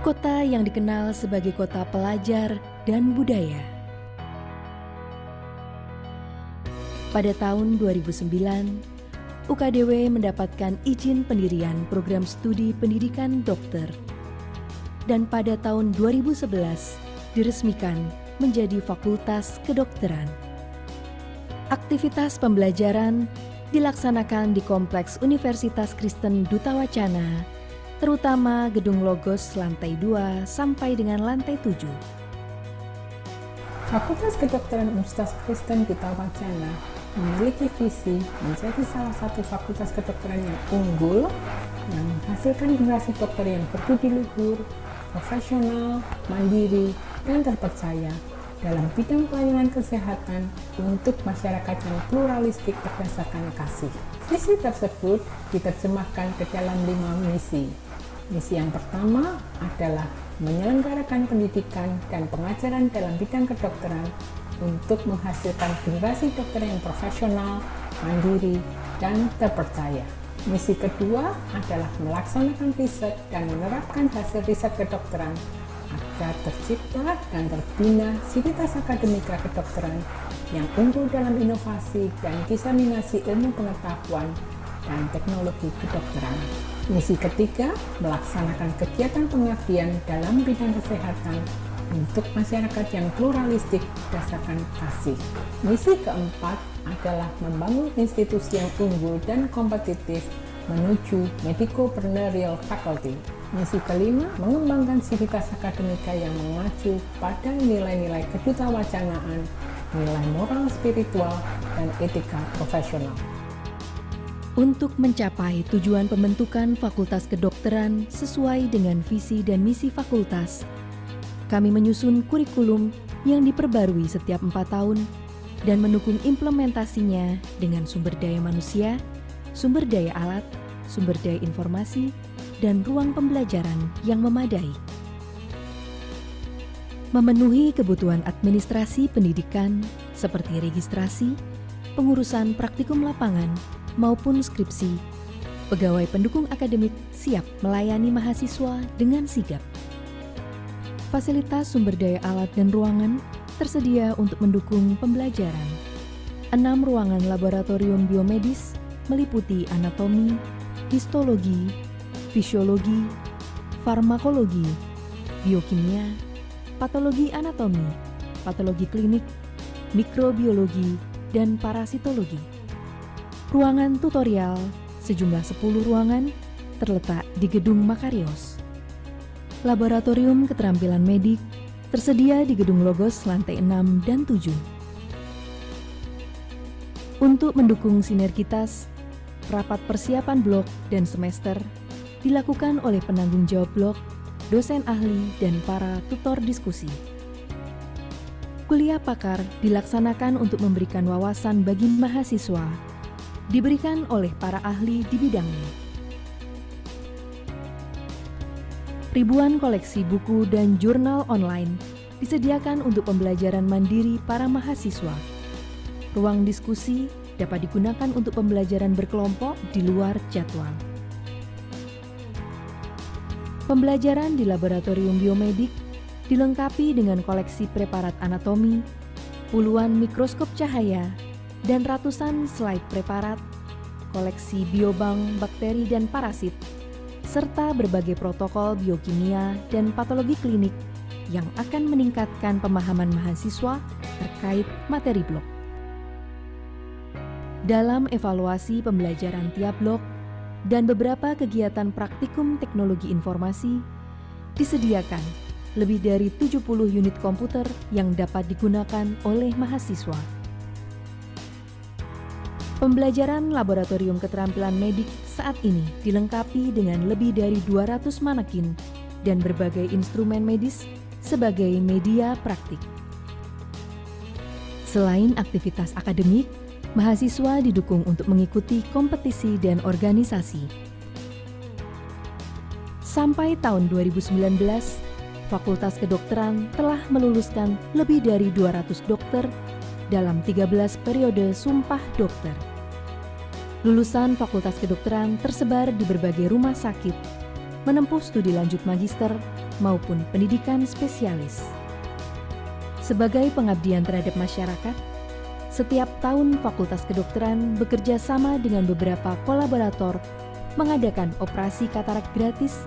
kota yang dikenal sebagai kota pelajar dan budaya. Pada tahun 2009, UKDW mendapatkan izin pendirian program studi pendidikan dokter. Dan pada tahun 2011 diresmikan menjadi Fakultas Kedokteran. Aktivitas pembelajaran dilaksanakan di Kompleks Universitas Kristen Duta Wacana, terutama Gedung Logos lantai 2 sampai dengan lantai 7. Fakultas Kedokteran Universitas Kristen Duta Wacana memiliki visi menjadi salah satu fakultas kedokteran yang unggul, yang menghasilkan generasi dokter yang berbudi luhur, profesional, mandiri, dan terpercaya dalam bidang pelayanan kesehatan untuk masyarakat yang pluralistik berdasarkan kasih. Visi tersebut diterjemahkan ke dalam 5 misi. Misi yang pertama adalah menyelenggarakan pendidikan dan pengajaran dalam bidang kedokteran untuk menghasilkan generasi dokter yang profesional, mandiri, dan terpercaya. Misi kedua adalah melaksanakan riset dan menerapkan hasil riset kedokteran agar tercipta dan terbina sivitas akademika kedokteran yang unggul dalam inovasi dan diseminasi ilmu pengetahuan dan teknologi kedokteran. Misi ketiga, melaksanakan kegiatan pengabdian dalam bidang kesehatan untuk masyarakat yang pluralistik berdasarkan kasih. Misi keempat adalah membangun institusi yang unggul dan kompetitif menuju medico-preneurial faculty. Misi kelima, mengembangkan sivitas akademika yang mengacu pada nilai-nilai kedutawacanaan, nilai moral spiritual, dan etika profesional. Untuk mencapai tujuan pembentukan Fakultas Kedokteran sesuai dengan visi dan misi fakultas, kami menyusun kurikulum yang diperbarui setiap 4 tahun dan mendukung implementasinya dengan sumber daya manusia, sumber daya alat, sumber daya informasi, dan ruang pembelajaran yang memadai. Memenuhi kebutuhan administrasi pendidikan seperti registrasi, pengurusan praktikum lapangan, maupun skripsi, pegawai pendukung akademik siap melayani mahasiswa dengan sigap. Fasilitas sumber daya alat dan ruangan tersedia untuk mendukung pembelajaran. 6 ruangan laboratorium biomedis meliputi anatomi, histologi, fisiologi, farmakologi, biokimia, patologi anatomi, patologi klinik, mikrobiologi, dan parasitologi. Ruangan tutorial, sejumlah 10 ruangan, terletak di Gedung Makarios. Laboratorium keterampilan medik tersedia di Gedung Logos lantai 6 dan 7. Untuk mendukung sinergitas, rapat persiapan blok dan semester dilakukan oleh penanggung jawab blok, dosen ahli, dan para tutor diskusi. Kuliah pakar dilaksanakan untuk memberikan wawasan bagi mahasiswa, diberikan oleh para ahli di bidangnya. Ribuan koleksi buku dan jurnal online disediakan untuk pembelajaran mandiri para mahasiswa. Ruang diskusi dapat digunakan untuk pembelajaran berkelompok di luar jadwal. Pembelajaran di laboratorium biomedik dilengkapi dengan koleksi preparat anatomi, puluhan mikroskop cahaya, dan ratusan slide preparat, koleksi biobank bakteri dan parasit, serta berbagai protokol biokimia dan patologi klinik yang akan meningkatkan pemahaman mahasiswa terkait materi blok. Dalam evaluasi pembelajaran tiap blok dan beberapa kegiatan praktikum teknologi informasi, disediakan lebih dari 70 unit komputer yang dapat digunakan oleh mahasiswa. Pembelajaran laboratorium keterampilan medik saat ini dilengkapi dengan lebih dari 200 manekin dan berbagai instrumen medis sebagai media praktik. Selain aktivitas akademik, mahasiswa didukung untuk mengikuti kompetisi dan organisasi. Sampai tahun 2019, Fakultas Kedokteran telah meluluskan lebih dari 200 dokter dalam 13 periode sumpah dokter. Lulusan Fakultas Kedokteran tersebar di berbagai rumah sakit, menempuh studi lanjut magister, maupun pendidikan spesialis. Sebagai pengabdian terhadap masyarakat, setiap tahun Fakultas Kedokteran bekerja sama dengan beberapa kolaborator mengadakan operasi katarak gratis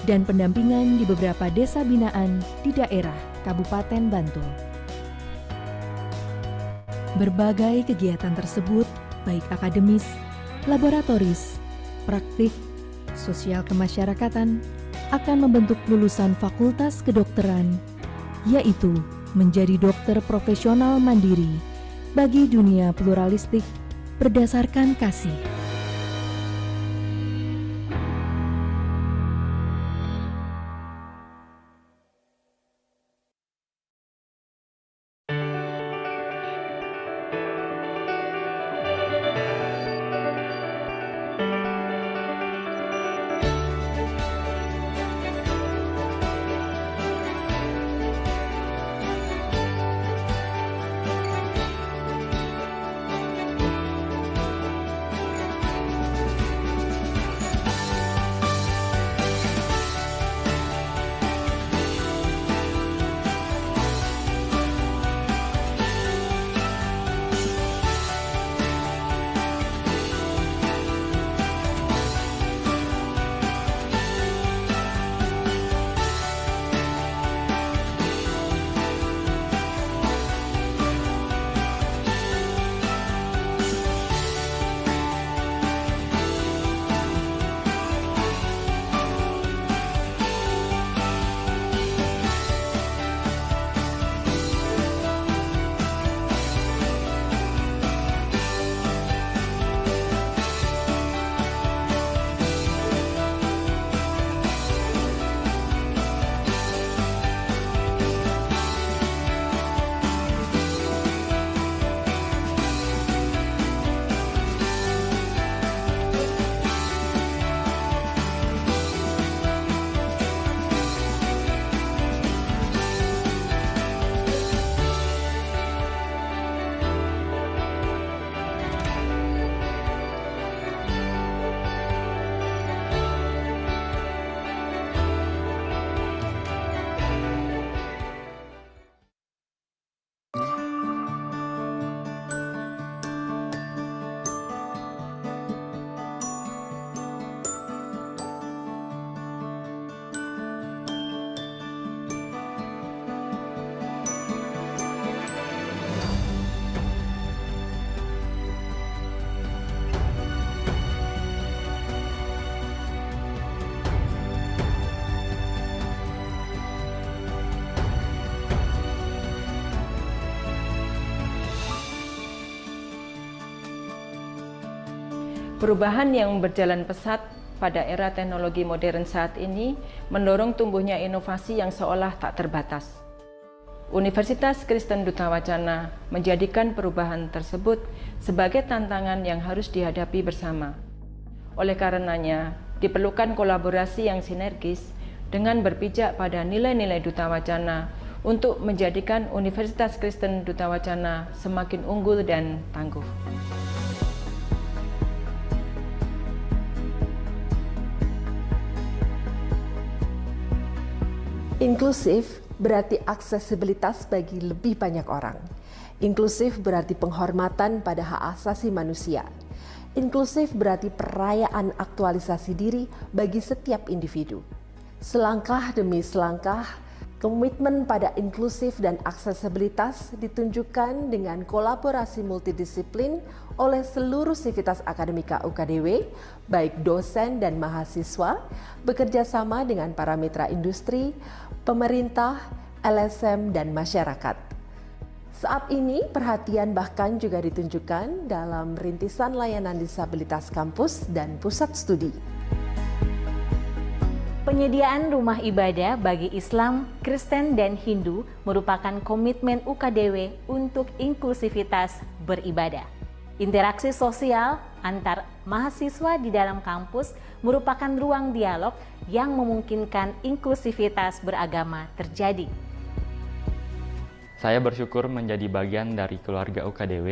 dan pendampingan di beberapa desa binaan di daerah Kabupaten Bantul. Berbagai kegiatan tersebut, baik akademis, laboratoris, praktik, sosial kemasyarakatan, akan membentuk lulusan Fakultas Kedokteran, yaitu menjadi dokter profesional mandiri bagi dunia pluralistik berdasarkan kasih. Perubahan yang berjalan pesat pada era teknologi modern saat ini mendorong tumbuhnya inovasi yang seolah tak terbatas. Universitas Kristen Duta Wacana menjadikan perubahan tersebut sebagai tantangan yang harus dihadapi bersama. Oleh karenanya, diperlukan kolaborasi yang sinergis dengan berpijak pada nilai-nilai Duta Wacana untuk menjadikan Universitas Kristen Duta Wacana semakin unggul dan tangguh. Inklusif berarti aksesibilitas bagi lebih banyak orang. Inklusif berarti penghormatan pada hak asasi manusia. Inklusif berarti perayaan aktualisasi diri bagi setiap individu. Selangkah demi selangkah, komitmen pada inklusif dan aksesibilitas ditunjukkan dengan kolaborasi multidisiplin oleh seluruh sivitas akademika UKDW, baik dosen dan mahasiswa, bekerja sama dengan para mitra industri, pemerintah, LSM, dan masyarakat. Saat ini, perhatian bahkan juga ditunjukkan dalam rintisan layanan disabilitas kampus dan pusat studi. Penyediaan rumah ibadah bagi Islam, Kristen, dan Hindu merupakan komitmen UKDW untuk inklusivitas beribadah. Interaksi sosial antar mahasiswa di dalam kampus merupakan ruang dialog yang memungkinkan inklusivitas beragama terjadi. Saya bersyukur menjadi bagian dari keluarga UKDW.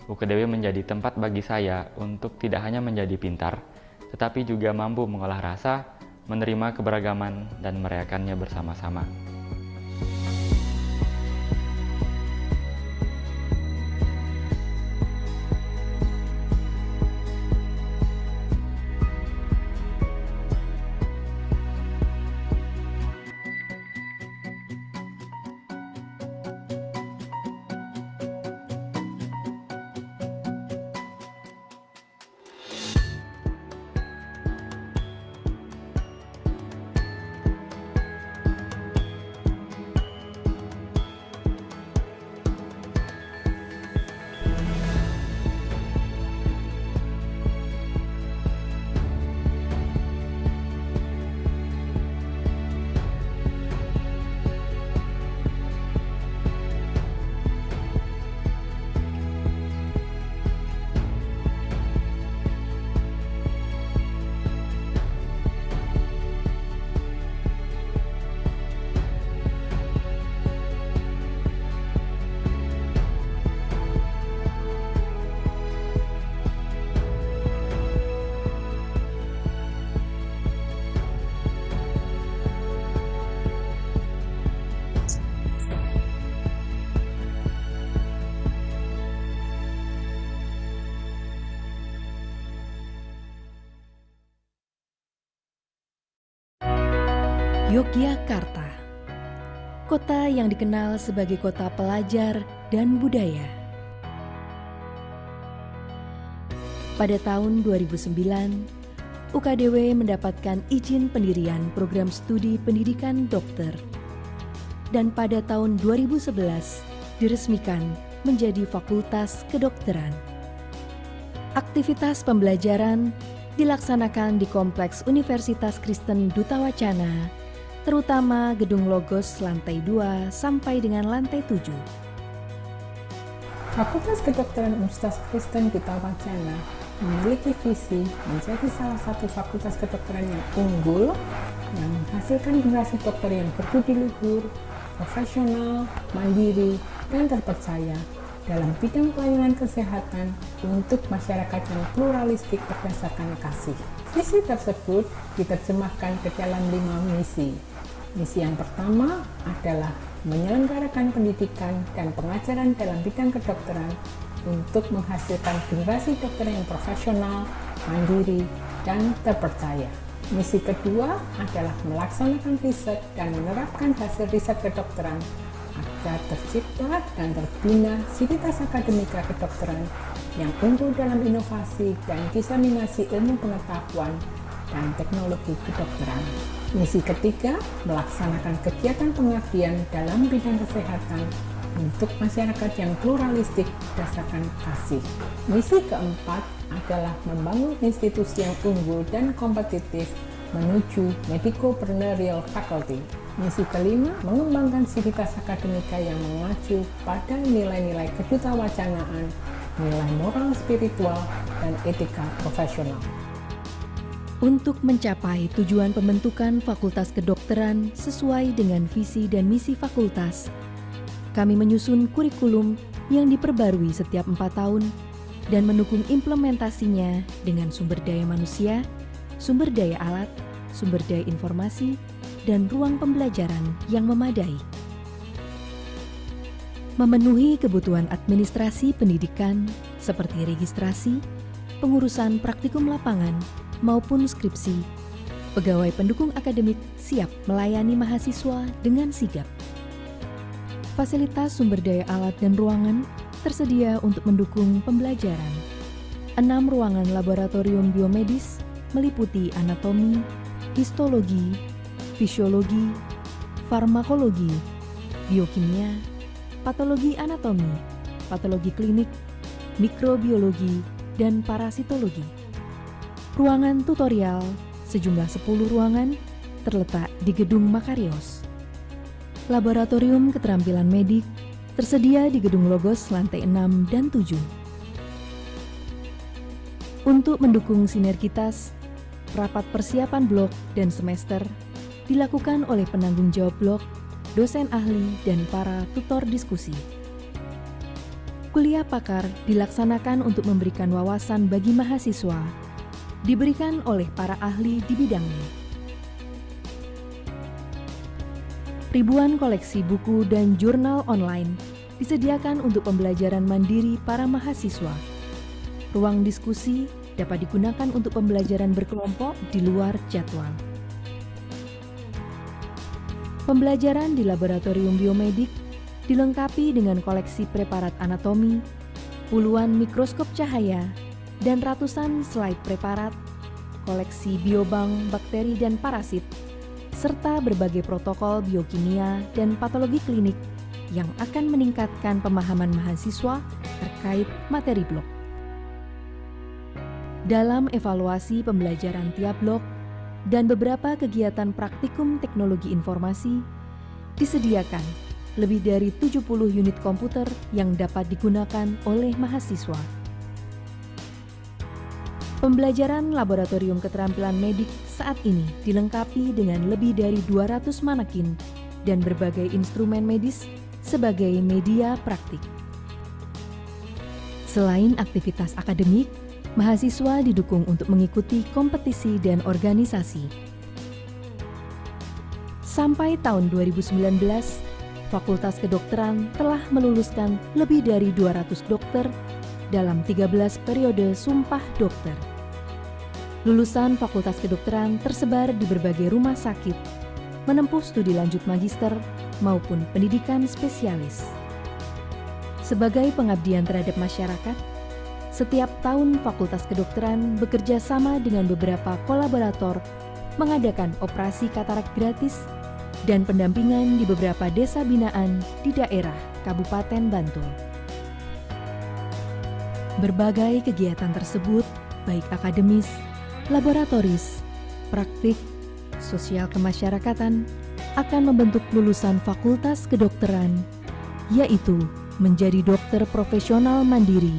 UKDW menjadi tempat bagi saya untuk tidak hanya menjadi pintar, tetapi juga mampu mengolah rasa, menerima keberagaman dan merayakannya bersama-sama. Yogyakarta, kota yang dikenal sebagai kota pelajar dan budaya. Pada tahun 2009, UKDW mendapatkan izin pendirian program studi pendidikan dokter. Dan pada tahun 2011 diresmikan menjadi Fakultas Kedokteran. Aktivitas pembelajaran dilaksanakan di Kompleks Universitas Kristen Duta Wacana, terutama Gedung Logos lantai 2 sampai dengan lantai 7. Fakultas Kedokteran Universitas Kristen Duta Wacana memiliki visi menjadi salah satu fakultas kedokteran yang unggul, yang menghasilkan generasi dokter yang berbudi luhur, profesional, mandiri, dan terpercaya dalam bidang pelayanan kesehatan untuk masyarakat yang pluralistik berdasarkan kasih. Visi tersebut diterjemahkan ke dalam 5 misi. Misi yang pertama adalah menyelenggarakan pendidikan dan pengajaran dalam bidang kedokteran untuk menghasilkan generasi dokter yang profesional, mandiri, dan terpercaya. Misi kedua adalah melaksanakan riset dan menerapkan hasil riset kedokteran agar tercipta dan terbina sivitas akademika kedokteran yang unggul dalam inovasi dan diseminasi ilmu pengetahuan dan teknologi kedokteran. Misi ketiga, melaksanakan kegiatan pengabdian dalam bidang kesehatan untuk masyarakat yang pluralistik berdasarkan kasih. Misi keempat adalah membangun institusi yang unggul dan kompetitif menuju medico-preneurial faculty. Misi kelima, mengembangkan sivitas akademika yang mengacu pada nilai-nilai kedutawacanaan, nilai moral spiritual, dan etika profesional. Untuk mencapai tujuan pembentukan Fakultas Kedokteran sesuai dengan visi dan misi fakultas, kami menyusun kurikulum yang diperbarui setiap 4 tahun dan mendukung implementasinya dengan sumber daya manusia, sumber daya alat, sumber daya informasi, dan ruang pembelajaran yang memadai. Memenuhi kebutuhan administrasi pendidikan seperti registrasi, pengurusan praktikum lapangan, maupun skripsi, pegawai pendukung akademik siap melayani mahasiswa dengan sigap. Fasilitas sumber daya alat dan ruangan tersedia untuk mendukung pembelajaran. 6 ruangan laboratorium biomedis meliputi anatomi, histologi, fisiologi, farmakologi, biokimia, patologi anatomi, patologi klinik, mikrobiologi, dan parasitologi. Ruangan tutorial, sejumlah 10 ruangan, terletak di Gedung Makarios. Laboratorium keterampilan medik tersedia di Gedung Logos lantai 6 dan 7. Untuk mendukung sinergitas, rapat persiapan blok dan semester dilakukan oleh penanggung jawab blok, dosen ahli, dan para tutor diskusi. Kuliah pakar dilaksanakan untuk memberikan wawasan bagi mahasiswa, diberikan oleh para ahli di bidangnya. Ribuan koleksi buku dan jurnal online disediakan untuk pembelajaran mandiri para mahasiswa. Ruang diskusi dapat digunakan untuk pembelajaran berkelompok di luar jadwal. Pembelajaran di laboratorium biomedik dilengkapi dengan koleksi preparat anatomi, puluhan mikroskop cahaya, dan ratusan slide preparat, koleksi biobank bakteri dan parasit, serta berbagai protokol biokimia dan patologi klinik yang akan meningkatkan pemahaman mahasiswa terkait materi blok. Dalam evaluasi pembelajaran tiap blok dan beberapa kegiatan praktikum teknologi informasi, disediakan lebih dari 70 unit komputer yang dapat digunakan oleh mahasiswa. Pembelajaran laboratorium keterampilan medik saat ini dilengkapi dengan lebih dari 200 manekin dan berbagai instrumen medis sebagai media praktik. Selain aktivitas akademik, mahasiswa didukung untuk mengikuti kompetisi dan organisasi. Sampai tahun 2019, Fakultas Kedokteran telah meluluskan lebih dari 200 dokter dalam 13 periode sumpah dokter. Lulusan Fakultas Kedokteran tersebar di berbagai rumah sakit, menempuh studi lanjut magister maupun pendidikan spesialis. Sebagai pengabdian terhadap masyarakat, setiap tahun Fakultas Kedokteran bekerja sama dengan beberapa kolaborator mengadakan operasi katarak gratis dan pendampingan di beberapa desa binaan di daerah Kabupaten Bantul. Berbagai kegiatan tersebut, baik akademis, laboratoris, praktik, sosial kemasyarakatan, akan membentuk lulusan Fakultas Kedokteran, yaitu menjadi dokter profesional mandiri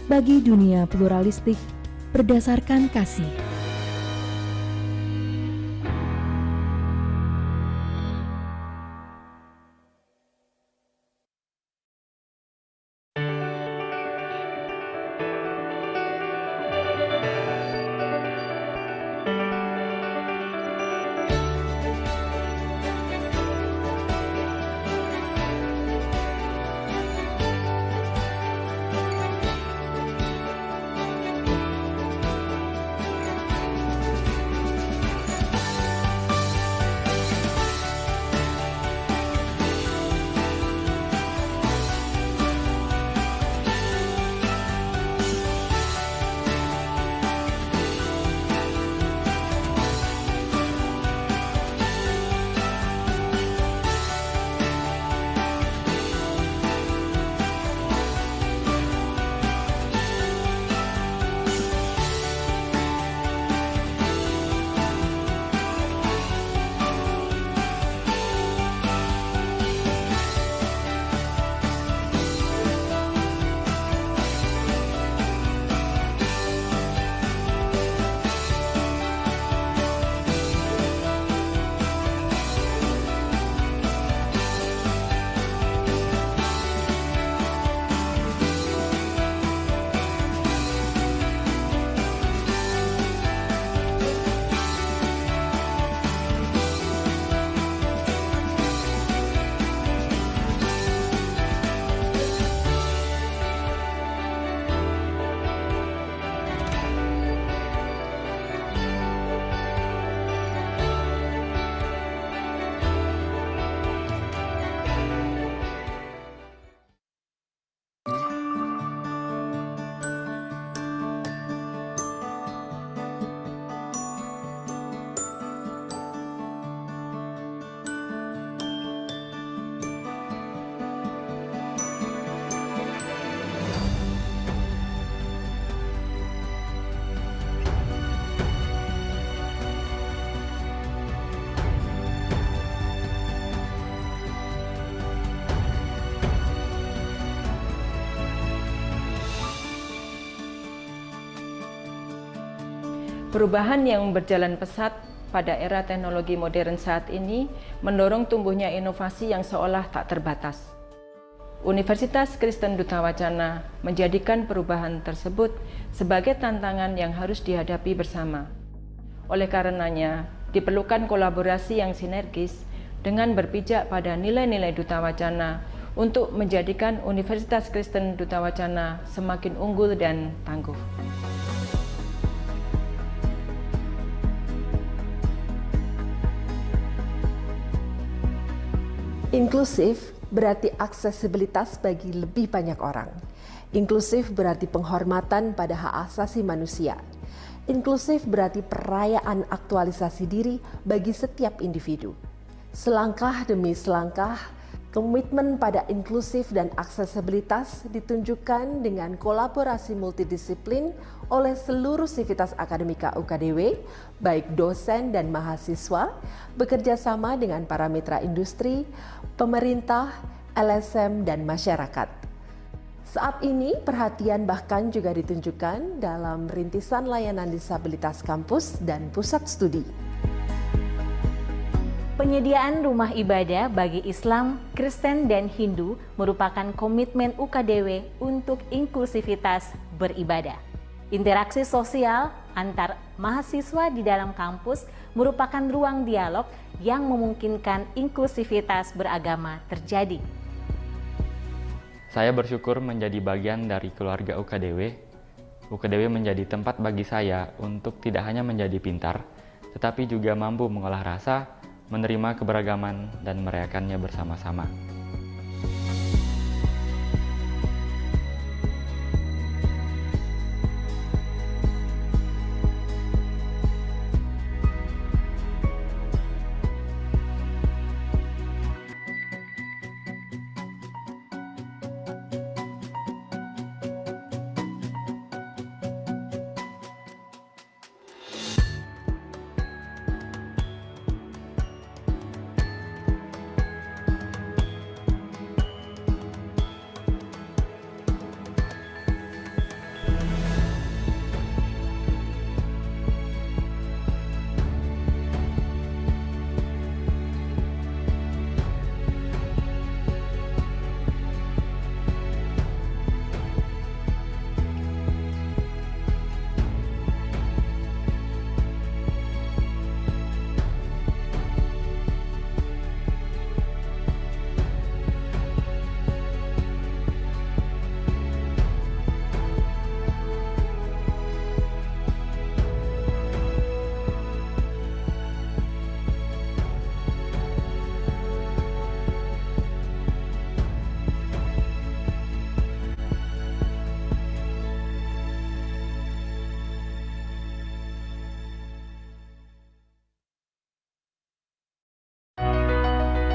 bagi dunia pluralistik berdasarkan kasih. Perubahan yang berjalan pesat pada era teknologi modern saat ini mendorong tumbuhnya inovasi yang seolah tak terbatas. Universitas Kristen Duta Wacana menjadikan perubahan tersebut sebagai tantangan yang harus dihadapi bersama. Oleh karenanya, diperlukan kolaborasi yang sinergis dengan berpijak pada nilai-nilai Duta Wacana untuk menjadikan Universitas Kristen Duta Wacana semakin unggul dan tangguh. Inklusif berarti aksesibilitas bagi lebih banyak orang. Inklusif berarti penghormatan pada hak asasi manusia. Inklusif berarti perayaan aktualisasi diri bagi setiap individu. Selangkah demi selangkah, komitmen pada inklusif dan aksesibilitas ditunjukkan dengan kolaborasi multidisiplin oleh seluruh sivitas akademika UKDW, baik dosen dan mahasiswa, bekerja sama dengan para mitra industri, pemerintah, LSM, dan masyarakat. Saat ini perhatian bahkan juga ditunjukkan dalam rintisan layanan disabilitas kampus dan pusat studi. Penyediaan rumah ibadah bagi Islam, Kristen, dan Hindu merupakan komitmen UKDW untuk inklusivitas beribadah. Interaksi sosial antar mahasiswa di dalam kampus merupakan ruang dialog yang memungkinkan inklusivitas beragama terjadi. Saya bersyukur menjadi bagian dari keluarga UKDW. UKDW menjadi tempat bagi saya untuk tidak hanya menjadi pintar, tetapi juga mampu mengolah rasa, menerima keberagaman, dan merayakannya bersama-sama.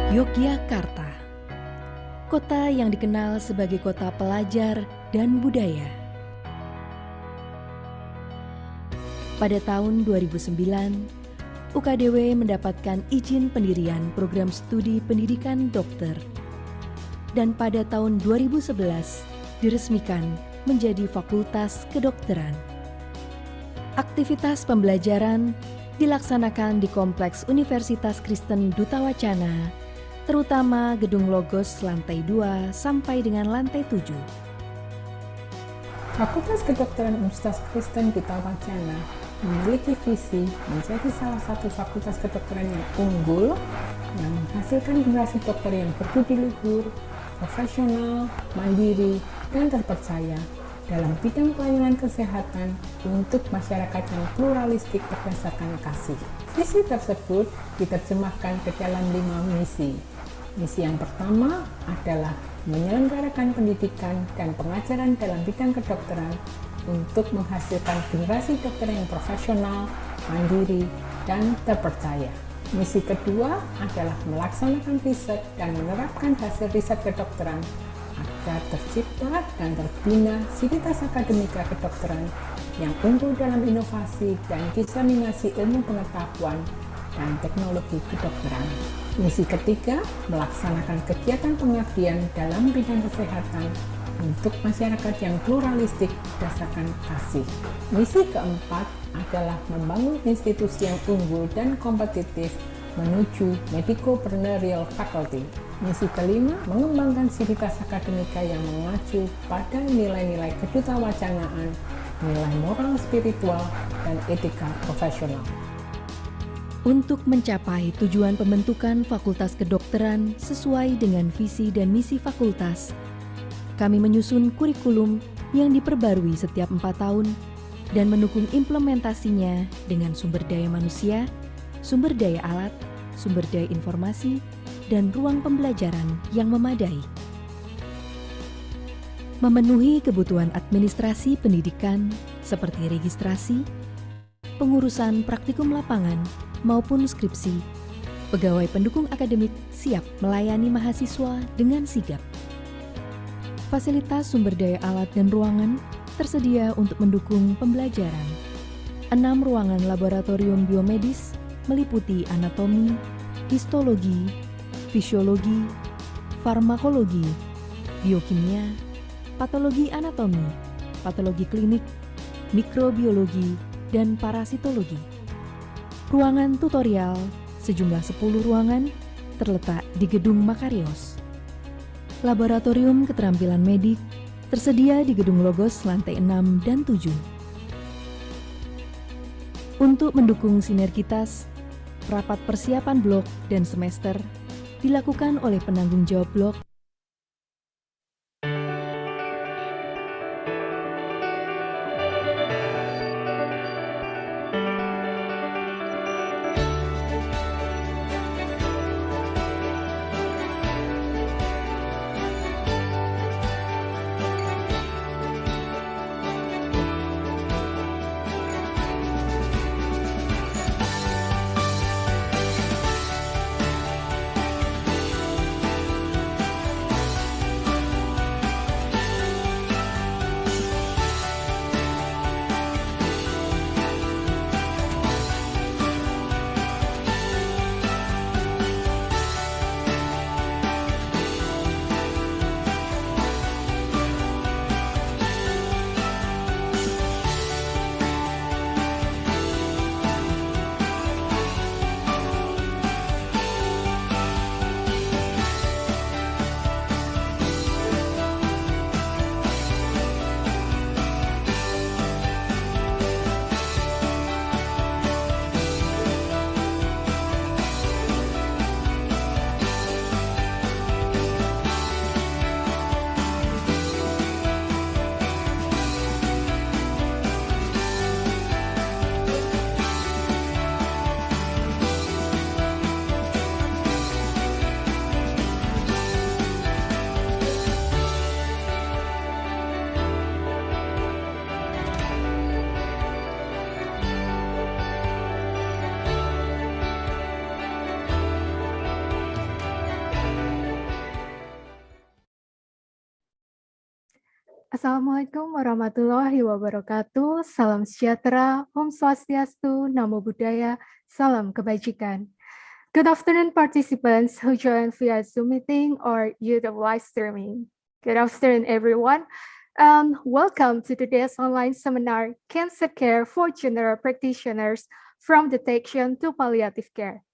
Yogyakarta, kota yang dikenal sebagai kota pelajar dan budaya. Pada tahun 2009, UKDW mendapatkan izin pendirian program studi pendidikan dokter. Dan pada tahun 2011, diresmikan menjadi Fakultas Kedokteran. Aktivitas pembelajaran dilaksanakan di Kompleks Universitas Kristen Duta Wacana, terutama Gedung Logos lantai 2 sampai dengan lantai 7. Fakultas Kedokteran Universitas Kristen Duta Wacana memiliki visi menjadi salah satu fakultas kedokteran yang unggul, yang menghasilkan generasi dokter yang berbudi luhur, profesional, mandiri, dan terpercaya dalam bidang pelayanan kesehatan untuk masyarakat yang pluralistik berdasarkan kasih. Visi tersebut diterjemahkan ke dalam 5 misi. Misi yang pertama adalah menyelenggarakan pendidikan dan pengajaran dalam bidang kedokteran untuk menghasilkan generasi dokter yang profesional, mandiri, dan terpercaya. Misi kedua adalah melaksanakan riset dan menerapkan hasil riset kedokteran agar tercipta dan terbina sivitas akademika kedokteran yang unggul dalam inovasi dan diseminasi ilmu pengetahuan dan teknologi kedokteran. Misi ketiga, melaksanakan kegiatan pengabdian dalam bidang kesehatan untuk masyarakat yang pluralistik berdasarkan kasih. Misi keempat adalah membangun institusi yang unggul dan kompetitif menuju medico-preneurial faculty. Misi kelima, mengembangkan sivitas akademika yang mengacu pada nilai-nilai kedutawacanaan, nilai moral spiritual, dan etika profesional. Untuk mencapai tujuan pembentukan Fakultas Kedokteran sesuai dengan visi dan misi fakultas, kami menyusun kurikulum yang diperbarui setiap 4 tahun dan mendukung implementasinya dengan sumber daya manusia, sumber daya alat, sumber daya informasi, dan ruang pembelajaran yang memadai. Memenuhi kebutuhan administrasi pendidikan seperti registrasi, pengurusan praktikum lapangan, maupun skripsi, pegawai pendukung akademik siap melayani mahasiswa dengan sigap. Fasilitas sumber daya alat dan ruangan tersedia untuk mendukung pembelajaran. 6 ruangan laboratorium biomedis meliputi anatomi, histologi, fisiologi, farmakologi, biokimia, patologi anatomi, patologi klinik, mikrobiologi, dan parasitologi. Ruangan tutorial sejumlah 10 ruangan terletak di Gedung Makarios. Laboratorium keterampilan medik tersedia di Gedung Logos lantai 6 dan 7. Untuk mendukung sinergitas, rapat persiapan blok dan semester dilakukan oleh penanggung jawab blok. Assalamualaikum warahmatullahi wabarakatuh. Salam sejahtera, Om Swastiastu, Namo Buddhaya, Salam Kebajikan. Good afternoon, participants who join via Zoom meeting or YouTube live streaming. Good afternoon, everyone, and welcome to today's online seminar, Cancer Care for General Practitioners from Detection to Palliative Care.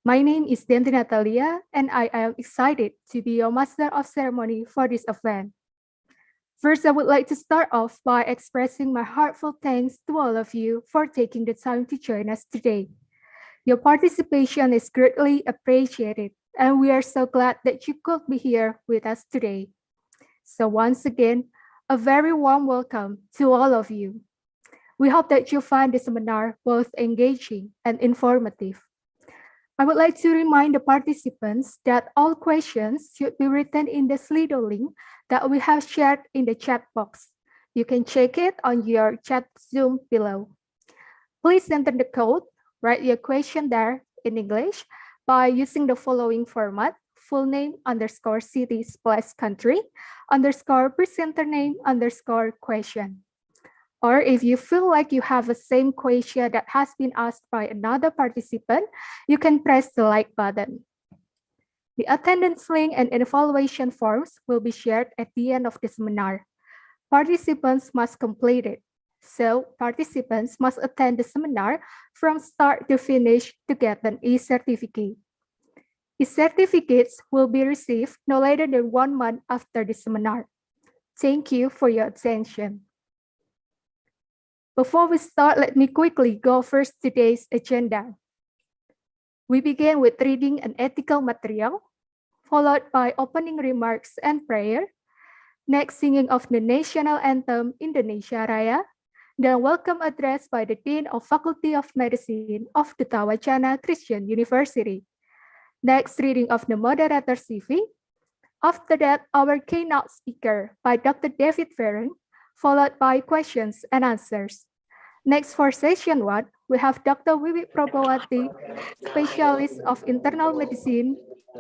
My name is Denti Natalia, and I am excited to be your Master of Ceremony for this event. First, I would like to start off by expressing my heartfelt thanks to all of you for taking the time to join us today. Your participation is greatly appreciated, and we are so glad that you could be here with us today. So once again, a very warm welcome to all of you. We hope that you find the seminar both engaging and informative. I would like to remind the participants that all questions should be written in the Slido link that we have shared in the chat box. You can check it on your chat Zoom below. Please enter the code, write your question there in English by using the following format: full name _ city / country _ presenter name _ question. Or if you feel like you have the same question that has been asked by another participant, you can press the like button. The attendance link and evaluation forms will be shared at the end of the seminar. Participants must complete it. So participants must attend the seminar from start to finish to get an e-certificate. E-certificates will be received no later than 1 month after the seminar. Thank you for your attention. Before we start, let me quickly go first today's agenda. We begin with reading an ethical material, followed by opening remarks and prayer, next singing of the national anthem Indonesia Raya, then welcome address by the Dean of Faculty of Medicine of the Tawacana Christian University. Next reading of the moderator CV. After that, our keynote speaker by Dr. David Ferren, followed by questions and answers. Next for session 1, we have Dr. Wiwi Probawati, specialist of internal medicine,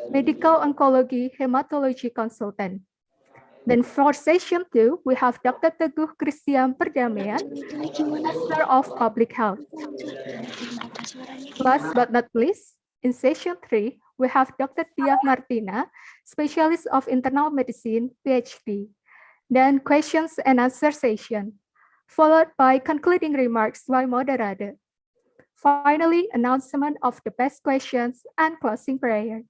medical oncology, hematology consultant. Then for session 2, we have Dr. Teguh Christian Perdamaian, Master of Public Health. Last but not least, in session 3, we have Dr. Diah Martina, specialist of internal medicine, PhD. Then questions and answer session, followed by concluding remarks by moderator. Finally, announcement of the best questions and closing prayer.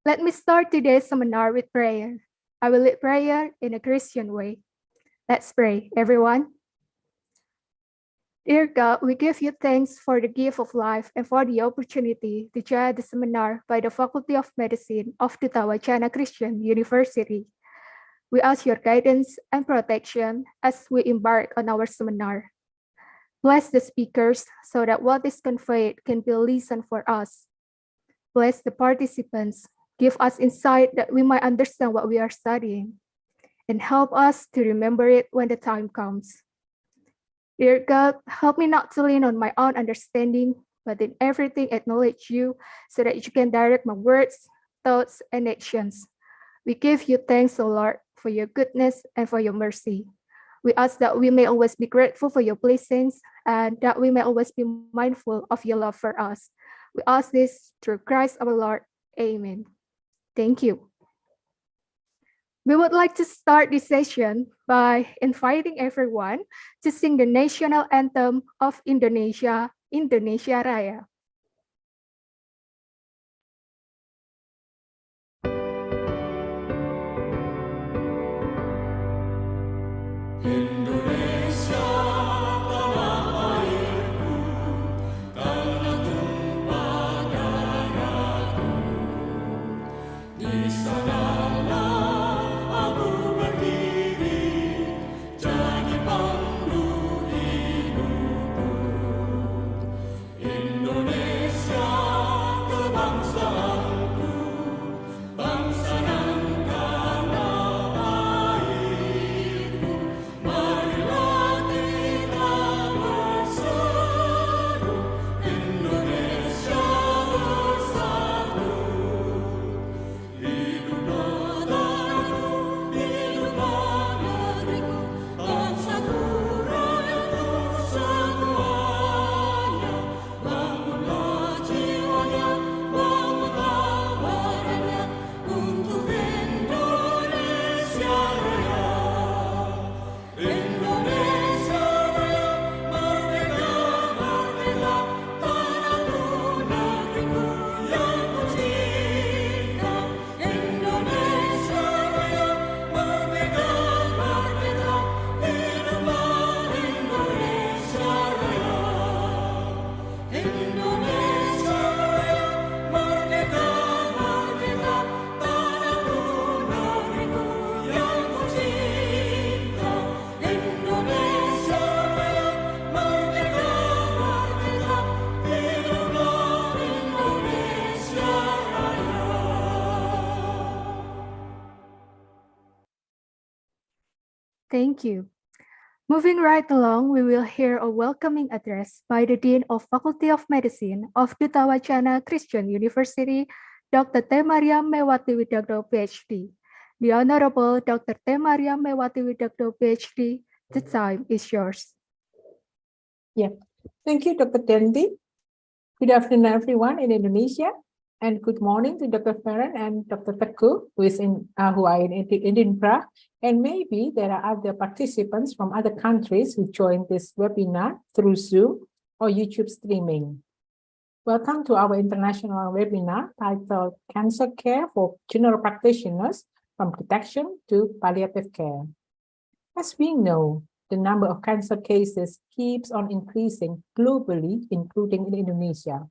Let me start today's seminar with prayer. I will lead prayer in a Christian way. Let's pray, everyone. Dear God, we give you thanks for the gift of life and for the opportunity to join the seminar by the Faculty of Medicine of the Tawacana Christian University. We ask your guidance and protection as we embark on our seminar. Bless the speakers so that what is conveyed can be listened for us. Bless the participants. Give us insight that we might understand what we are studying, and help us to remember it when the time comes. Dear God, help me not to lean on my own understanding, but in everything acknowledge you so that you can direct my words, thoughts, and actions. We give you thanks, O Lord, for your goodness and for your mercy. We ask that we may always be grateful for your blessings and that we may always be mindful of your love for us. We ask this through Christ our Lord. Amen. Thank you. We would like to start this session by inviting everyone to sing the national anthem of Indonesia, Indonesia Raya. Thank you. Moving right along, we will hear a welcoming address by the Dean of Faculty of Medicine of the Tawacana Christian University, Dr. T. Mariam Mewati Widagdo, PhD. The Honorable Dr. T. Mariam Mewati Widagdo, PhD, the time is yours. Yeah, thank you, Dr. Dendi. Good afternoon, everyone in Indonesia, and good morning to Dr. Ferren and Dr. Teguh, who are in Edinburgh, and maybe there are other participants from other countries who joined this webinar through Zoom or YouTube streaming. Welcome to our international webinar titled Cancer Care for General Practitioners from Detection to Palliative Care. As we know, the number of cancer cases keeps on increasing globally, including in Indonesia.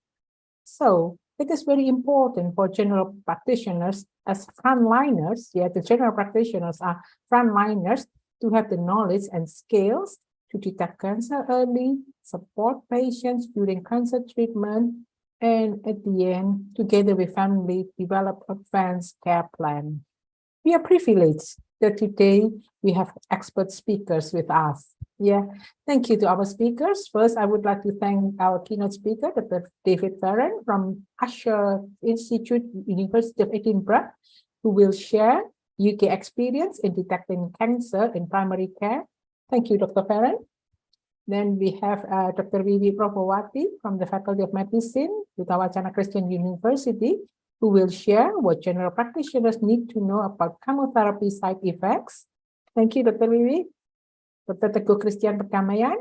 So it is very important for general practitioners as frontliners, the general practitioners are frontliners to have the knowledge and skills to detect cancer early, support patients during cancer treatment, and at the end, together with family, develop advanced care plan. We are privileged that today we have expert speakers with us. Thank you to our speakers. First, I would like to thank our keynote speaker, Dr. David Farron from Usher Institute, University of Edinburgh, who will share UK experience in detecting cancer in primary care. Thank you, Dr. Farron. Then we have Dr. Vivi Propawati from the Faculty of Medicine, Utawacana Christian University, who will share what general practitioners need to know about chemotherapy side effects. Thank you, Dr. Vivi. Dr. Teguh Christian Perkamayan,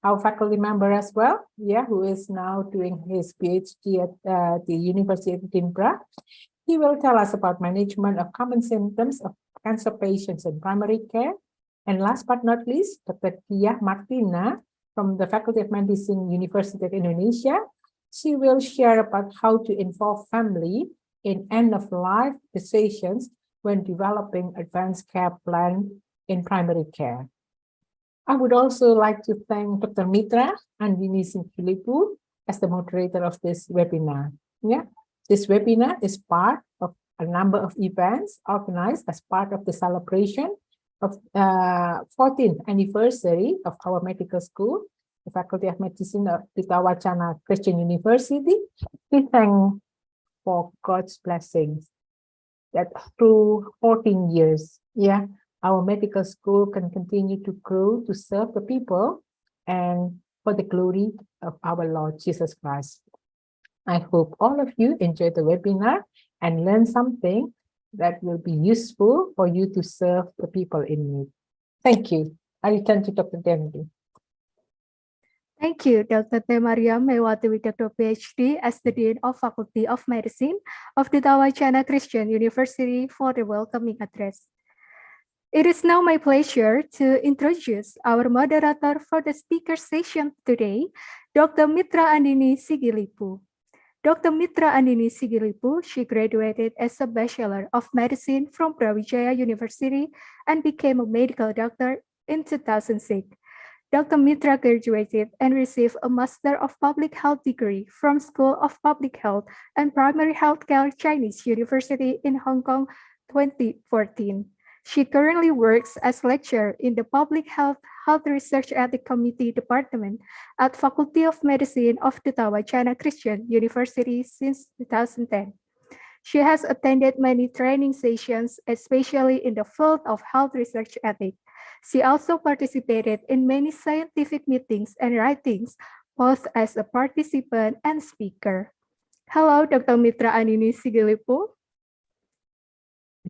our faculty member as well, who is now doing his PhD at the University of Edinburgh. He will tell us about management of common symptoms of cancer patients in primary care. And last but not least, Dr. Tia Martina from the Faculty of Medicine, University of Indonesia. She will share about how to involve family in end-of-life decisions when developing advanced care plan in primary care. I would also like to thank Dr. Mitra Andini Singkilipu as the moderator of this webinar. This webinar is part of a number of events organized as part of the celebration of 14th anniversary of our medical school, the Faculty of Medicine of Utawacana Christian University. We thank for God's blessings that through 14 years, our medical school can continue to grow to serve the people and for the glory of our Lord Jesus Christ. I hope all of you enjoy the webinar and learn something that will be useful for you to serve the people in need. Thank you. I return to Dr. Denby. Thank you, Dr. T. Mariam Mewati Widodo, PhD, as the Dean of Faculty of Medicine of the Utawacana Christian University for the welcoming address. It is now my pleasure to introduce our moderator for the speaker session today, Dr. Mitra Andini Sigilipu. Dr. Mitra Andini Sigilipu, she graduated as a Bachelor of Medicine from Brawijaya University and became a medical doctor in 2006. Dr. Mitra graduated and received a Master of Public Health degree from School of Public Health and Primary Healthcare Chinese University in Hong Kong 2014. She currently works as lecturer in the Public Health Research Ethics Committee Department at Faculty of Medicine of the Utawacana Christian University since 2010. She has attended many training sessions, especially in the field of health research ethics. She also participated in many scientific meetings and writings, both as a participant and speaker. Hello, Dr. Mitra Andini Sigilipu.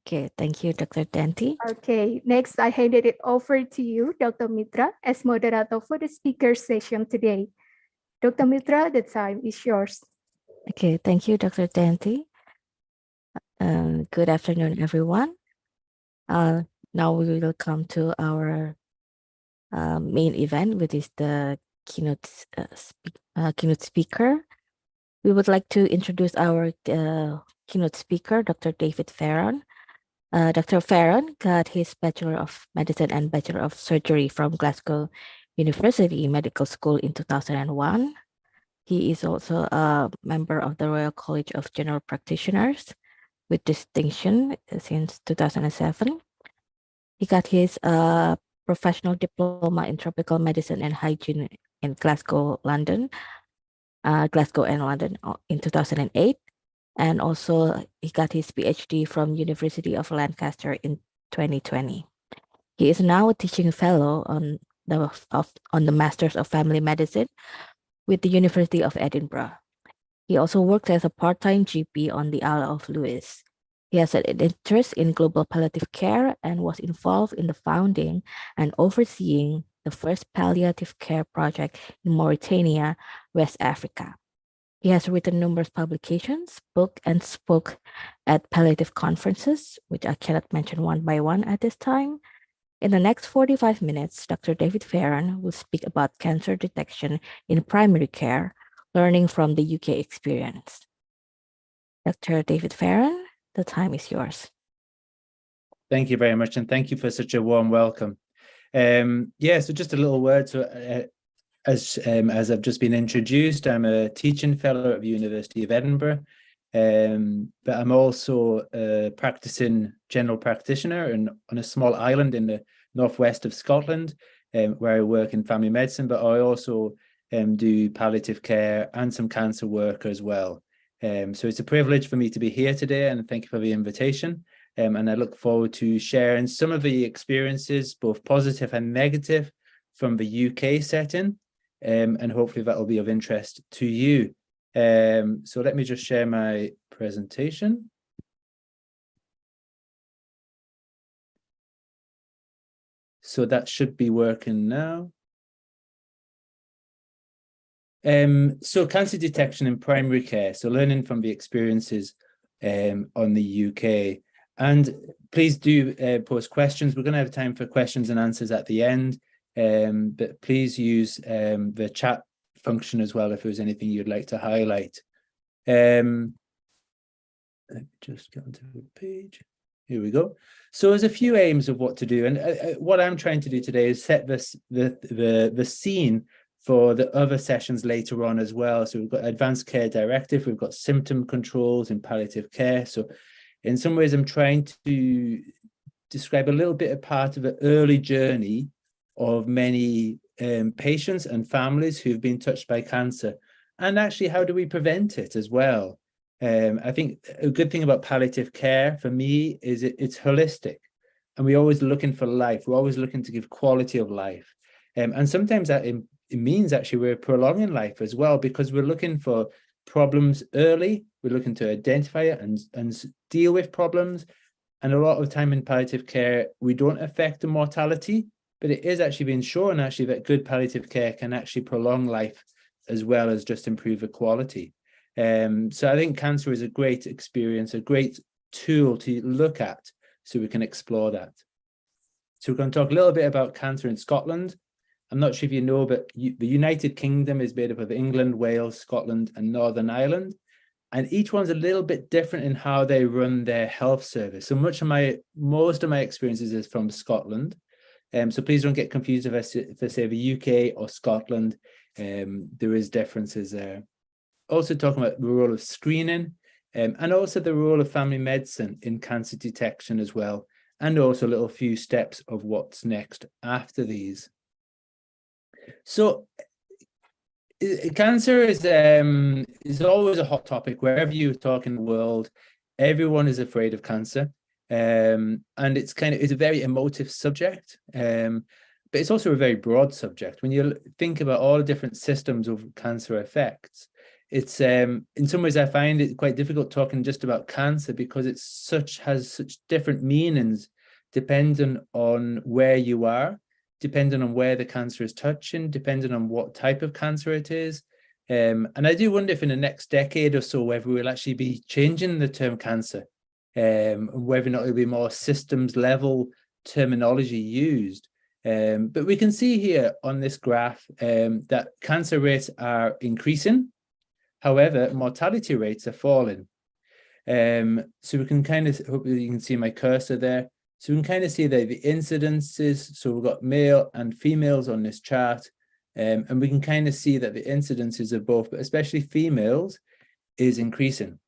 Okay, thank you, Dr. Tanti. Okay, next I handed it over to you, Dr. Mitra, as moderator for the speaker session today. Dr. Mitra, the time is yours. Okay, thank you, Dr. Tanti. Good afternoon, everyone. Now we will come to our main event, which is the keynote speaker. We would like to introduce our keynote speaker, Dr. David Farron. Dr. Farron got his Bachelor of Medicine and Bachelor of Surgery from Glasgow University Medical School in 2001. He is also a member of the Royal College of General Practitioners with distinction since 2007. He got his professional diploma in tropical medicine and hygiene in Glasgow and London in 2008. And also he got his PhD from University of Lancaster in 2020. He is now a teaching fellow on the Masters of Family Medicine with the University of Edinburgh. He also worked as a part-time GP on the Isle of Lewis. He has an interest in global palliative care and was involved in the founding and overseeing the first palliative care project in Mauritania, West Africa. He has written numerous publications, book, and spoke at palliative conferences, which I cannot mention one by one at this time. In the next 45 minutes, Dr. David Farron will speak about cancer detection in primary care, learning from the UK experience. Dr. David Farron, the time is yours. Thank you very much, and thank you for such a warm welcome. So just a little word. So, as I've just been introduced, I'm a teaching fellow at the University of Edinburgh, but I'm also a practicing general practitioner on a small island in the northwest of Scotland, where I work in family medicine, but I also do palliative care and some cancer work as well. So it's a privilege for me to be here today, and thank you for the invitation. And I look forward to sharing some of the experiences, both positive and negative, from the UK setting, and hopefully that will be of interest to you. So let me just share my presentation. So that should be working now. So cancer detection in primary care, so learning from the experiences on the UK. And please do post questions. We're going to have time for questions and answers at the end, but please use the chat function as well if there's anything you'd like to highlight. Let me just get onto the page. Here we go. So there's a few aims of what to do, and what I'm trying to do today is set the scene for the other sessions later on as well. So we've got advanced care directive, we've got symptom controls in palliative care. So in some ways, I'm trying to describe a little bit of part of the early journey of many patients and families who've been touched by cancer, and actually how do we prevent it as well. I think a good thing about palliative care for me is it's holistic, and we're always looking for life. We're always looking to give quality of life, and sometimes that it means actually we're prolonging life as well, because we're looking for problems early. We're looking to identify it and deal with problems. And a lot of time in palliative care, we don't affect the mortality, but it is actually been shown actually that good palliative care can actually prolong life as well as just improve the quality. So I think cancer is a great experience, a great tool to look at, so we can explore that. So we're going to talk a little bit about cancer in Scotland. I'm not sure if you know, but the United Kingdom is made up of England, Wales, Scotland, and Northern Ireland. And each one's a little bit different in how they run their health service. So most of my experiences is from Scotland. So please don't get confused if I say the UK or Scotland. There is differences there. Also talking about the role of screening, and also the role of family medicine in cancer detection as well. And also a little few steps of what's next after these. So cancer is always a hot topic wherever you talk in the world. Everyone is afraid of cancer, and it's a very emotive subject, but it's also a very broad subject. When you think about all the different systems of cancer effects, it's in some ways I find it quite difficult talking just about cancer, because it has such different meanings depending on where you are, depending on where the cancer is touching, depending on what type of cancer it is. And I do wonder if in the next decade or so, whether we'll actually be changing the term cancer, whether or not it'll be more systems level terminology used. But we can see here on this graph that cancer rates are increasing. However, mortality rates are falling. So we can hopefully you can see my cursor there. So we can kind of see the incidences. So we've got male and females on this chart, and we can kind of see that the incidences of both, but especially females, is increasing.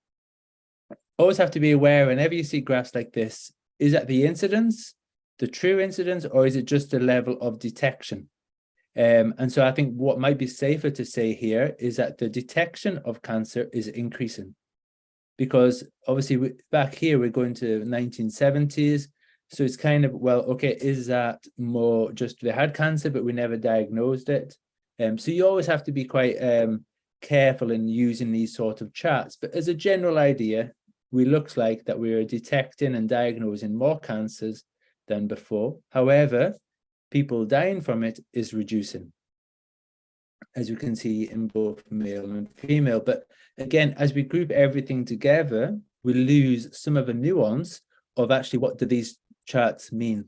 Always have to be aware whenever you see graphs like this, is that the incidence, the true incidence, or is it just the level of detection? And so I think what might be safer to say here is that the detection of cancer is increasing, because obviously back here we're going to 1970s. So it's kind of, well, okay, is that more just they had cancer, but we never diagnosed it? So you always have to be quite careful in using these sort of charts. But as a general idea, we looks like that we are detecting and diagnosing more cancers than before. However, people dying from it is reducing, as you can see in both male and female. But again, as we group everything together, we lose some of the nuance of actually what do these charts mean.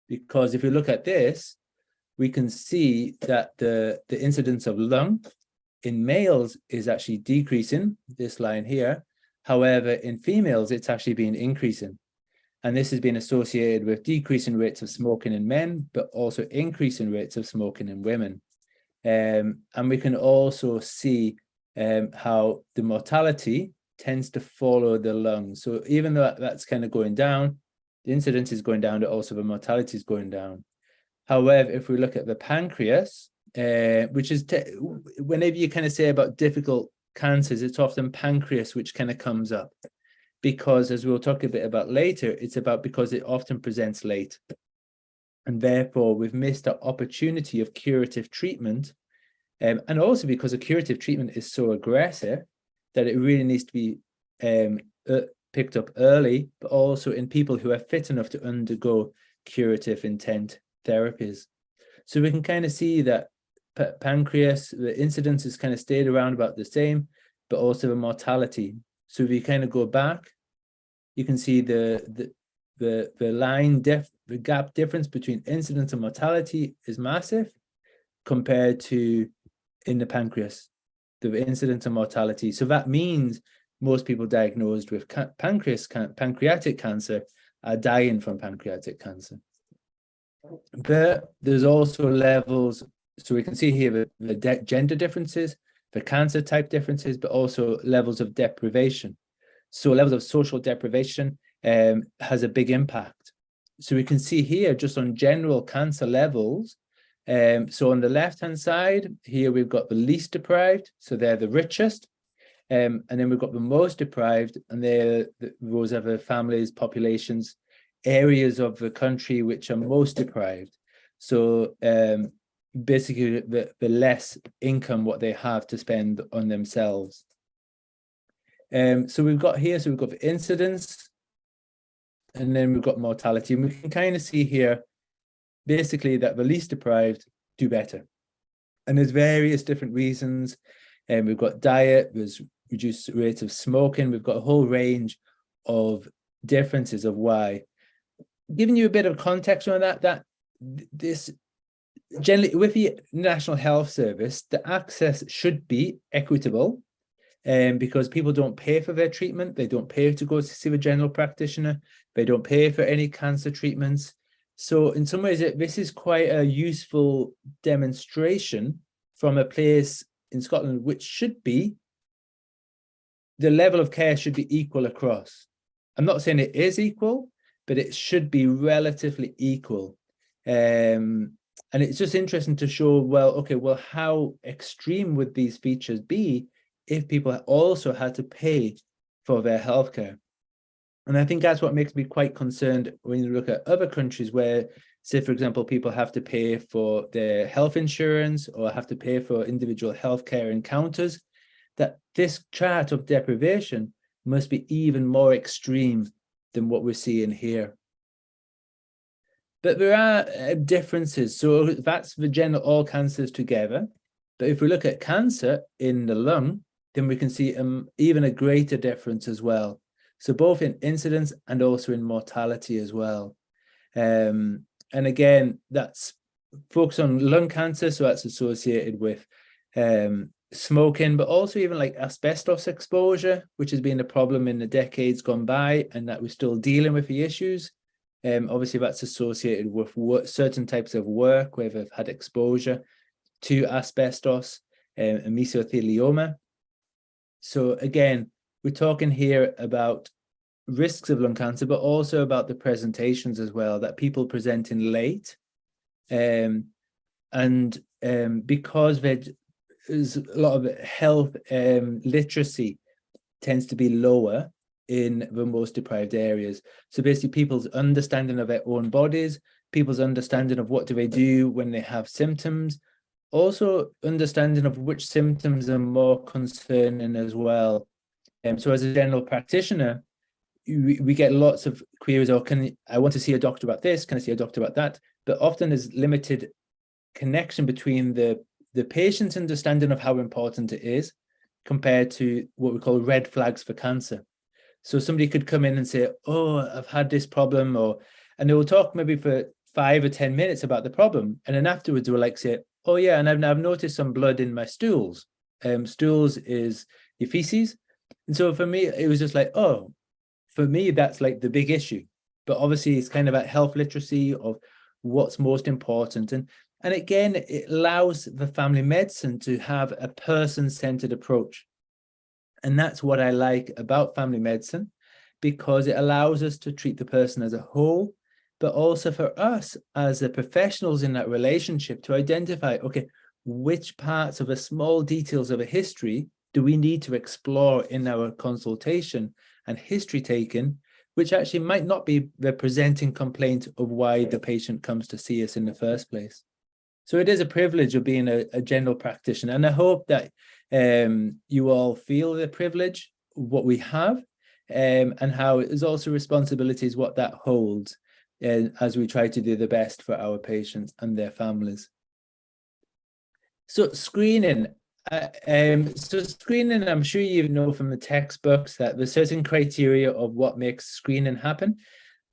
Because if you look at this, we can see that the incidence of lung in males is actually decreasing, this line here. However, in females, it's actually been increasing. And this has been associated with decreasing rates of smoking in men, but also increasing rates of smoking in women. And we can also see how the mortality tends to follow the lungs. So even though that's kind of going down, the incidence is going down, but also the mortality is going down. However, if we look at the pancreas, which is whenever you kind of say about difficult cancers, it's often pancreas which kind of comes up, because as we'll talk a bit about later, it's about because it often presents late. And therefore, we've missed our opportunity of curative treatment. And also because a curative treatment is so aggressive that it really needs to be picked up early, but also in people who are fit enough to undergo curative intent therapies. So we can kind of see that pancreas, the incidence has kind of stayed around about the same, but also the mortality. So if you kind of go back, you can see the gap difference between incidence and mortality is massive compared to in the pancreas, the incidence and mortality. So that means most people diagnosed with pancreatic cancer are dying from pancreatic cancer. But there's also levels, so we can see here the gender differences, the cancer type differences, but also levels of deprivation. So levels of social deprivation has a big impact. So we can see here just on general cancer levels. So on the left-hand side, here we've got the least deprived, so they're the richest. And then we've got the most deprived, and those are the families, populations, areas of the country which are most deprived. So basically the less income what they have to spend on themselves. So we've got the incidence, and then we've got mortality. And we can kind of see here, basically, that the least deprived do better. And there's various different reasons. And we've got diet, there's reduced rates of smoking. We've got a whole range of differences of why. Giving you a bit of context on that this generally with the National Health Service, the access should be equitable, because people don't pay for their treatment. They don't pay to go to see a general practitioner. They don't pay for any cancer treatments. So in some ways, this is quite a useful demonstration from a place in Scotland, which should be, the level of care should be equal across. I'm not saying it is equal, but it should be relatively equal. And it's just interesting to show, well, how extreme would these features be if people also had to pay for their healthcare? And I think that's what makes me quite concerned when you look at other countries where, say, for example, people have to pay for their health insurance or have to pay for individual healthcare encounters, that this chart of deprivation must be even more extreme than what we're seeing here. But there are differences. So that's the general all cancers together. But if we look at cancer in the lung, then we can see even a greater difference as well. So both in incidence and also in mortality as well. And again, that's focused on lung cancer. So that's associated with smoking, but also even like asbestos exposure, which has been a problem in the decades gone by, and that we're still dealing with the issues. Obviously, that's associated with certain types of work where they've had exposure to asbestos and mesothelioma. So again, we're talking here about risks of lung cancer, but also about the presentations as well, that people presenting late. Because there's a lot of health literacy tends to be lower in the most deprived areas. So basically people's understanding of their own bodies, people's understanding of what do they do when they have symptoms, also understanding of which symptoms are more concerning as well. So as a general practitioner, we get lots of queries, or I want to see a doctor about this, can I see a doctor about that? But often there's limited connection between the patient's understanding of how important it is compared to what we call red flags for cancer. So somebody could come in and say, oh, I've had this problem, and they will talk maybe for 5 or 10 minutes about the problem. And then afterwards they will like say, oh yeah, and I've noticed some blood in my stools. stools is your feces. And so for me, it was just like, oh, for me, that's like the big issue. But obviously, it's kind of about health literacy of what's most important. And again, it allows the family medicine to have a person-centered approach. And that's what I like about family medicine, because it allows us to treat the person as a whole, but also for us as the professionals in that relationship to identify, okay, which parts of the small details of a history do we need to explore in our consultation and history taken, which actually might not be the presenting complaint of why the patient comes to see us in the first place. So it is a privilege of being a general practitioner. And I hope that you all feel the privilege, what we have, and how it is also responsibilities, what that holds, as we try to do the best for our patients and their families. So screening. Screening, I'm sure you know from the textbooks that there's certain criteria of what makes screening happen.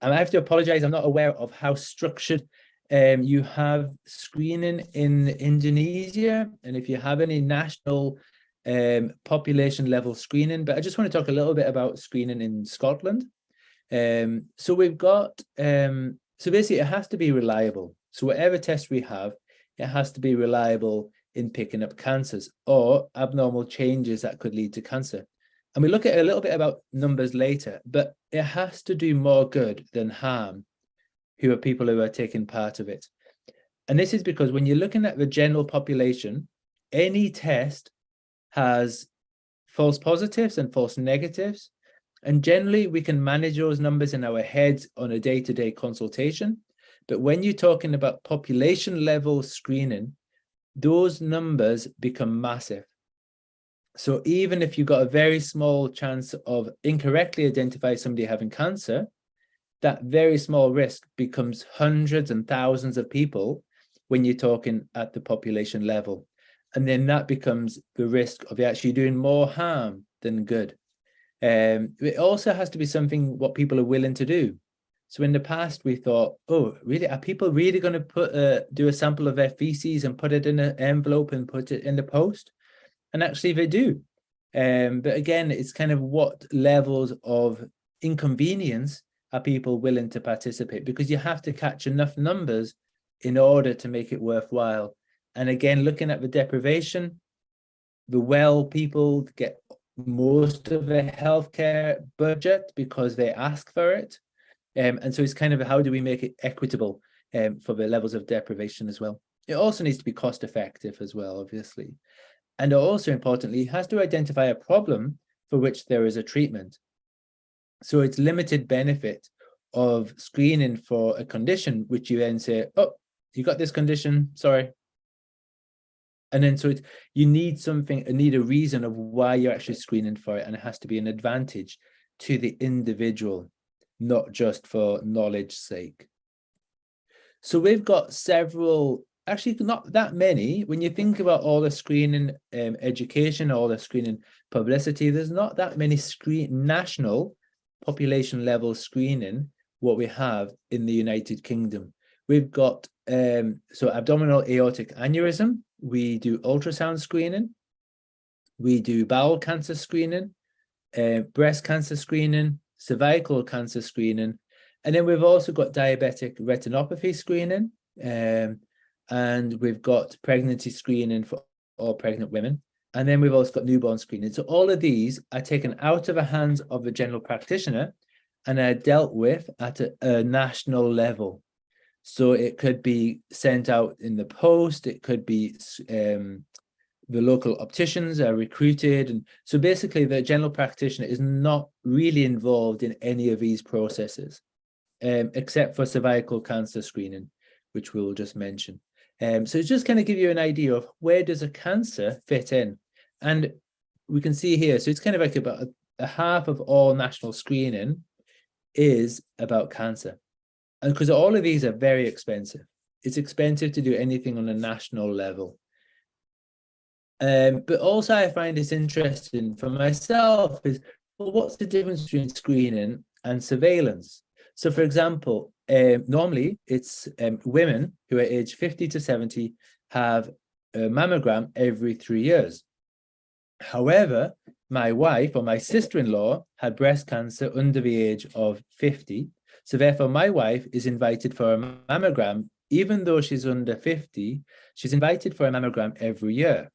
And I have to apologize, I'm not aware of how structured you have screening in Indonesia, and if you have any national population level screening, but I just want to talk a little bit about screening in Scotland. So we've got, so basically it has to be reliable. So whatever test we have, it has to be reliable in picking up cancers or abnormal changes that could lead to cancer. And we look at a little bit about numbers later, but it has to do more good than harm, who are people who are taking part of it. And this is because when you're looking at the general population, any test has false positives and false negatives. And generally we can manage those numbers in our heads on a day-to-day consultation. But when you're talking about population level screening, those numbers become massive. So even if you've got a very small chance of incorrectly identifying somebody having cancer, that very small risk becomes hundreds and thousands of people when you're talking at the population level. And then that becomes the risk of actually doing more harm than good. It also has to be something what people are willing to do. So in the past, we thought, oh, really, are people really going to do a sample of their feces and put it in an envelope and put it in the post? And actually they do. But again, it's kind of what levels of inconvenience are people willing to participate, because you have to catch enough numbers in order to make it worthwhile. And again, looking at the deprivation, the well people get most of their healthcare budget because they ask for it. And so it's kind of how do we make it equitable for the levels of deprivation as well. It also needs to be cost effective as well, obviously. And also importantly, it has to identify a problem for which there is a treatment. So it's limited benefit of screening for a condition, which you then say, oh, you got this condition, sorry. And then so you need a reason of why you're actually screening for it. And it has to be an advantage to the individual, not just for knowledge's sake. So we've got several, actually not that many. When you think about all the screening education, all the screening publicity, there's not that many national population level screening what we have in the United Kingdom. We've got so abdominal aortic aneurysm, we do ultrasound screening, we do bowel cancer screening, breast cancer screening, cervical cancer screening, and then we've also got diabetic retinopathy screening, and we've got pregnancy screening for all pregnant women, and then we've also got newborn screening. So all of these are taken out of the hands of the general practitioner and are dealt with at a national level. So it could be sent out in the post, it could be the local opticians are recruited. And so basically the general practitioner is not really involved in any of these processes, except for cervical cancer screening, which we'll just mention. So it's just kind of give you an idea of where does a cancer fit in. And we can see here, so it's kind of like about a half of all national screening is about cancer. And because all of these are very expensive. It's expensive to do anything on a national level. But also I find it's interesting for myself is, well, what's the difference between screening and surveillance? So for example, normally it's women who are aged 50 to 70 have a mammogram every 3 years. However, my wife or my sister-in-law had breast cancer under the age of 50. So therefore, my wife is invited for a mammogram. Even though she's under 50, she's invited for a mammogram every year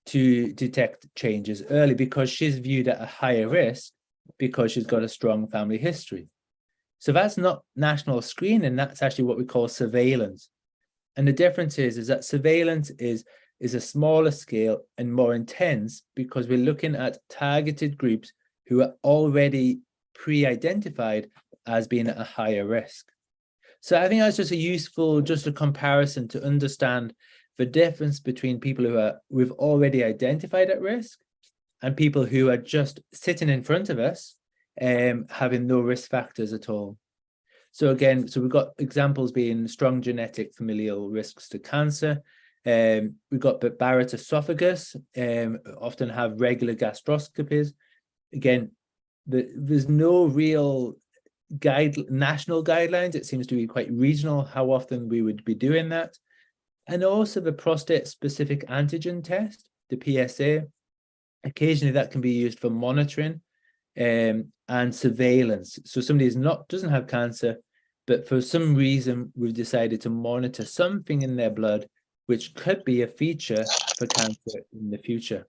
to detect changes early because she's viewed at a higher risk because she's got a strong family history. So that's not national screening, that's actually what we call surveillance. And the difference is that surveillance is a smaller scale and more intense because we're looking at targeted groups who are already pre-identified as being at a higher risk. So I think that's just a comparison to understand the difference between people we've already identified at risk and people who are just sitting in front of us, having no risk factors at all. So again, we've got examples being strong genetic familial risks to cancer. We've got Barrett esophagus, often have regular gastroscopies. Again, there's no real national guidelines. It seems to be quite regional how often we would be doing that. And also the prostate-specific antigen test, the PSA. Occasionally that can be used for monitoring and surveillance. So somebody doesn't have cancer, but for some reason we've decided to monitor something in their blood which could be a feature for cancer in the future.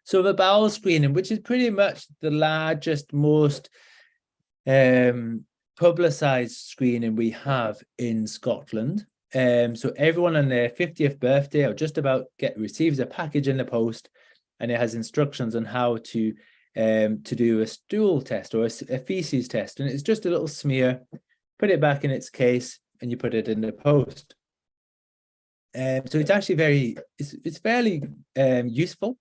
So the bowel screening, which is pretty much the largest, most publicized screening we have in Scotland. So everyone on their 50th birthday or just about receives a package in the post, and it has instructions on how to do a stool test or a feces test. And it's just a little smear, put it back in its case, and you put it in the post. So it's actually it's fairly useful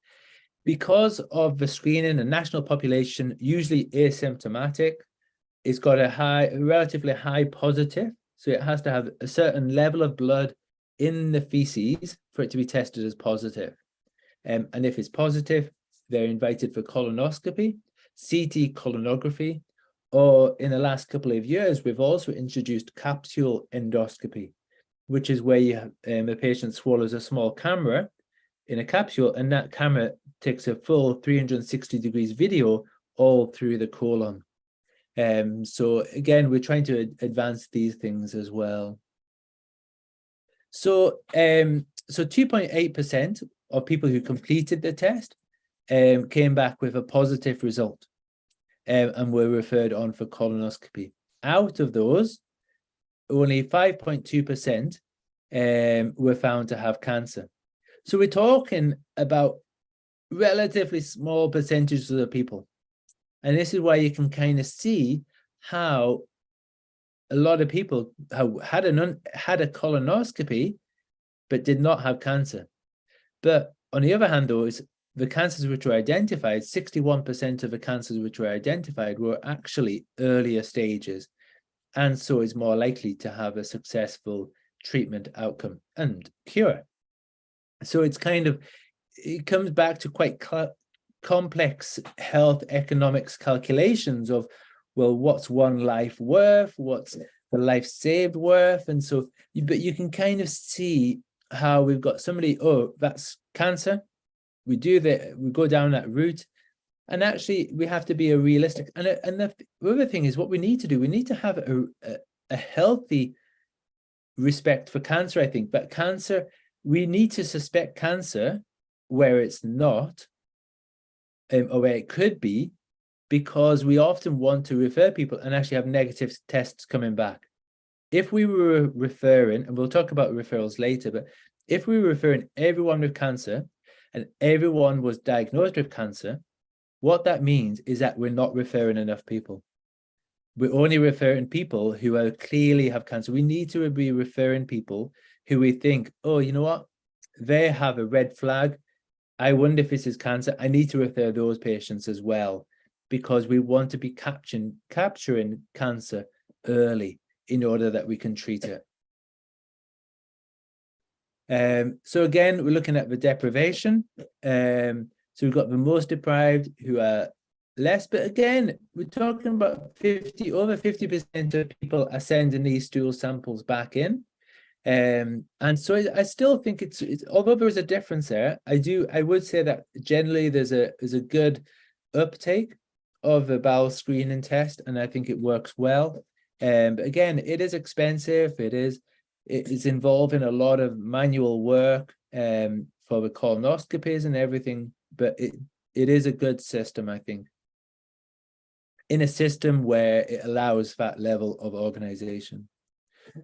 because of the screening. The national population, usually asymptomatic, it's got a relatively high positive. So it has to have a certain level of blood in the feces for it to be tested as positive. And if it's positive, they're invited for colonoscopy, CT colonography, or in the last couple of years, we've also introduced capsule endoscopy, which is where a patient swallows a small camera in a capsule, and that camera takes a full 360 degrees video all through the colon. So again, we're trying to advance these things as well. So 2.8% of people who completed the test came back with a positive result and were referred on for colonoscopy. Out of those, only 5.2% were found to have cancer. So we're talking about relatively small percentages of the people. And this is why you can kind of see how a lot of people had a colonoscopy but did not have cancer. But on the other hand, though, the cancers which were identified, 61% of the cancers which were identified were actually earlier stages, and so is more likely to have a successful treatment outcome and cure. So it comes back to quite complex health economics calculations of, well, what's one life worth, what's the life saved worth, and so, but you can kind of see how we've got somebody, oh, that's cancer, we go down that route, and actually we have to be realistic. And the other thing is, what we need to do, we need to have a healthy respect for cancer, I think. But cancer, we need to suspect cancer where it's not, or where it could be, because we often want to refer people and actually have negative tests coming back. If we were referring, and we'll talk about referrals later, but if we were referring everyone with cancer and everyone was diagnosed with cancer, what that means is that we're not referring enough people. We're only referring people who clearly have cancer. We need to be referring people who we think, oh, you know what? They have a red flag. I wonder if this is cancer. I need to refer those patients as well, because we want to be capturing cancer early in order that we can treat it. So again, we're looking at the deprivation. So we've got the most deprived who are less, but again, we're talking about over 50% of people are sending these stool samples back in. And so I still think it's although there is a difference there, I would say that generally there's a good uptake of a bowel screening test, and I think it works well. But again, it is expensive. It is involving a lot of manual work for the colonoscopies and everything. But it is a good system, I think, in a system where it allows that level of organization.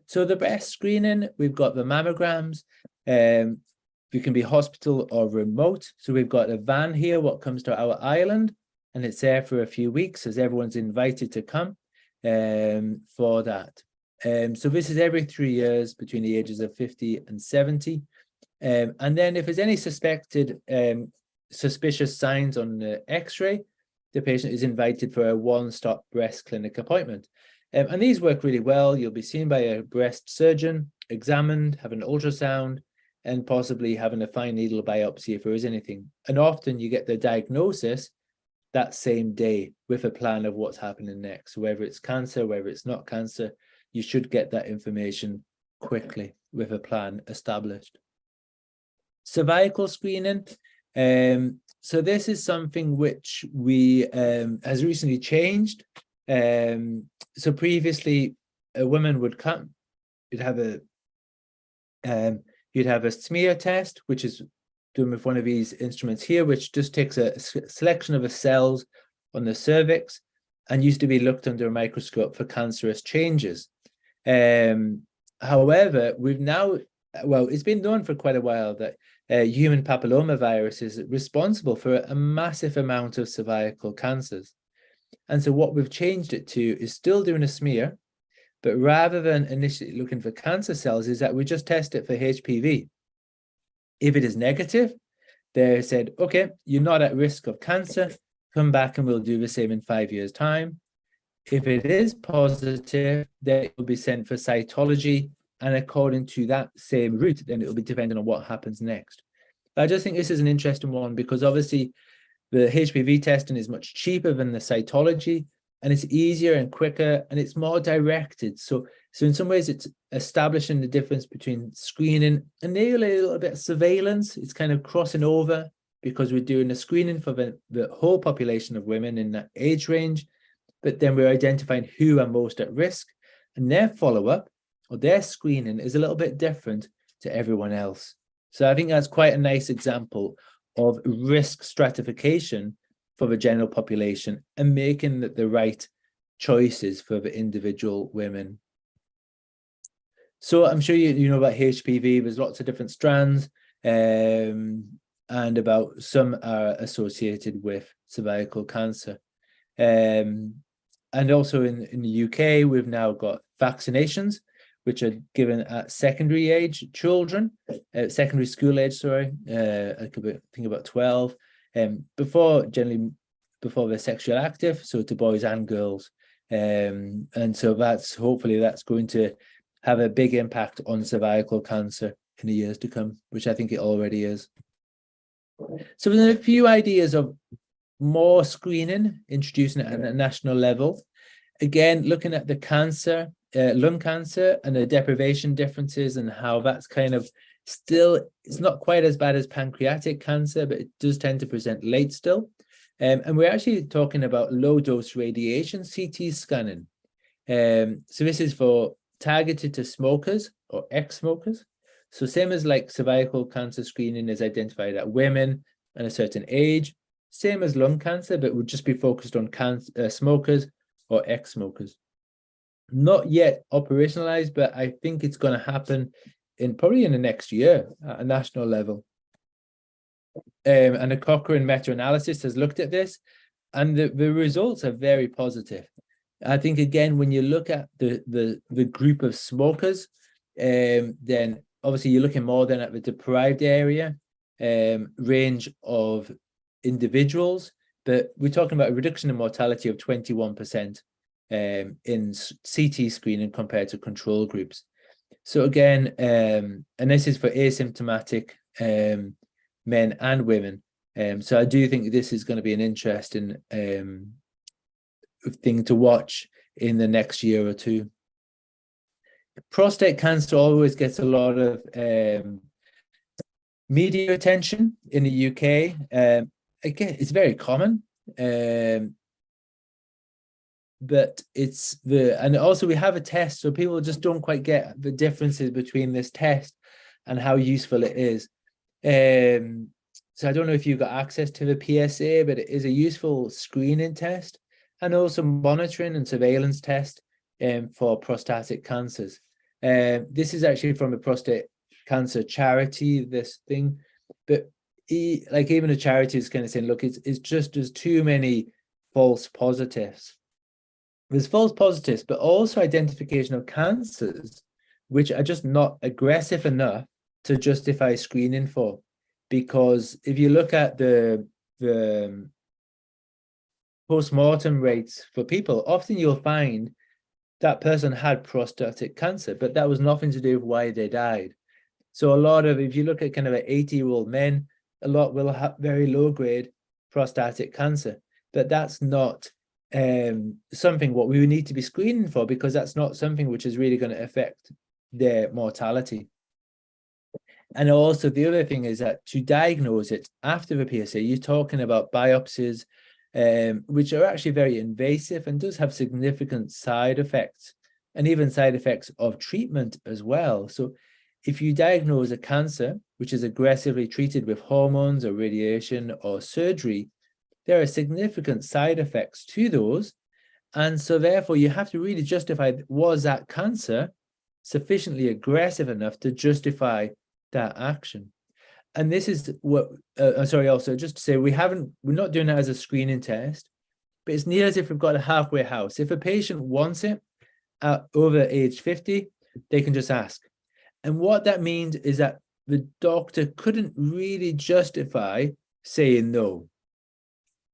So the breast screening, we've got the mammograms. We can be hospital or remote. So we've got a van here, what comes to our island, and it's there for a few weeks as everyone's invited to come for that. So this is every 3 years between the ages of 50 and 70. And then if there's any suspected suspicious signs on the x-ray, the patient is invited for a one-stop breast clinic appointment. And these work really well. You'll be seen by a breast surgeon, examined, have an ultrasound, and possibly having a fine needle biopsy if there is anything. And often you get the diagnosis that same day with a plan of what's happening next. So whether it's cancer, whether it's not cancer, you should get that information quickly with a plan established. Cervical screening. So this is something which has recently changed. So previously, a woman would come, you'd have a smear test, which is done with one of these instruments here, which just takes a selection of the cells on the cervix and used to be looked under a microscope for cancerous changes. However, we've now, well, it's been known for quite a while that human papillomavirus is responsible for a massive amount of cervical cancers. And so what we've changed it to is still doing a smear, but rather than initially looking for cancer cells, is that we just test it for HPV. If it is negative, they said, okay, you're not at risk of cancer, come back and we'll do the same in 5 years' time. If it is positive, then it will be sent for cytology, and according to that same route, then it will be dependent on what happens next. But I just think this is an interesting one because obviously the HPV testing is much cheaper than the cytology, and it's easier and quicker, and it's more directed. So in some ways, it's establishing the difference between screening and nearly a little bit of surveillance. It's kind of crossing over because we're doing the screening for the whole population of women in that age range, but then we're identifying who are most at risk, and their follow-up or their screening is a little bit different to everyone else. So I think that's quite a nice example of risk stratification for the general population and making the right choices for the individual women. So I'm sure you know about HPV. There's lots of different strands, and about some are associated with cervical cancer. And also in the UK, we've now got vaccinations, which are given at secondary age children, secondary school age, sorry, I think about 12, generally before they're sexually active, so to boys and girls. And so hopefully that's going to have a big impact on cervical cancer in the years to come, which I think it already is. So there's a few ideas of more screening, introducing it at a national level. Again, looking at the cancer, lung cancer and the deprivation differences and how that's kind of still, it's not quite as bad as pancreatic cancer, but it does tend to present late still. And we're actually talking about low dose radiation CT scanning. So this is for targeted to smokers or ex-smokers. So same as like cervical cancer screening is identified at women and a certain age, same as lung cancer, but would just be focused on smokers or ex-smokers. Not yet operationalized, but I think it's going to happen probably in the next year at a national level. And a Cochrane meta-analysis has looked at this, and the results are very positive. I think, again, when you look at the group of smokers, then obviously you're looking more than at the deprived area range of individuals, but we're talking about a reduction in mortality of 21% in CT screening compared to control groups. So again, and this is for asymptomatic men and women. So I do think this is going to be an interesting thing to watch in the next year or two. prostate cancer always gets a lot of media attention in the UK. Again, it's very common, but and also we have a test, so people just don't quite get the differences between this test and how useful it is. So I don't know if you've got access to the PSA, but it is a useful screening test and also monitoring and surveillance test for prostatic cancers. This is actually from a prostate cancer charity, this thing, but like even a charity is kind of saying, look, it's just there's too many false positives. There's false positives, but also identification of cancers which are just not aggressive enough to justify screening for. Because if you look at the post-mortem rates for people, often you'll find that person had prostatic cancer, but that was nothing to do with why they died. So a lot of, if you look at kind of 80-year-old men, a lot will have very low-grade prostatic cancer, but that's not something what we need to be screening for, because that's not something which is really going to affect their mortality. And also the other thing is that to diagnose it after the PSA, you're talking about biopsies, which are actually very invasive and does have significant side effects, and even side effects of treatment as well. So if you diagnose a cancer, which is aggressively treated with hormones or radiation or surgery, there are significant side effects to those. And so therefore you have to really justify, was that cancer sufficiently aggressive enough to justify that action? And this is what also just to say, we're not doing that as a screening test, but it's near as if we've got a halfway house. If a patient wants it at over age 50, they can just ask. And what that means is that the doctor couldn't really justify saying no.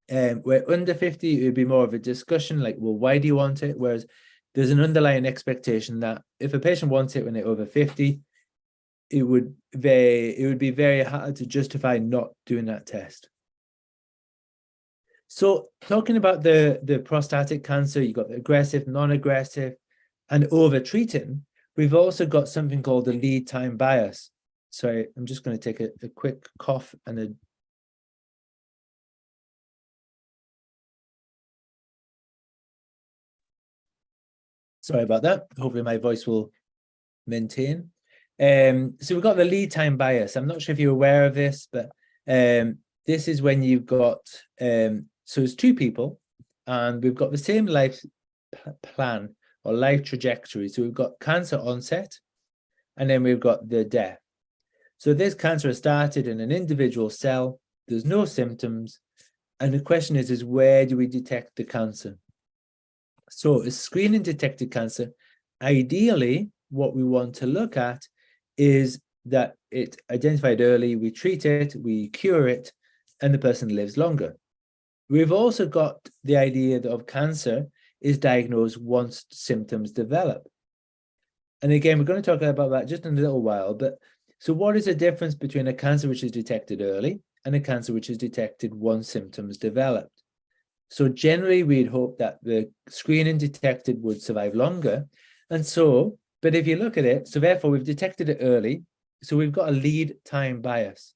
Where under 50, it would be more of a discussion like, well, why do you want it? Whereas there's an underlying expectation that if a patient wants it when they're over 50, it would be very hard to justify not doing that test. So talking about the prostatic cancer, you've got the aggressive, non-aggressive, and over-treating. We've also got something called the lead time bias. Sorry, I'm just going to take a quick cough and a sorry about that. Hopefully my voice will maintain. So we've got the lead time bias. I'm not sure if you're aware of this, but this is when you've got, so it's two people and we've got the same life plan or life trajectory. So we've got cancer onset and then we've got the death. So this cancer has started in an individual cell. There's no symptoms. And the question is where do we detect the cancer? So a screening detected cancer, ideally, what we want to look at is that it's identified early, we treat it, we cure it, and the person lives longer. We've also got the idea of cancer is diagnosed once symptoms develop. And again, we're going to talk about that just in a little while, but so what is the difference between a cancer which is detected early and a cancer which is detected once symptoms developed? So generally, we'd hope that the screening detected would survive longer. And so, but if you look at it, so therefore we've detected it early. So we've got a lead time bias.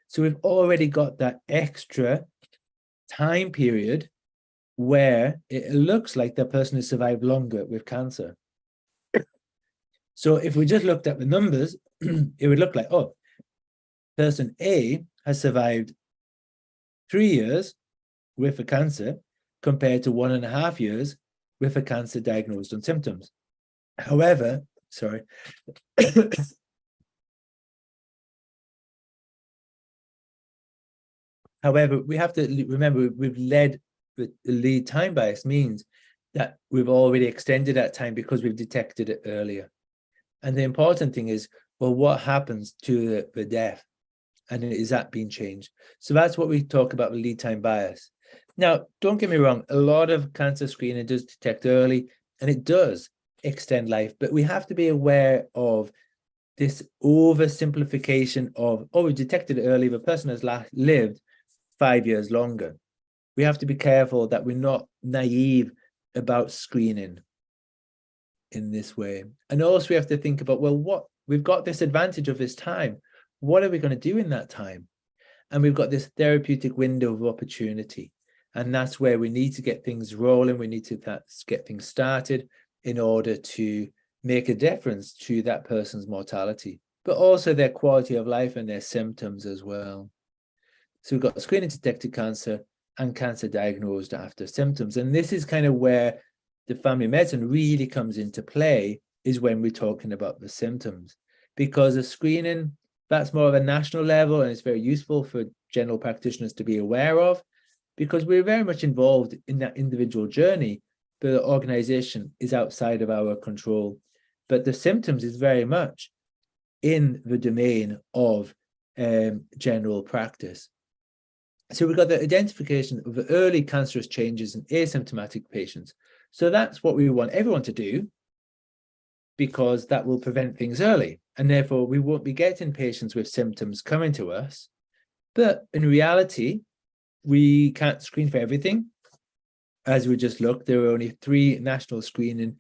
So we've already got that extra time period where it looks like the person has survived longer with cancer. So if we just looked at the numbers, it would look like, oh, person A has survived 3 years with a cancer compared to 1.5 years with a cancer diagnosed on symptoms. However, sorry. However, we have to remember we've led the lead time bias means that we've already extended that time because we've detected it earlier. And the important thing is, well, what happens to the death? And is that being changed? So that's what we talk about the lead time bias. Now, don't get me wrong, a lot of cancer screening does detect early and it does extend life, but we have to be aware of this oversimplification of, oh, we detected it early, the person has lived 5 years longer. We have to be careful that we're not naive about screening. in this way. And also we have to think about, well, we've got this advantage of this time. What are we going to do in that time? And we've got this therapeutic window of opportunity. And that's where we need to get things rolling. We need to get things started in order to make a difference to that person's mortality, but also their quality of life and their symptoms as well. So we've got screening detected cancer and cancer diagnosed after symptoms. And this is kind of where the family medicine really comes into play, is when we're talking about the symptoms, because the screening, that's more of a national level, and it's very useful for general practitioners to be aware of, because we're very much involved in that individual journey, but the organization is outside of our control. But the symptoms is very much in the domain of general practice. So we've got the identification of the early cancerous changes in asymptomatic patients. So that's what we want everyone to do, because that will prevent things early. And therefore, we won't be getting patients with symptoms coming to us. But in reality, we can't screen for everything. As we just looked, there are only 3 national screening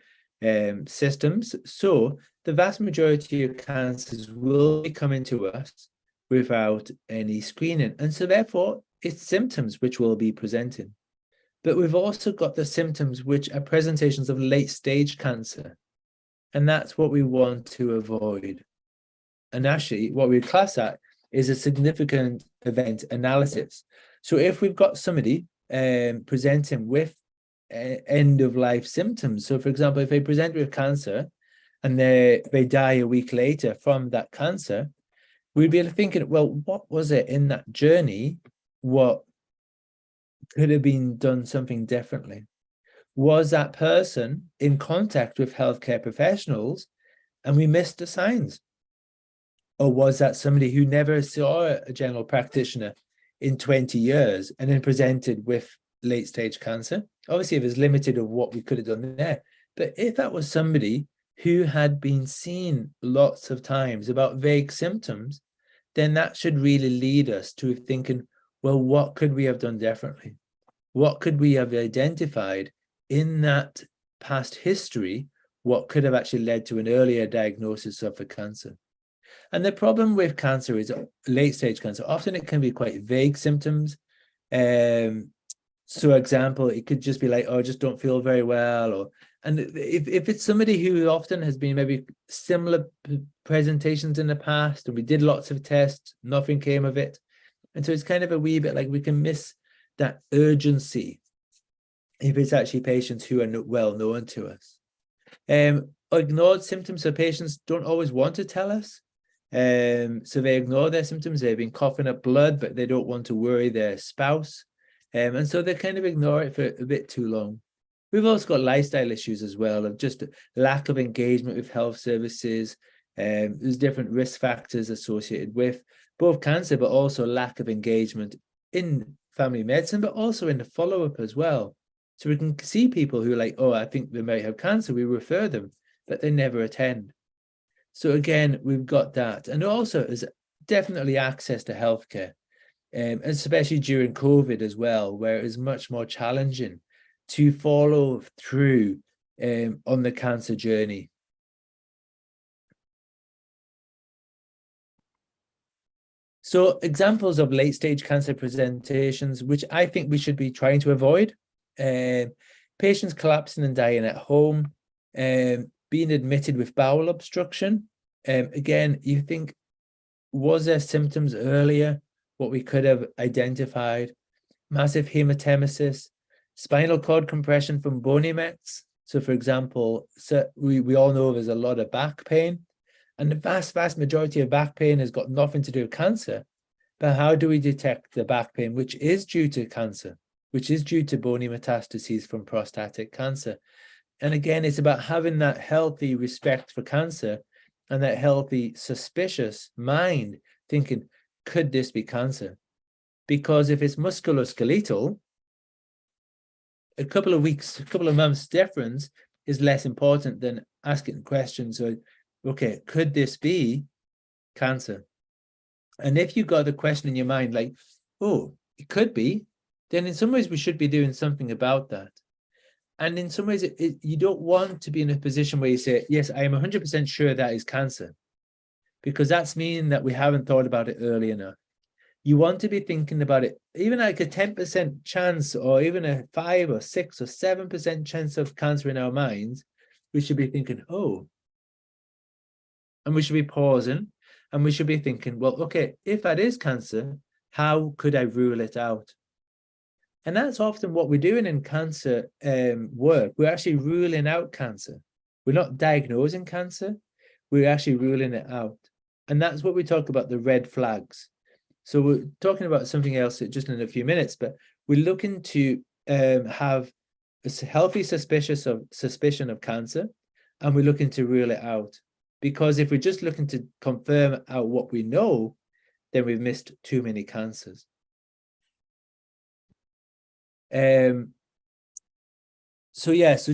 systems. So the vast majority of cancers will be coming to us without any screening. And so therefore, it's symptoms which will be presenting. But we've also got the symptoms which are presentations of late stage cancer. And that's what we want to avoid. And actually, what we class that is a significant event analysis. So if we've got somebody presenting with end of life symptoms, so for example, if they present with cancer and they die a week later from that cancer, we'd be thinking, well, what was it in that journey? What could have been done something differently? Was that person in contact with healthcare professionals and we missed the signs? Or was that somebody who never saw a general practitioner in 20 years and then presented with late stage cancer? Obviously, it was limited of what we could have done there. But if that was somebody who had been seen lots of times about vague symptoms, then that should really lead us to thinking, well, what could we have done differently? What could we have identified in that past history? What could have actually led to an earlier diagnosis of the cancer? And the problem with cancer is late stage cancer. Often it can be quite vague symptoms. So example, it could just be like, oh, I just don't feel very well. And if it's somebody who often has been maybe similar presentations in the past, and we did lots of tests, nothing came of it. And so it's kind of a wee bit like we can miss that urgency if it's actually patients who are well known to us. Ignored symptoms, so patients don't always want to tell us. So they ignore their symptoms. They've been coughing up blood, but they don't want to worry their spouse. And so they kind of ignore it for a bit too long. We've also got lifestyle issues as well, of just lack of engagement with health services. There's different risk factors associated with both cancer, but also lack of engagement in family medicine, but also in the follow-up as well. So we can see people who are like, oh, I think they might have cancer. We refer them, but they never attend. So again, we've got that. And also is definitely access to healthcare, especially during COVID as well, where it is much more challenging to follow through on the cancer journey. So examples of late stage cancer presentations, which I think we should be trying to avoid. Patients collapsing and dying at home, being admitted with bowel obstruction. Again, you think, was there symptoms earlier, what we could have identified? Massive hematemesis, spinal cord compression from bony mets. So for example, we all know there's a lot of back pain, and the vast majority of back pain has got nothing to do with cancer. But how do we detect the back pain, which is due to cancer, which is due to bony metastases from prostatic cancer? And again, it's about having that healthy respect for cancer and that healthy, suspicious mind thinking, could this be cancer? Because if it's musculoskeletal, a couple of weeks, a couple of months difference is less important than asking questions. So, okay, could this be cancer? And if you've got the question in your mind, like, oh, it could be, then in some ways we should be doing something about that. And in some ways, you don't want to be in a position where you say, yes, I am 100% sure that is cancer, because that's meaning that we haven't thought about it early enough. You want to be thinking about it, even like a 10% chance, or even a 5 or 6 or 7% chance of cancer in our minds. We should be thinking, oh, and we should be pausing, and we should be thinking, well, okay, if that is cancer, how could I rule it out? And that's often what we're doing in cancer work. We're actually ruling out cancer. We're not diagnosing cancer, we're actually ruling it out. And that's what we talk about, the red flags. So we're talking about something else just in a few minutes, but we're looking to have a healthy suspicion of cancer, and we're looking to rule it out. Because if we're just looking to confirm out what we know, then we've missed too many cancers. So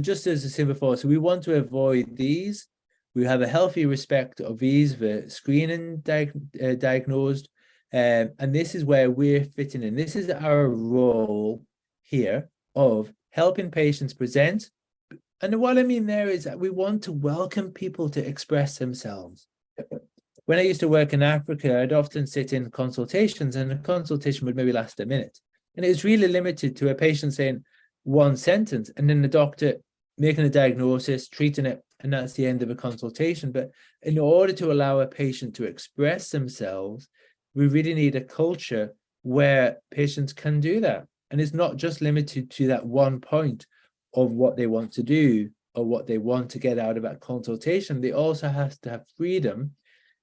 just as I said before, so we want to avoid these. We have a healthy respect of these, the screening diagnosed, and this is where we're fitting in. This is our role here of helping patients present. And what I mean there is that we want to welcome people to express themselves. When I used to work in Africa, I'd often sit in consultations, and a consultation would maybe last a minute. And it was really limited to a patient saying one sentence, and then the doctor making a diagnosis, treating it, and that's the end of a consultation. But in order to allow a patient to express themselves, we really need a culture where patients can do that. And it's not just limited to that one point of what they want to do or what they want to get out of that consultation. They also have to have freedom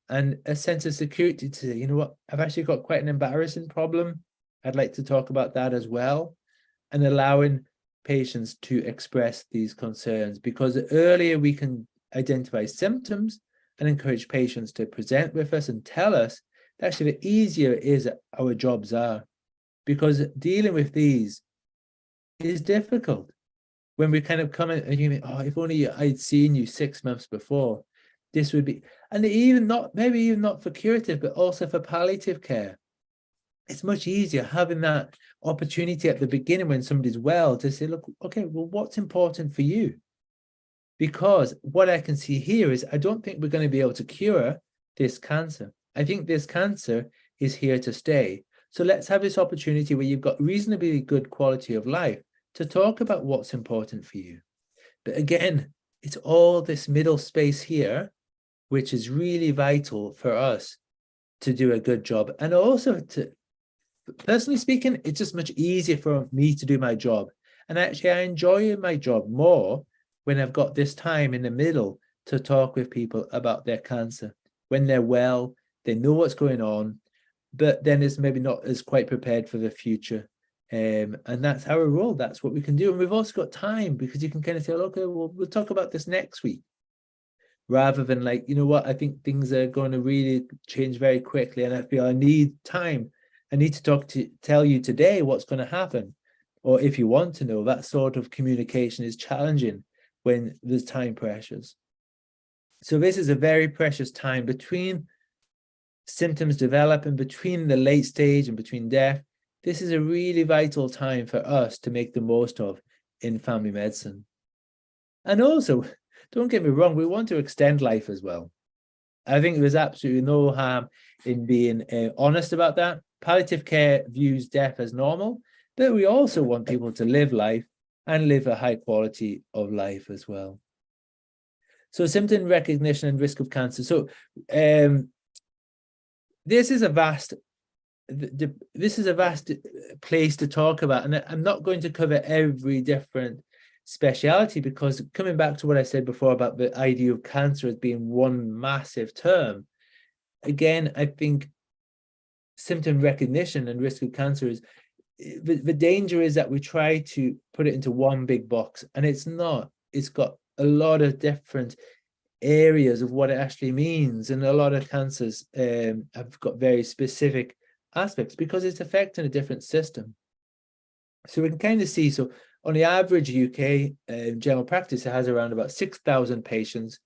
and a sense of security to say, you know what, I've actually got quite an embarrassing problem. I'd like to talk about that as well. And allowing patients to express these concerns, because the earlier we can identify symptoms and encourage patients to present with us and tell us, actually the easier it is our jobs are, because dealing with these is difficult. When we kind of come in and you think, oh, if only I'd seen you 6 months before, this would be, and even not, maybe even not for curative, but also for palliative care. It's much easier having that opportunity at the beginning when somebody's well to say, look, okay, well, what's important for you? Because what I can see here is I don't think we're going to be able to cure this cancer. I think this cancer is here to stay. So let's have this opportunity where you've got reasonably good quality of life to talk about what's important for you. But again, it's all this middle space here, which is really vital for us to do a good job. And also, to personally speaking, it's just much easier for me to do my job. And actually, I enjoy my job more when I've got this time in the middle to talk with people about their cancer. When they're well, they know what's going on, but then it's maybe not as quite prepared for the future. And that's our role. That's what we can do. And we've also got time, because you can kind of say, okay, well, we'll talk about this next week. Rather than like, you know what, I think things are going to really change very quickly, and I feel I need time. I need to tell you today what's going to happen. Or if you want to know, that sort of communication is challenging when there's time pressures. So this is a very precious time between symptoms develop and between the late stage and between death. This is a really vital time for us to make the most of in family medicine. And also, don't get me wrong, we want to extend life as well. I think there's absolutely no harm in being honest about that. Palliative care views death as normal, but we also want people to live life and live a high quality of life as well. So symptom recognition and risk of cancer. So this is a vast place to talk about, and I'm not going to cover every different speciality, because coming back to what I said before about the idea of cancer as being one massive term, again, I think symptom recognition and risk of cancer is, the danger is that we try to put it into one big box, and it's not. It's got a lot of different areas of what it actually means, and a lot of cancers have got very specific aspects because it's affecting a different system. So we can kind of see, so on the average UK general practice, it has around about 6,000 patients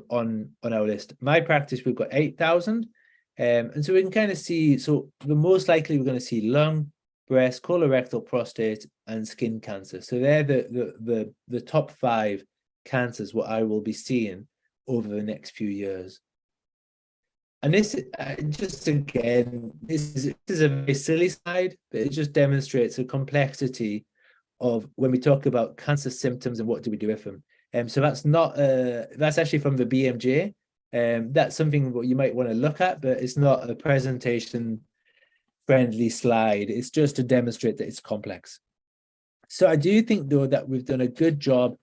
on our list. My practice, we've got 8,000. And so we can kind of see, so the most likely we're going to see lung, breast, colorectal, prostate, and skin cancer. So they're the top 5 cancers what I will be seeing over the next few years. And this just again, this is a very silly slide, but it just demonstrates the complexity of when we talk about cancer symptoms and what do we do with them. So that's not that's actually from the BMJ. That's something what you might want to look at, but it's not a presentation friendly slide. It's just to demonstrate that it's complex. So I do think though that we've done a good job.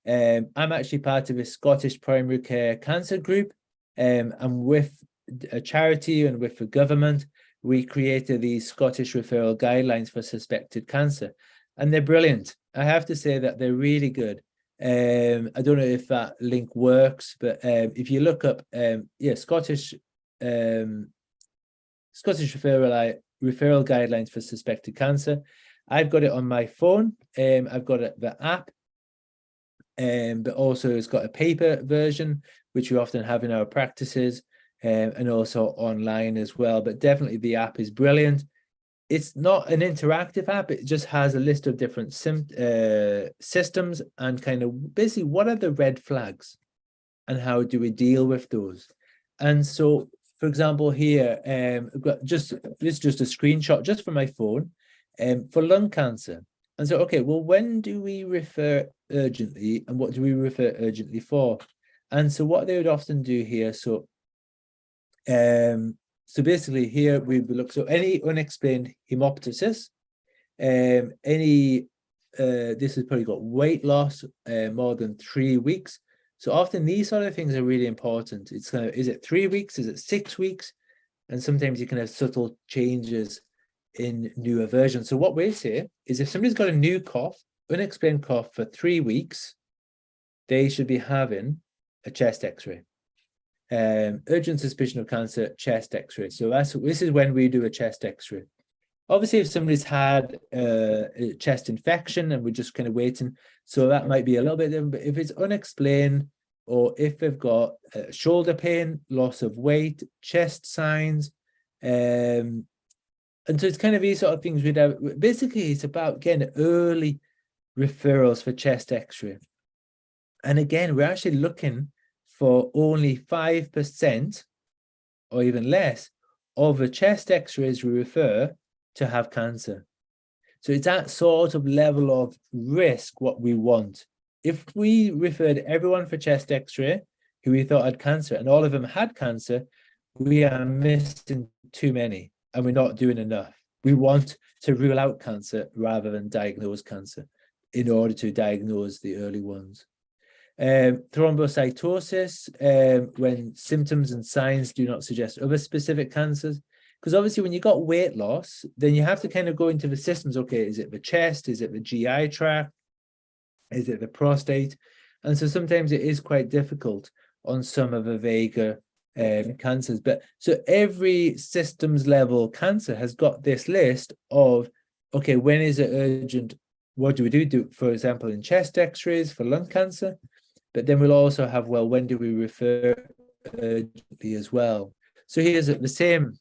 I'm actually part of a Scottish primary care cancer group, and with a charity and with the government, we created these Scottish referral guidelines for suspected cancer, and they're brilliant. I have to say that they're really good. I don't know if that link works, but if you look up, Scottish referral guidelines for suspected cancer. I've got it on my phone. I've got the app, but also it's got a paper version, which we often have in our practices, and also online as well. But definitely the app is brilliant. It's not an interactive app. It just has a list of different systems and kind of basically what are the red flags and how do we deal with those. And so, for example, here, I've got this is just a screenshot just from my phone for lung cancer. And so, okay, well, when do we refer urgently and what do we refer urgently for? And so what they would often do here, so basically here we look, so any unexplained hemoptysis, this has probably got weight loss more than 3 weeks. So often these sort of things are really important. It's kind of, is it 3 weeks? Is it 6 weeks? And sometimes you can have subtle changes in newer versions. So what we say is if somebody's got a new cough, unexplained cough for 3 weeks, they should be having a chest x-ray. Urgent suspicion of cancer, chest x-ray. So this is when we do a chest x-ray. Obviously, if somebody's had a chest infection and we're just kind of waiting, so that might be a little bit different. But if it's unexplained, or if they've got shoulder pain, loss of weight, chest signs, and so it's kind of these sort of things we'd have. Basically, it's about getting early referrals for chest x-ray. And again, we're actually looking for only 5% or even less of the chest x-rays we refer to have cancer. So it's that sort of level of risk what we want. If we referred everyone for chest x-ray who we thought had cancer and all of them had cancer, we are missing too many and we're not doing enough. We want to rule out cancer rather than diagnose cancer in order to diagnose the early ones. Thrombocytosis, when symptoms and signs do not suggest other specific cancers. Because obviously when you got weight loss, then you have to kind of go into the systems. Okay, is it the chest? Is it the GI tract? Is it the prostate? And so sometimes it is quite difficult on some of the vaguer cancers. But so every systems level cancer has got this list of, okay, when is it urgent? What do we do? For example, in chest x-rays for lung cancer. But then we'll also have, well, when do we refer urgently as well? So here's the same,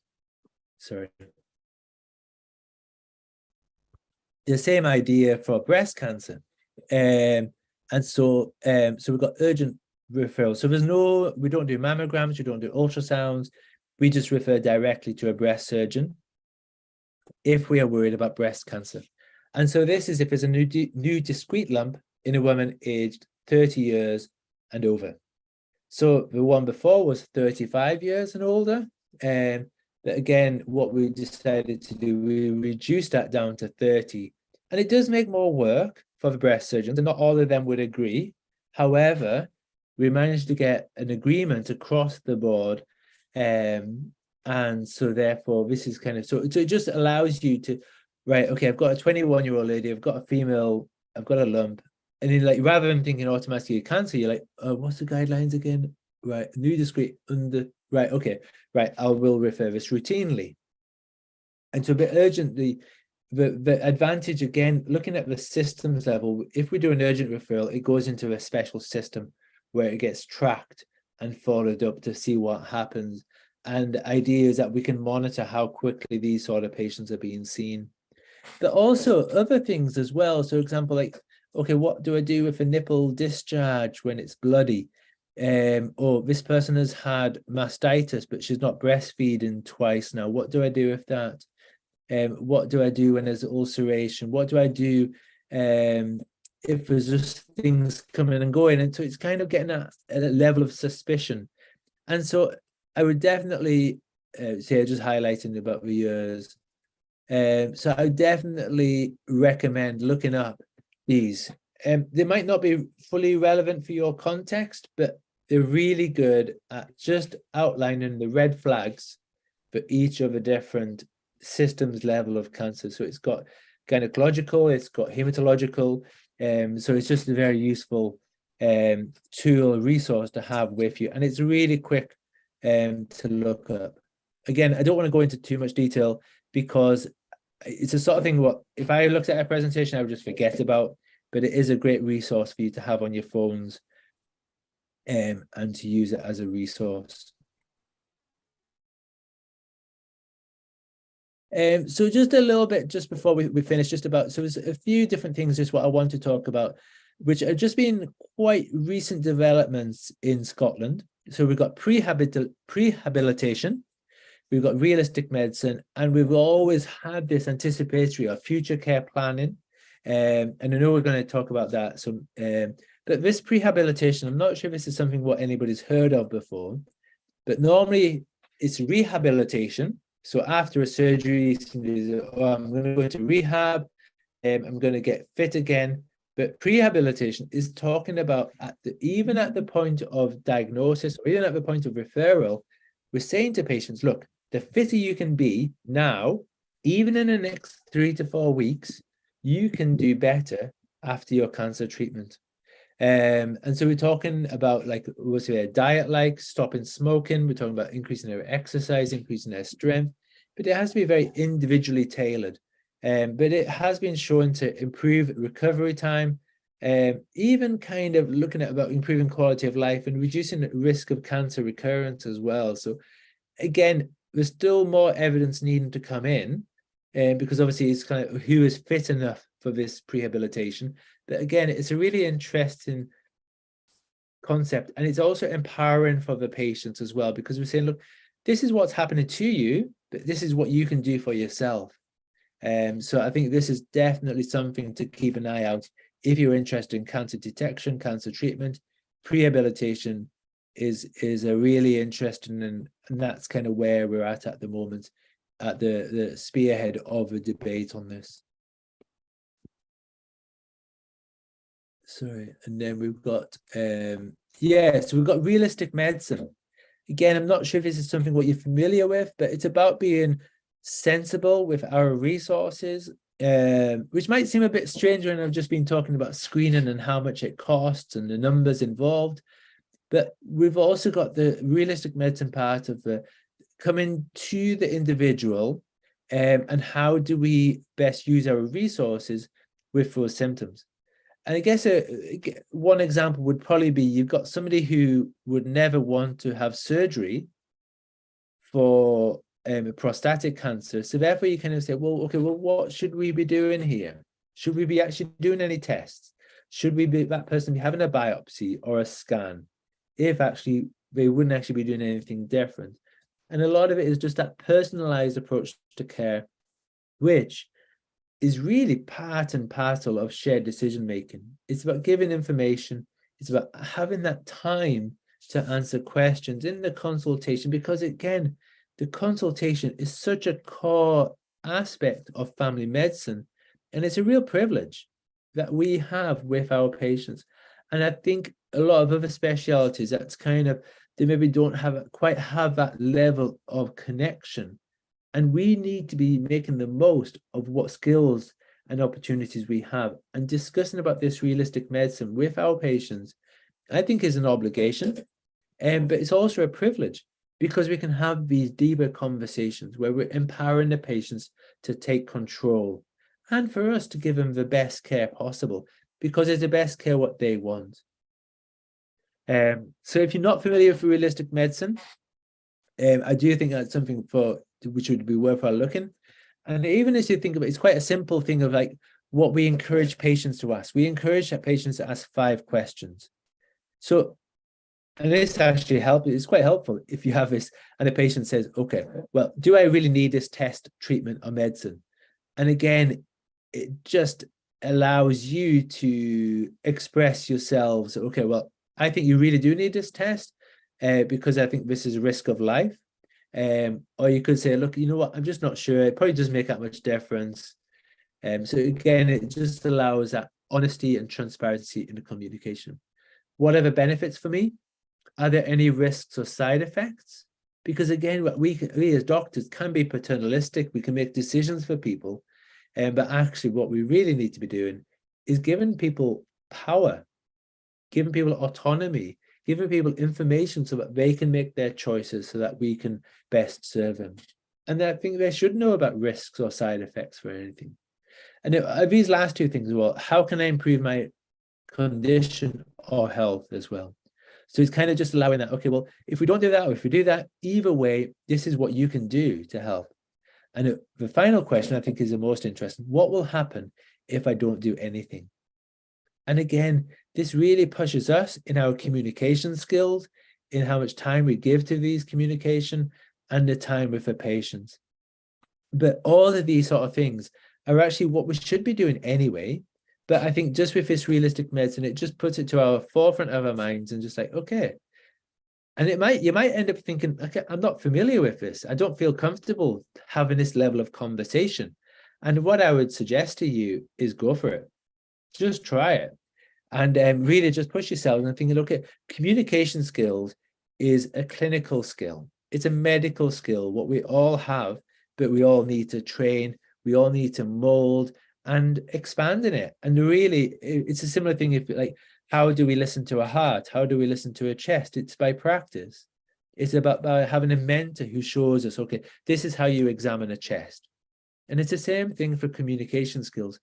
the same idea for breast cancer. And so we've got urgent referral. So we don't do mammograms, we don't do ultrasounds. We just refer directly to a breast surgeon if we are worried about breast cancer. And so this is if there's a new discrete lump in a woman aged 30 years and over. So the one before was 35 years and older. But again, what we decided to do, we reduced that down to 30. And it does make more work for the breast surgeons, and not all of them would agree. However, we managed to get an agreement across the board. And so therefore, this is kind of, so it just allows you to, right, okay, I've got a 21-year-old lady, I've got a female, I've got a lump. And then, like, rather than thinking automatically cancer, you're like, what's the guidelines again? Right, new discrete under, right, okay, right, I will refer this routinely. And so a bit urgently, the advantage, again, looking at the systems level, if we do an urgent referral, it goes into a special system where it gets tracked and followed up to see what happens. And the idea is that we can monitor how quickly these sort of patients are being seen. but also other things as well. So, for example, like, okay, what do I do with a nipple discharge when it's bloody? Or this person has had mastitis, but she's not breastfeeding twice now. What do I do with that? What do I do when there's ulceration? What do I do if there's just things coming and going? And so it's kind of getting at a level of suspicion. And so I would definitely say, just highlighting about the years. So I definitely recommend looking up these. They might not be fully relevant for your context, but they're really good at just outlining the red flags for each of the different systems level of cancer. So it's got gynecological, it's got hematological. So it's just a very useful tool, resource to have with you. And it's really quick to look up. Again, I don't want to go into too much detail because it's a sort of thing what if I looked at a presentation, I would just forget about, but it is a great resource for you to have on your phones and to use it as a resource. So just a little bit, just before we finish, just about, so there's a few different things, just what I want to talk about, which have just been quite recent developments in Scotland. So we've got prehabilitation, we've got realistic medicine, and we've always had this anticipatory or future care planning. And I know we're going to talk about that. So, but this prehabilitation, I'm not sure if this is something what anybody's heard of before, but normally it's rehabilitation. So after a surgery, I'm going to go into rehab, I'm going to get fit again. But prehabilitation is talking about even at the point of diagnosis or even at the point of referral, we're saying to patients, look, the fitter you can be now, even in the next 3 to 4 weeks, you can do better after your cancer treatment. And so we're talking about, like, what's a diet, like stopping smoking. We're talking about increasing their exercise, increasing their strength, but it has to be very individually tailored. But it has been shown to improve recovery time, even kind of looking at about improving quality of life and reducing the risk of cancer recurrence as well. So again, there's still more evidence needing to come in, because obviously it's kind of who is fit enough for this prehabilitation. But again, it's a really interesting concept, and it's also empowering for the patients as well, because we're saying, look, this is what's happening to you, but this is what you can do for yourself. So I think this is definitely something to keep an eye out if you're interested in cancer detection, cancer treatment. Prehabilitation is a really interesting, and that's kind of where we're at the moment, at the spearhead of a debate on this. Sorry, and then we've got so we've got realistic medicine. Again, I'm not sure if this is something what you're familiar with, but it's about being sensible with our resources, which might seem a bit strange when I've just been talking about screening and how much it costs and the numbers involved. But we've also got the realistic medicine part of the coming to the individual, and how do we best use our resources with those symptoms. And I guess one example would probably be, you've got somebody who would never want to have surgery for prostatic cancer. So therefore you kind of say, well, okay, well, what should we be doing here? Should we be actually doing any tests? Should that person be having a biopsy or a scan, if actually they wouldn't actually be doing anything different? And a lot of it is just that personalized approach to care, which is really part and parcel of shared decision making. It's about giving information. It's about having that time to answer questions in the consultation, because again, the consultation is such a core aspect of family medicine, and it's a real privilege that we have with our patients. And I think a lot of other specialties, that's kind of, they maybe don't quite have that level of connection. And we need to be making the most of what skills and opportunities we have, and discussing about this realistic medicine with our patients, I think, is an obligation, but it's also a privilege, because we can have these deeper conversations where we're empowering the patients to take control, and for us to give them the best care possible, because it's the best care what they want. So if you're not familiar with realistic medicine, I do think that's something which would be worthwhile looking. And even as you think about it, it's quite a simple thing of like what we encourage patients to ask. We encourage patients to ask 5 questions. So, and this actually helps. It's quite helpful if you have this and the patient says, okay, well, do I really need this test, treatment, or medicine? And again, it just allows you to express yourselves. Okay, well, I think you really do need this test because I think this is a risk of life. Or you could say, look, you know what, I'm just not sure. It probably doesn't make that much difference. So again, it just allows that honesty and transparency in the communication. What are the benefits for me? Are there any risks or side effects? Because again, what we as doctors can be paternalistic. We can make decisions for people. But actually what we really need to be doing is giving people power, giving people autonomy, giving people information so that they can make their choices so that we can best serve them. And I think they should know about risks or side effects for anything. And these last 2 things as well, how can I improve my condition or health as well? So it's kind of just allowing that, okay, well, if we don't do that, or if we do that, either way, this is what you can do to help. And the final question I think is the most interesting. What will happen if I don't do anything? And again, this really pushes us in our communication skills, in how much time we give to these communication and the time with the patients. But all of these sort of things are actually what we should be doing anyway. But I think just with this realistic medicine, it just puts it to our forefront of our minds and just like, okay. And you might end up thinking, okay, I'm not familiar with this. I don't feel comfortable having this level of conversation. And what I would suggest to you is go for it. Just try it. And really just push yourself and thinking, okay, communication skills is a clinical skill. It's a medical skill, what we all have, but we all need to train. We all need to mold and expand in it. And really, it's a similar thing. If like, how do we listen to a heart? How do we listen to a chest? It's by practice. It's about by having a mentor who shows us, okay, this is how you examine a chest. And it's the same thing for communication skills.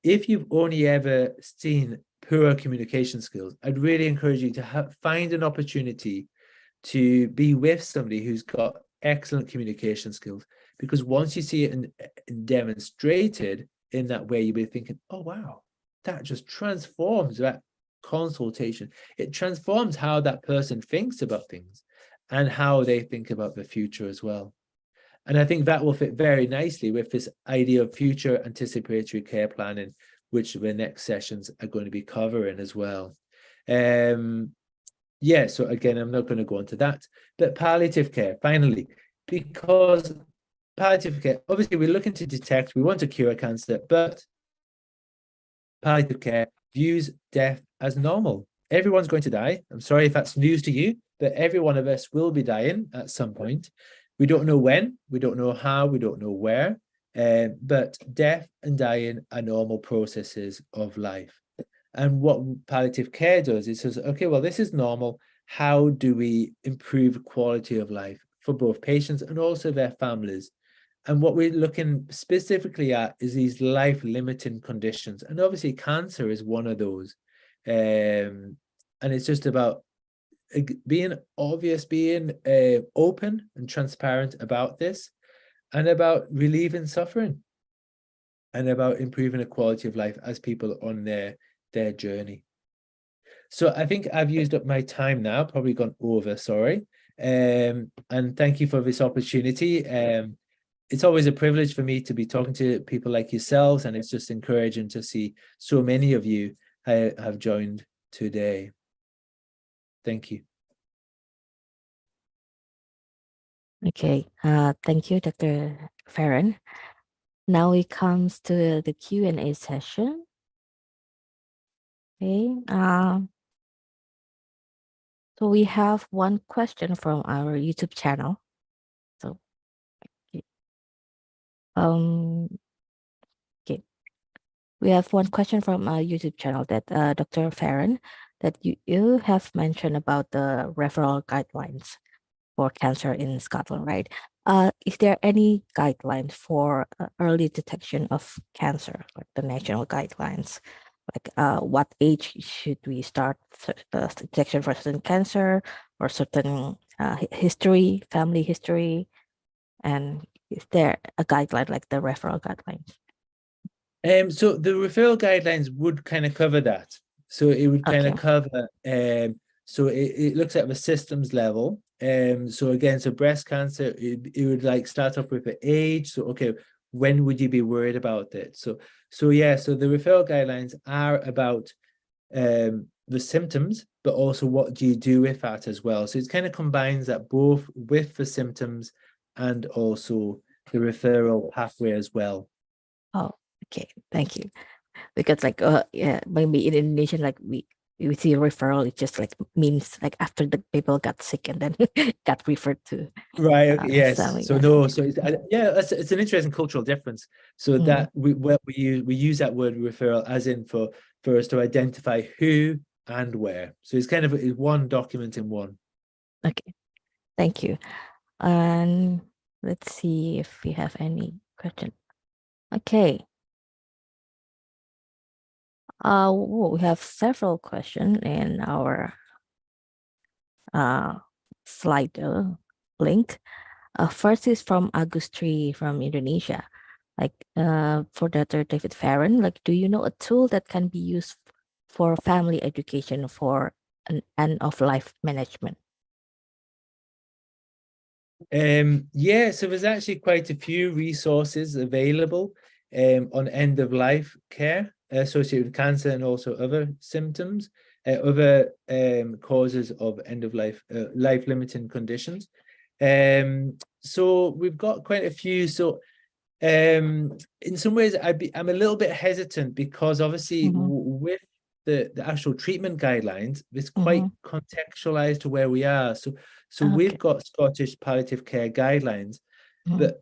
If you've only ever seen poor communication skills, I'd really encourage you to find an opportunity to be with somebody who's got excellent communication skills. Because once you see it demonstrated in that way, you'll be thinking, oh, wow, that just transforms that consultation. It transforms how that person thinks about things and how they think about the future as well. And I think that will fit very nicely with this idea of future anticipatory care planning, which the next sessions are going to be covering as well. Yeah, so again, I'm not going to go into that. But palliative care, finally, because palliative care, obviously we're looking to detect, we want to cure cancer, but palliative care views death as normal. Everyone's going to die. I'm sorry if that's news to you, but every one of us will be dying at some point. We don't know when, we don't know how, we don't know where, but death and dying are normal processes of life. And what palliative care does is says, okay, well, this is normal. How do we improve quality of life for both patients and also their families? And what we're looking specifically at is these life-limiting conditions. And obviously cancer is one of those. And it's just about being obvious, being open and transparent about this, and about relieving suffering, and about improving the quality of life as people are on their journey. So I think I've used up my time now, probably gone over, sorry. And thank you for this opportunity. It's always a privilege for me to be talking to people like yourselves, and it's just encouraging to see so many of you have joined today. Thank you. Okay, thank you, Dr. Farron. Now it comes to the Q&A session. Okay, so we have one question from our YouTube channel. So, okay, we have one question from our YouTube channel that Dr. Farron, that you have mentioned about the referral guidelines for cancer in Scotland, right? Is there any guidelines for early detection of cancer, like the national guidelines? Like what age should we start detection for certain cancer or certain history, family history? And Is there a guideline like the referral guidelines? So the referral guidelines would kind of cover that. So it would kind of Okay. cover, so it looks at the systems level. So again, so breast cancer, it would like start off with the age. So, okay, when would you be worried about it? So yeah, so the referral guidelines are about the symptoms, but also what do you do with that as well. So it kind of combines that both with the symptoms and also the referral pathway as well. Oh, okay. Thank you. Because like yeah, maybe in Indonesian, like we see referral, it just like means like after the people got sick and then got referred to Right. Okay. Yes. some, So yeah. no. So yeah, it's an interesting cultural difference. So that we use that word referral as in for us to identify who and where. So it's kind of one document in one. Okay. Thank you. And let's see if we have any question. Okay. We have several questions in our slide link. First is from Agustri from Indonesia. Like for Dr. David Farron, like, do you know a tool that can be used for family education for an end of life management? Yeah, so there's actually quite a few resources available on end of life care associated with cancer and also other symptoms, other causes of end of life, life limiting conditions. So we've got quite a few. So in some ways I'm a little bit hesitant because obviously with the actual treatment guidelines, it's quite contextualized to where we are. So we've got Scottish palliative care guidelines, but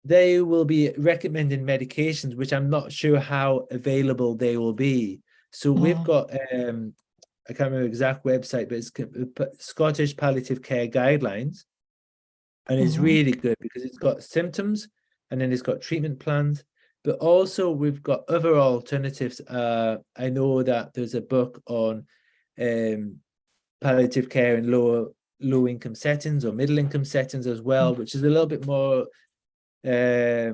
they will be recommending medications, which I'm not sure how available they will be. So we've got I can't remember the exact website, but it's Scottish Palliative Care Guidelines. And it's really good because it's got symptoms and then it's got treatment plans, but also we've got other alternatives. I know that there's a book on palliative care in low income settings or middle income settings as well, which is a little bit more so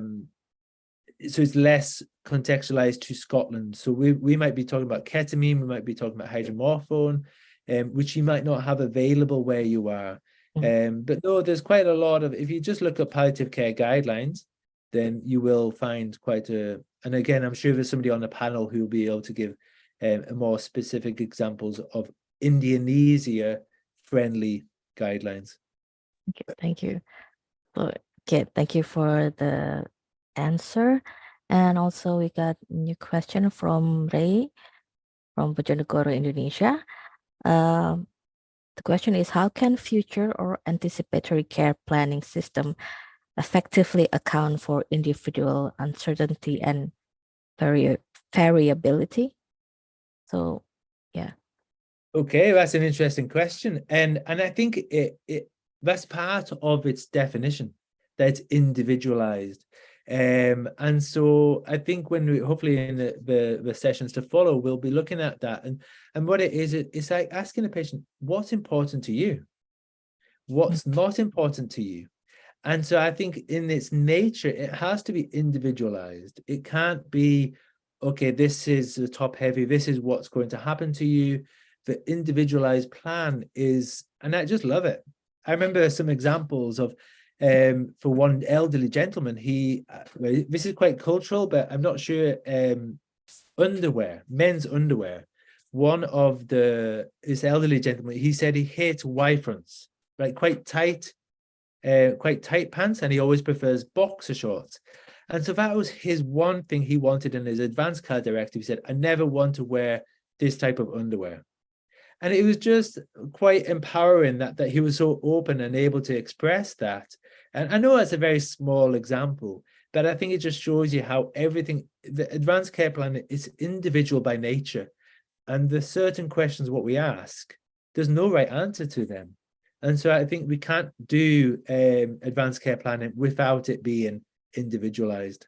it's less contextualized to Scotland. So we might be talking about ketamine, we might be talking about hydromorphone, which you might not have available where you are. But no, there's quite a lot of, if you just look at palliative care guidelines, then you will find quite a, and again, I'm sure there's somebody on the panel who will be able to give more specific examples of Indonesia-friendly guidelines. Okay, thank you. Okay, thank you for the answer. And also we got a new question from Ray from Bojonegoro, Indonesia. The question is, how can future or anticipatory care planning system effectively account for individual uncertainty and variability? So, yeah. Okay, that's an interesting question. And I think that's part of its definition, that it's individualized. And so I think when we hopefully in the sessions to follow, we'll be looking at that. And what it is, it's like asking a patient, what's important to you? What's not important to you? And so I think in its nature, it has to be individualized. It can't be, okay, this is the top heavy, this is what's going to happen to you. The individualized plan is, and I just love it. I remember some examples of, for one elderly gentleman, this is quite cultural, but I'm not sure, underwear, men's underwear. One of this elderly gentleman, he said he hates Y-fronts, right? Quite tight pants, and he always prefers boxer shorts. And so that was his one thing he wanted in his advanced care directive. He said, I never want to wear this type of underwear. And it was just quite empowering that he was so open and able to express that. And I know that's a very small example, but I think it just shows you how everything, the advanced care plan is individual by nature. And the certain questions what we ask, there's no right answer to them. And so I think we can't do advanced care planning without it being individualized.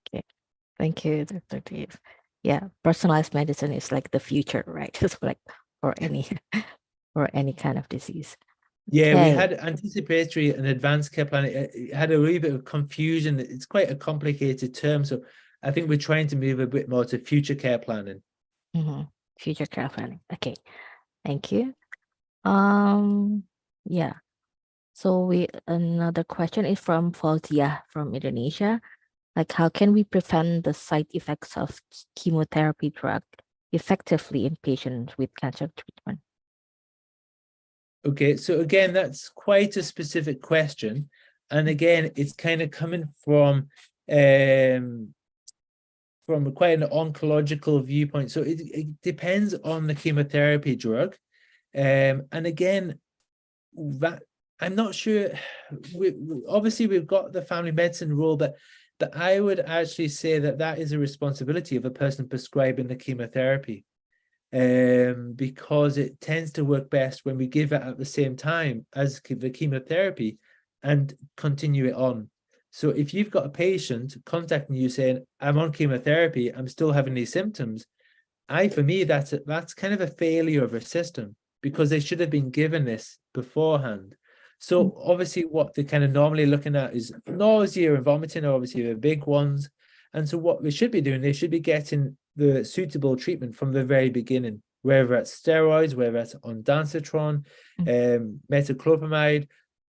Okay, thank you, Dr. Dave. Yeah, personalized medicine is like the future, right? It's like for any kind of disease. Yeah, we Okay. had anticipatory and advanced care plan. It had a wee bit of confusion. It's quite a complicated term, so I think we're trying to move a bit more to future care planning. Future care planning. Okay, thank you. Yeah. So another question is from Fauzia from Indonesia. Like, how can we prevent the side effects of chemotherapy drug effectively in patients with cancer treatment? Okay, so again, that's quite a specific question. And again, it's kind of coming from quite an oncological viewpoint. So it depends on the chemotherapy drug. And again, that I'm not sure. Obviously, we've got the family medicine rule, but I would actually say that is a responsibility of a person prescribing the chemotherapy. Because it tends to work best when we give it at the same time as the chemotherapy and continue it on. So if you've got a patient contacting you saying, I'm on chemotherapy, I'm still having these symptoms, for me, that's kind of a failure of a system, because they should have been given this beforehand. So obviously what they're kind of normally looking at is nausea and vomiting are obviously the big ones. And so what they should be doing, they should be getting the suitable treatment from the very beginning, whether it's steroids, whether it's ondansetron, metoclopramide,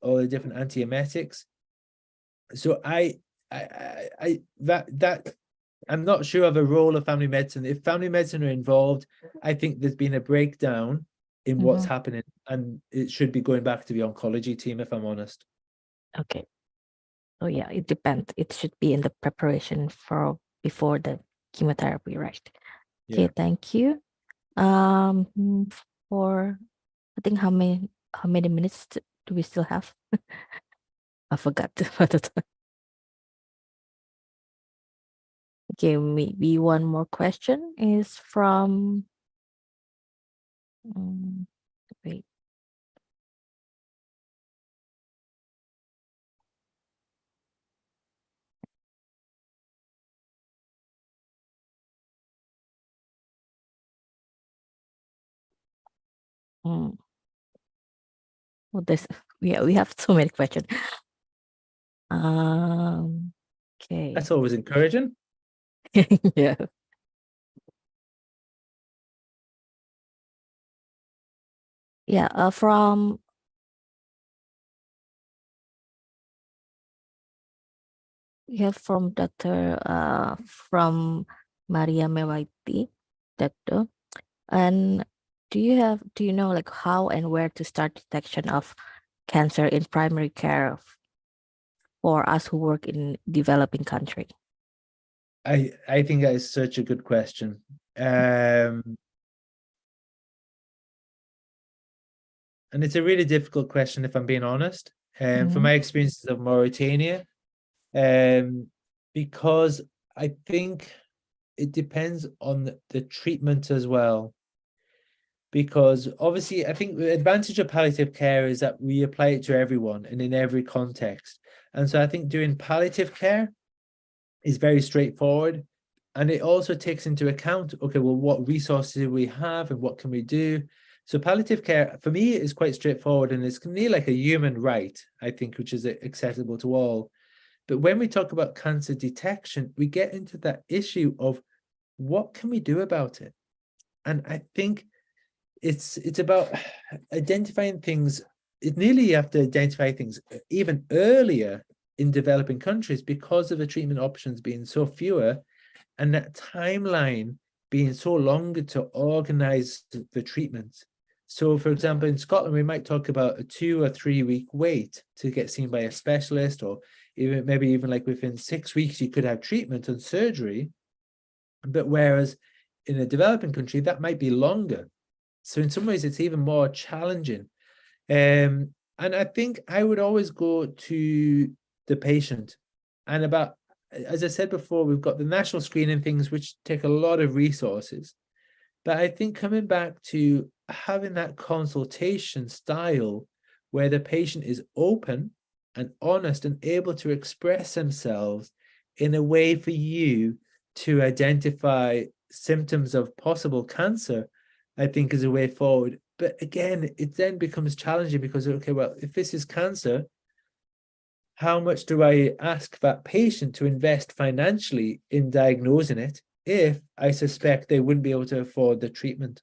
or the different antiemetics. So I'm not sure of a role of family medicine. If family medicine are involved, I think there's been a breakdown in what's happening, and it should be going back to the oncology team, if I'm honest. Okay. Oh yeah, it depends. It should be in the preparation for before the chemotherapy, right? Okay, Yeah. thank you. For I think how many minutes do we still have? I forgot about the time. Okay, maybe one more question is from wait. Well, we have so many questions. Okay. That's always encouraging. Yeah. Yeah, from Dr. From Maria Mewaiti, Doctor. And do you know like how and where to start detection of cancer in primary care for us who work in developing country? I think that is such a good question. And it's a really difficult question, if I'm being honest. From my experiences of Mauritania, because I think it depends on the treatment as well. Because obviously, I think the advantage of palliative care is that we apply it to everyone and in every context. And so I think doing palliative care is very straightforward. And it also takes into account, okay, well, what resources do we have and what can we do? So palliative care, for me, is quite straightforward, and it's nearly like a human right, I think, which is accessible to all. But when we talk about cancer detection, we get into that issue of what can we do about it? And I think it's about identifying things. It nearly you have to identify things even earlier in developing countries because of the treatment options being so fewer, and that timeline being so longer to organize the treatment. So, for example, in Scotland, we might talk about a 2 or 3 week wait to get seen by a specialist, or maybe even like within 6 weeks, you could have treatment and surgery. But whereas in a developing country, that might be longer. So in some ways, it's even more challenging. And I think I would always go to the patient. And as I said before, we've got the national screening things, which take a lot of resources. But I think coming back to having that consultation style where the patient is open and honest and able to express themselves in a way for you to identify symptoms of possible cancer, I think is a way forward. But again, it then becomes challenging because, okay, well, if this is cancer, how much do I ask that patient to invest financially in diagnosing it if I suspect they wouldn't be able to afford the treatment?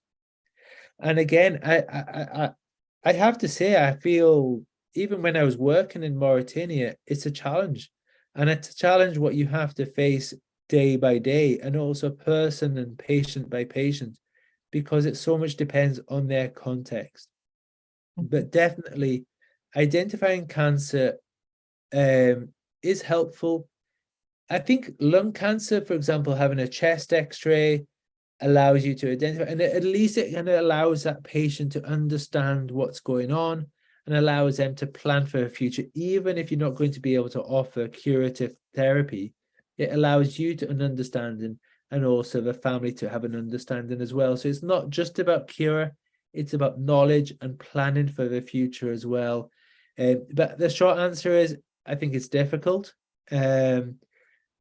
And again, I have to say, I feel even when I was working in Mauritania, it's a challenge. And it's a challenge what you have to face day by day, and also person and patient by patient, because it so much depends on their context. But definitely identifying cancer is helpful. I think lung cancer, for example, having a chest x-ray allows you to identify, and at least it kind of allows that patient to understand what's going on and allows them to plan for the future. Even if you're not going to be able to offer curative therapy, it allows you to an understanding, and also the family to have an understanding as well. So it's not just about cure, it's about knowledge and planning for the future as well. But the short answer is, I think it's difficult. I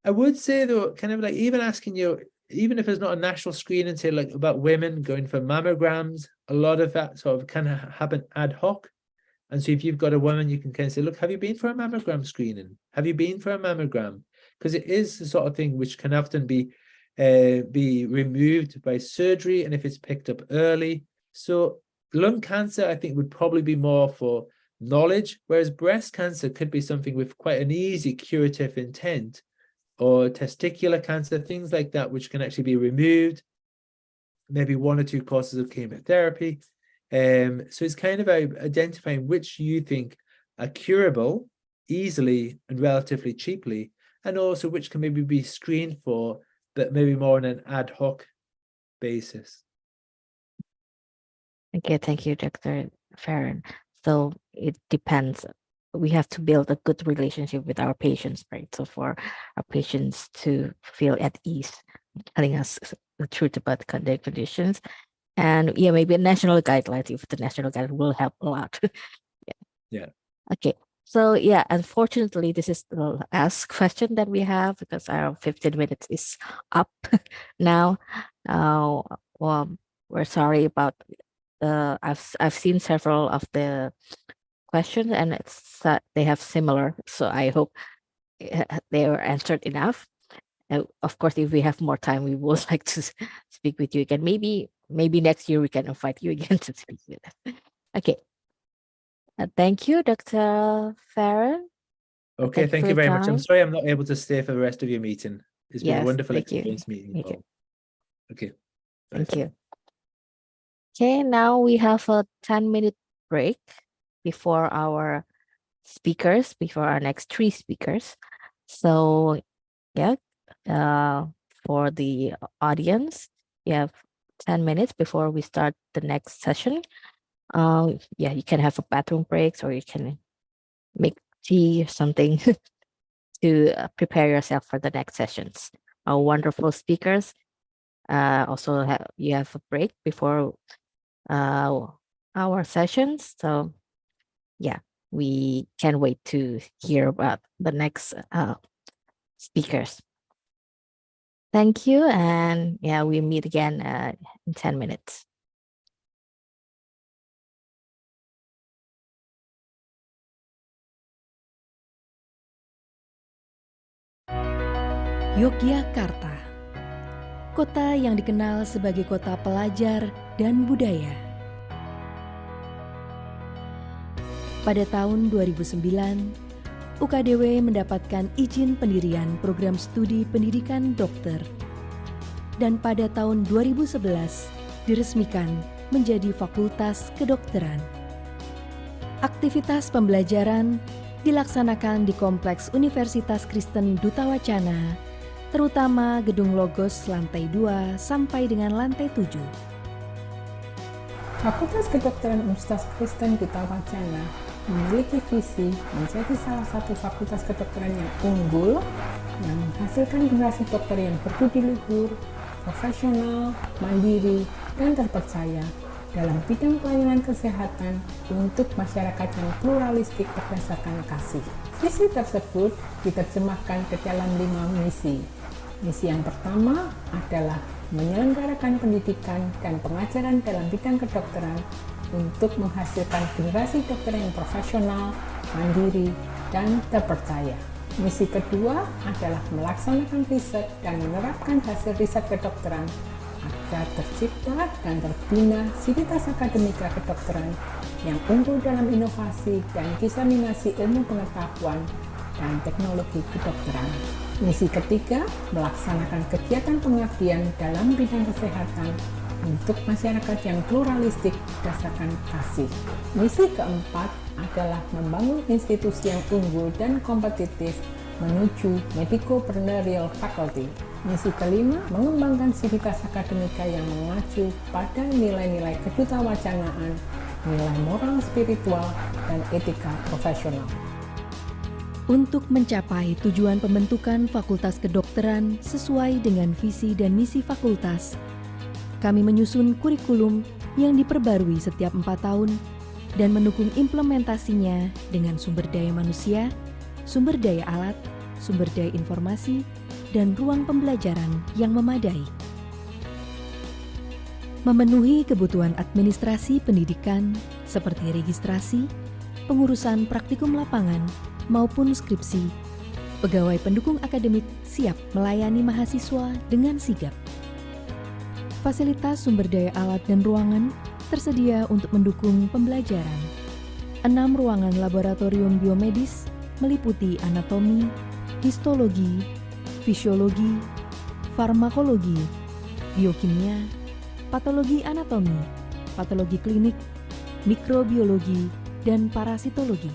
would say though, kind of like even asking you, even if it's not a national screening, say like about women going for mammograms, a lot of that sort of kind of happen ad hoc. And so if you've got a woman, you can kind of say, look, have you been for a mammogram screening? Have you been for a mammogram? Because it is the sort of thing which can often be removed by surgery, and if it's picked up early. So lung cancer, I think, would probably be more for knowledge, whereas breast cancer could be something with quite an easy curative intent, or testicular cancer, things like that, which can actually be removed, maybe 1 or 2 courses of chemotherapy. So it's kind of identifying which you think are curable easily and relatively cheaply, and also which can maybe be screened for, but maybe more on an ad hoc basis. Okay, thank you, Dr. Farron. So it depends. We have to build a good relationship with our patients, right? So for our patients to feel at ease, telling us the truth about their conditions. And yeah, maybe a national guideline, if the national guideline will help a lot. Yeah. Okay. So yeah, unfortunately, this is the last question that we have, because our 15 minutes is up now. Well, we're sorry about I've seen several of the questions, and it's they have similar. So I hope they were answered enough. Of course, if we have more time, we would like to speak with you again. Maybe next year we can invite you again to speak with us. Okay. Thank you, Dr. Farron. Okay, thank you very much. I'm sorry I'm not able to stay for the rest of your meeting. It's been a wonderful experience meeting you all. Okay. Thank you. Okay, now we have a 10-minute break before our next 3 speakers. So yeah, for the audience, you have 10 minutes before we start the next session. Yeah, you can have a bathroom breaks, or you can make tea or something to prepare yourself for the next sessions. Our wonderful speakers also you have a break before our sessions. So yeah, we can't wait to hear about the next speakers. Thank you, and yeah, we meet again in 10 minutes. Yogyakarta, kota yang dikenal sebagai kota pelajar dan budaya. Pada tahun 2009, UKDW mendapatkan izin pendirian program studi pendidikan dokter. Dan pada tahun 2011, diresmikan menjadi Fakultas Kedokteran. Aktivitas pembelajaran dilaksanakan di Kompleks Universitas Kristen Duta Wacana, terutama Gedung Logos lantai 2 sampai dengan lantai 7. Fakultas Kedokteran Universitas Kristen Duta Wacana memiliki visi menjadi salah satu fakultas kedokteran yang unggul, yang menghasilkan generasi dokter yang berbudi luhur, profesional, mandiri, dan terpercaya dalam bidang pelayanan kesehatan untuk masyarakat yang pluralistik berdasarkan kasih. Visi tersebut diterjemahkan ke dalam 5 misi. Misi yang pertama adalah menyelenggarakan pendidikan dan pengajaran dalam bidang kedokteran untuk menghasilkan generasi dokter yang profesional, mandiri, dan terpercaya. Misi kedua adalah melaksanakan riset dan menerapkan hasil riset kedokteran agar tercipta dan terbina sivitas akademika kedokteran yang unggul dalam inovasi dan diseminasi ilmu pengetahuan dan teknologi kedokteran. Misi ketiga, melaksanakan kegiatan pengabdian dalam bidang kesehatan untuk masyarakat yang pluralistik berdasarkan kasih. Misi keempat adalah membangun institusi yang unggul dan kompetitif menuju medico-preneurial faculty. Misi kelima, mengembangkan sivitas akademika yang mengacu pada nilai-nilai kedutawacanaan, nilai moral spiritual, dan etika profesional. Untuk mencapai tujuan pembentukan Fakultas Kedokteran sesuai dengan visi dan misi fakultas, kami menyusun kurikulum yang diperbarui setiap 4 tahun dan mendukung implementasinya dengan sumber daya manusia, sumber daya alat, sumber daya informasi, dan ruang pembelajaran yang memadai. Memenuhi kebutuhan administrasi pendidikan seperti registrasi, pengurusan praktikum lapangan, maupun skripsi, pegawai pendukung akademik siap melayani mahasiswa dengan sigap. Fasilitas sumber daya alat dan ruangan tersedia untuk mendukung pembelajaran. 6 ruangan laboratorium biomedis meliputi anatomi, histologi, fisiologi, farmakologi, biokimia, patologi anatomi, patologi klinik, mikrobiologi, dan parasitologi.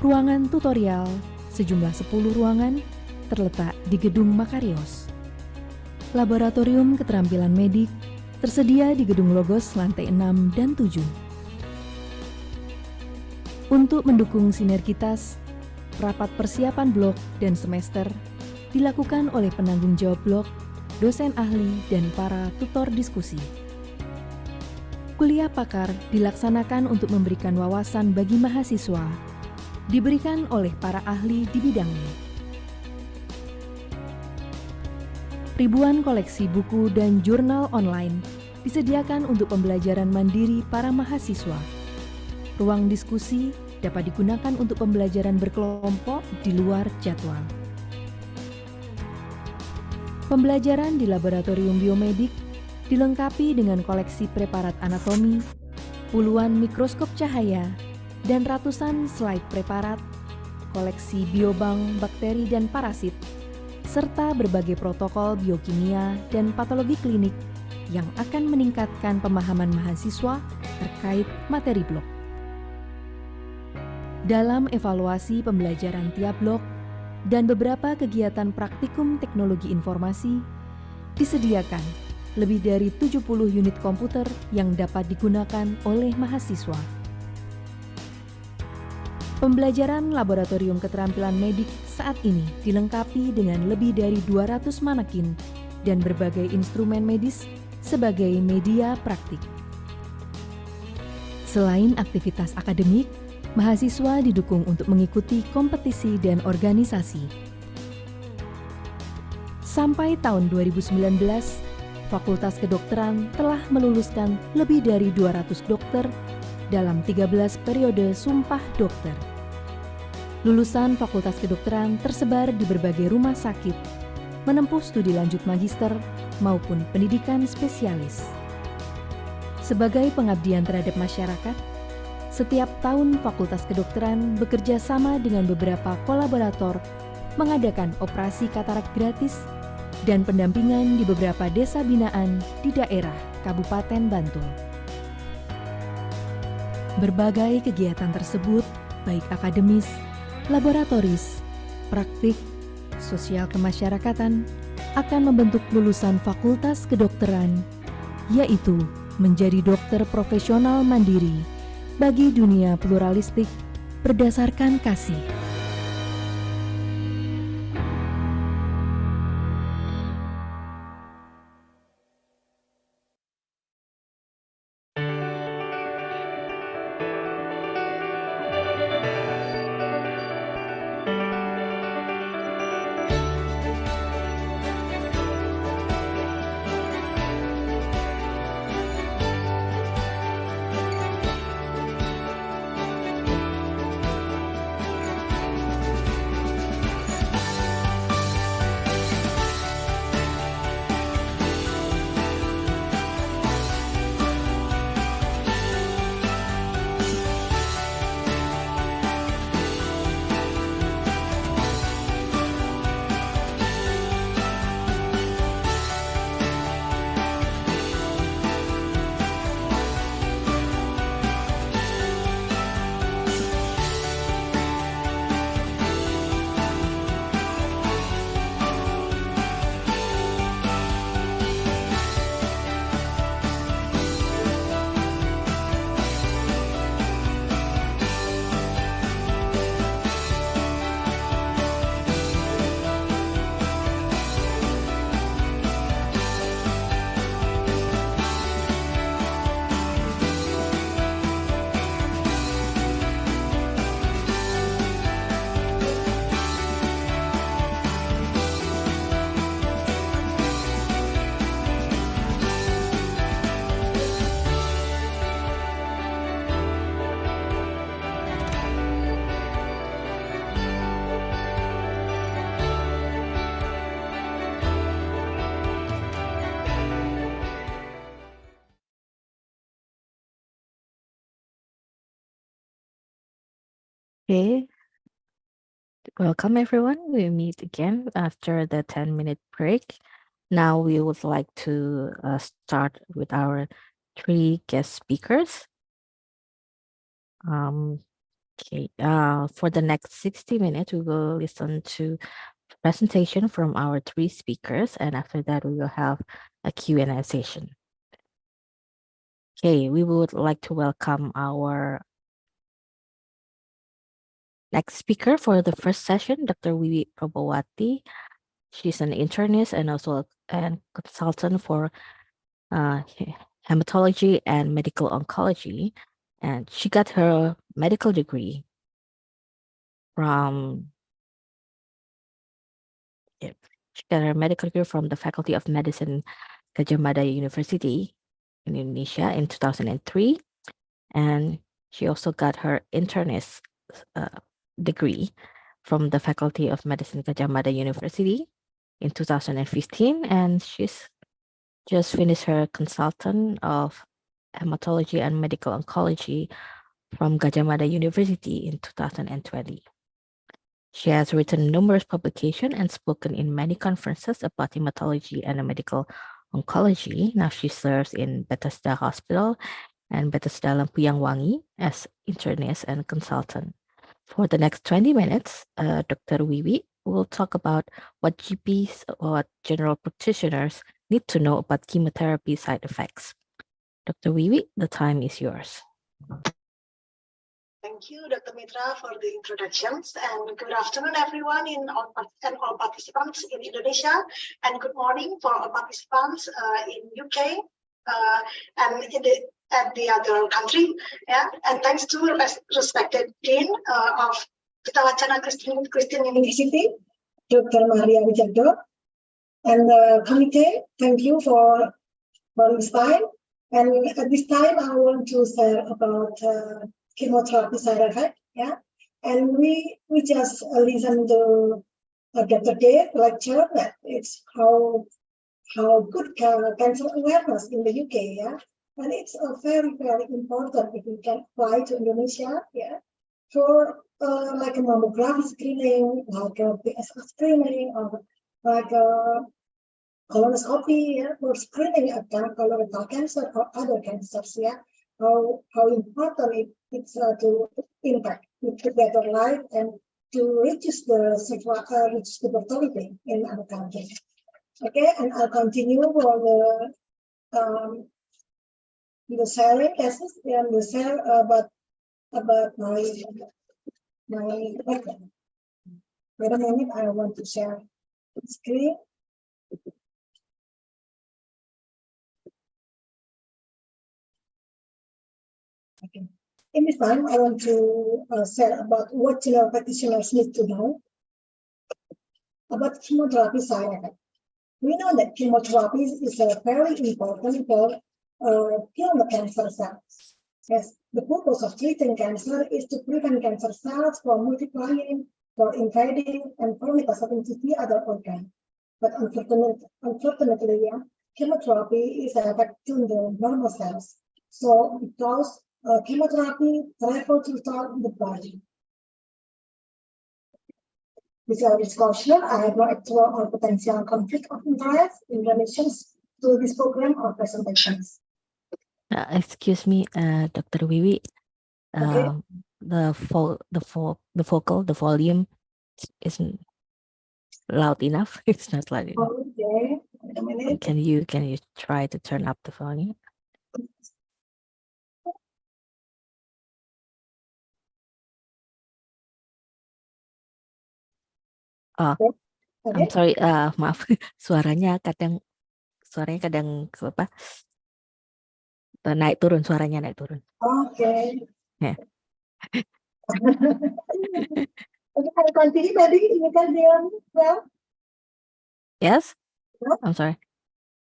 Ruangan tutorial, sejumlah 10 ruangan, terletak di Gedung Makarios. Laboratorium keterampilan medik tersedia di Gedung Logos lantai 6 dan 7. Untuk mendukung sinergitas, rapat persiapan blok dan semester dilakukan oleh penanggung jawab blok, dosen ahli, dan para tutor diskusi. Kuliah pakar dilaksanakan untuk memberikan wawasan bagi mahasiswa, diberikan oleh para ahli di bidangnya. Ribuan koleksi buku dan jurnal online disediakan untuk pembelajaran mandiri para mahasiswa. Ruang diskusi dapat digunakan untuk pembelajaran berkelompok di luar jadwal. Pembelajaran di laboratorium biomedik dilengkapi dengan koleksi preparat anatomi, puluhan mikroskop cahaya, dan ratusan slide preparat, koleksi biobank bakteri dan parasit, serta berbagai protokol biokimia dan patologi klinik yang akan meningkatkan pemahaman mahasiswa terkait materi blok. Dalam evaluasi pembelajaran tiap blok dan beberapa kegiatan praktikum teknologi informasi, disediakan lebih dari 70 unit komputer yang dapat digunakan oleh mahasiswa. Pembelajaran laboratorium keterampilan medik saat ini dilengkapi dengan lebih dari 200 manekin dan berbagai instrumen medis sebagai media praktik. Selain aktivitas akademik, mahasiswa didukung untuk mengikuti kompetisi dan organisasi. Sampai tahun 2019, Fakultas Kedokteran telah meluluskan lebih dari 200 dokter dalam 13 periode sumpah dokter. Lulusan Fakultas Kedokteran tersebar di berbagai rumah sakit, menempuh studi lanjut magister maupun pendidikan spesialis. Sebagai pengabdian terhadap masyarakat, setiap tahun Fakultas Kedokteran bekerja sama dengan beberapa kolaborator mengadakan operasi katarak gratis dan pendampingan di beberapa desa binaan di daerah Kabupaten Bantul. Berbagai kegiatan tersebut, baik akademis, laboratoris, praktik, sosial kemasyarakatan, akan membentuk lulusan Fakultas Kedokteran, yaitu menjadi dokter profesional mandiri bagi dunia pluralistik berdasarkan kasih. Okay, welcome everyone. We meet again after the 10-minute break. Now we would like to start with our 3 guest speakers. Okay, for the next 60 minutes, we will listen to presentation from our 3 speakers, and after that, we will have a Q&A session. Okay, we would like to welcome our next speaker for the first session, Dr. Wiwi Probowati. She's an internist and also a consultant for hematology and medical oncology, and she got her medical degree from the Faculty of Medicine Gadjah Mada University in Indonesia in 2003, and she also got her internist degree from the Faculty of Medicine Gadjah Mada University in 2015, and she's just finished her consultant of hematology and medical oncology from Gadjah Mada University in 2020. She has written numerous publications and spoken in many conferences about hematology and medical oncology. Now she serves in Bethesda Hospital and Bethesda Lempuyang Wangi as internist and consultant. For the next 20 minutes, Dr. Wiwi will talk about what GPs or general practitioners need to know about chemotherapy side effects. Dr. Wiwi, the time is yours. Thank you, Dr. Mitra, for the introductions, and good afternoon, everyone, and all participants in Indonesia, and good morning for all participants in UK and at the other country. Yeah, and thanks to respected Dean of Wacana Christian University, Dr. Maria Wijado, and the committee. Thank you for this time. And at this time, I want to share about chemotherapy side effect, yeah, and we just listened to Dr. Dave lecture that it's how good cancer awareness in the UK, yeah, and it's a very important if we can apply to Indonesia, yeah, for like a mammography screening, like a PSA screening, or like a colonoscopy, yeah, for screening of colorectal cancer or other cancers, yeah. How important it's to impact to better life and to reduce the mortality in our country. Okay, and I'll continue for the sharing cases and the share about my background. Wait a minute, I want to share the screen. Okay. In this time, I want to share about what general practitioners need to know about chemotherapy side effects. We know that chemotherapy is very important for kill the cancer cells. Yes, the purpose of treating cancer is to prevent cancer cells from multiplying, for invading, and for metastating to the other organ. But unfortunately, yeah, chemotherapy is affecting the normal cells. So because chemotherapy travels to the body. Without disclosure, I have no actual or potential conflict of interest in relation to this program or presentations. Excuse me, Dr. Wiwi. Okay. The volume isn't loud enough. It's not loud enough. Okay. Wait a minute. Can you try to turn up the volume? Oh, Okay. I'm sorry. Maaf, suaranya kadang apa? Naik turun, suaranya naik turun. Okay. Yeah. Okay, I continue tadi. You can hear me well? Yes? Yeah. I'm sorry.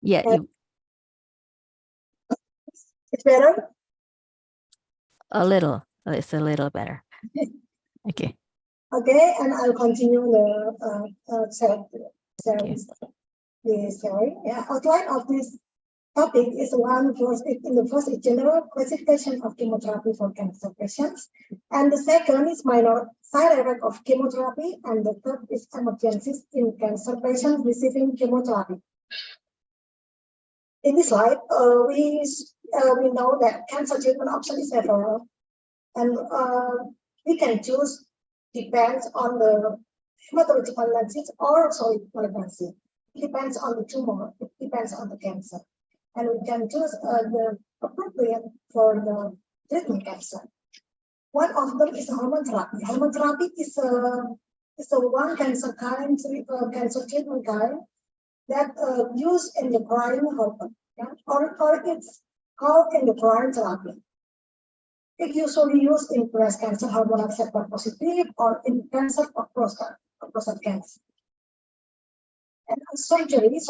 Yeah, It's better? a little. It's a little better. Okay. Okay, and I'll continue the sharing. Yeah, outline of this topic is the first is general classification of chemotherapy for cancer patients, and the second is minor side effect of chemotherapy, and the third is emergencies in cancer patients receiving chemotherapy. In this slide, we know that cancer treatment option is several, and we can choose depends on the hematologic malignancies or solid malignancy. It depends on the tumor. It depends on the cancer. And we can choose the appropriate for the treatment cancer. One of them is hormone therapy. Hormone therapy is a one cancer treatment kind that use endocrine hormone, or it's called endocrine therapy. It usually used in breast cancer, hormone receptor positive, or in cancer of prostate cancer. And surgery is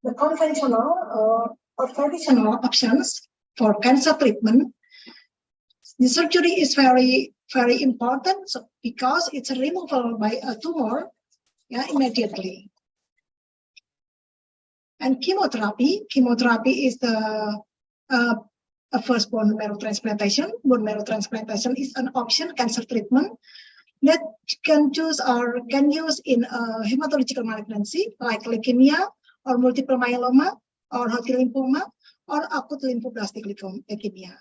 the conventional or traditional options for cancer treatment. The surgery is very, very important because it's removal by a tumor immediately. And chemotherapy is the first bone marrow transplantation. Bone marrow transplantation is an option cancer treatment that can use in hematological malignancy like leukemia or multiple myeloma or Hodgkin lymphoma or acute lymphoblastic leukemia.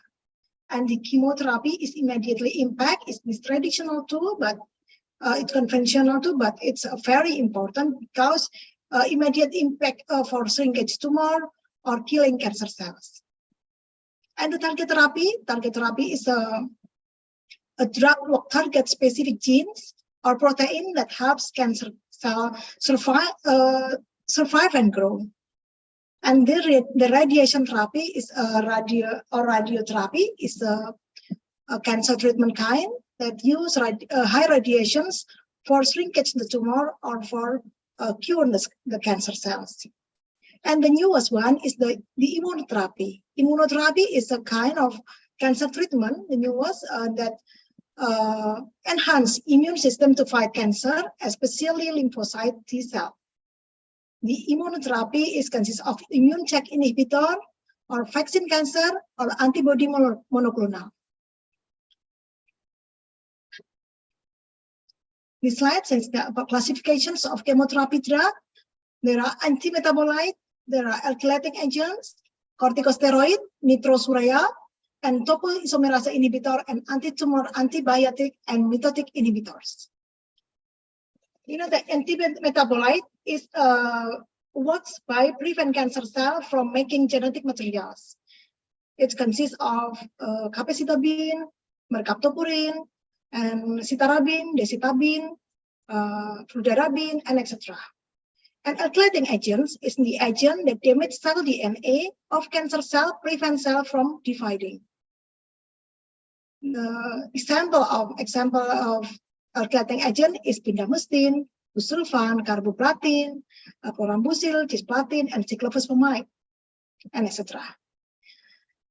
And the chemotherapy is immediately impact. It's traditional too, but it's conventional too, but it's very important because immediate impact for shrinkage tumor or killing cancer cells. And the target therapy is a drug that targets specific genes or protein that helps cancer cell survive and grow. And the radiation therapy is radiotherapy is a cancer treatment kind that use high radiations for shrinkage the tumor or for cure the cancer cells. And the newest one is the immunotherapy. Immunotherapy is a kind of cancer treatment, the newest that enhance immune system to fight cancer, especially lymphocyte T cell. The immunotherapy consists of immune check inhibitor or vaccine cancer or antibody monoclonal. This slide says about classifications of chemotherapy drug. There are anti-metabolite, there are alkylating agents, corticosteroid, nitrosourea, and topoisomerase inhibitor, and anti-tumor, antibiotic, and mitotic inhibitors. You know, the anti-metabolite is works by prevent cancer cell from making genetic materials. It consists of capecitabine, mercaptopurin, and citarabine, decitabine, fludarabine, and etc. And alkylating agents is the agent that damage cell DNA of cancer cell, prevent cell from dividing. The example of alkylating agent is bendamustine, busulfan, carboplatin, chlorambucil, cisplatin, and cyclophosphamide, and etc.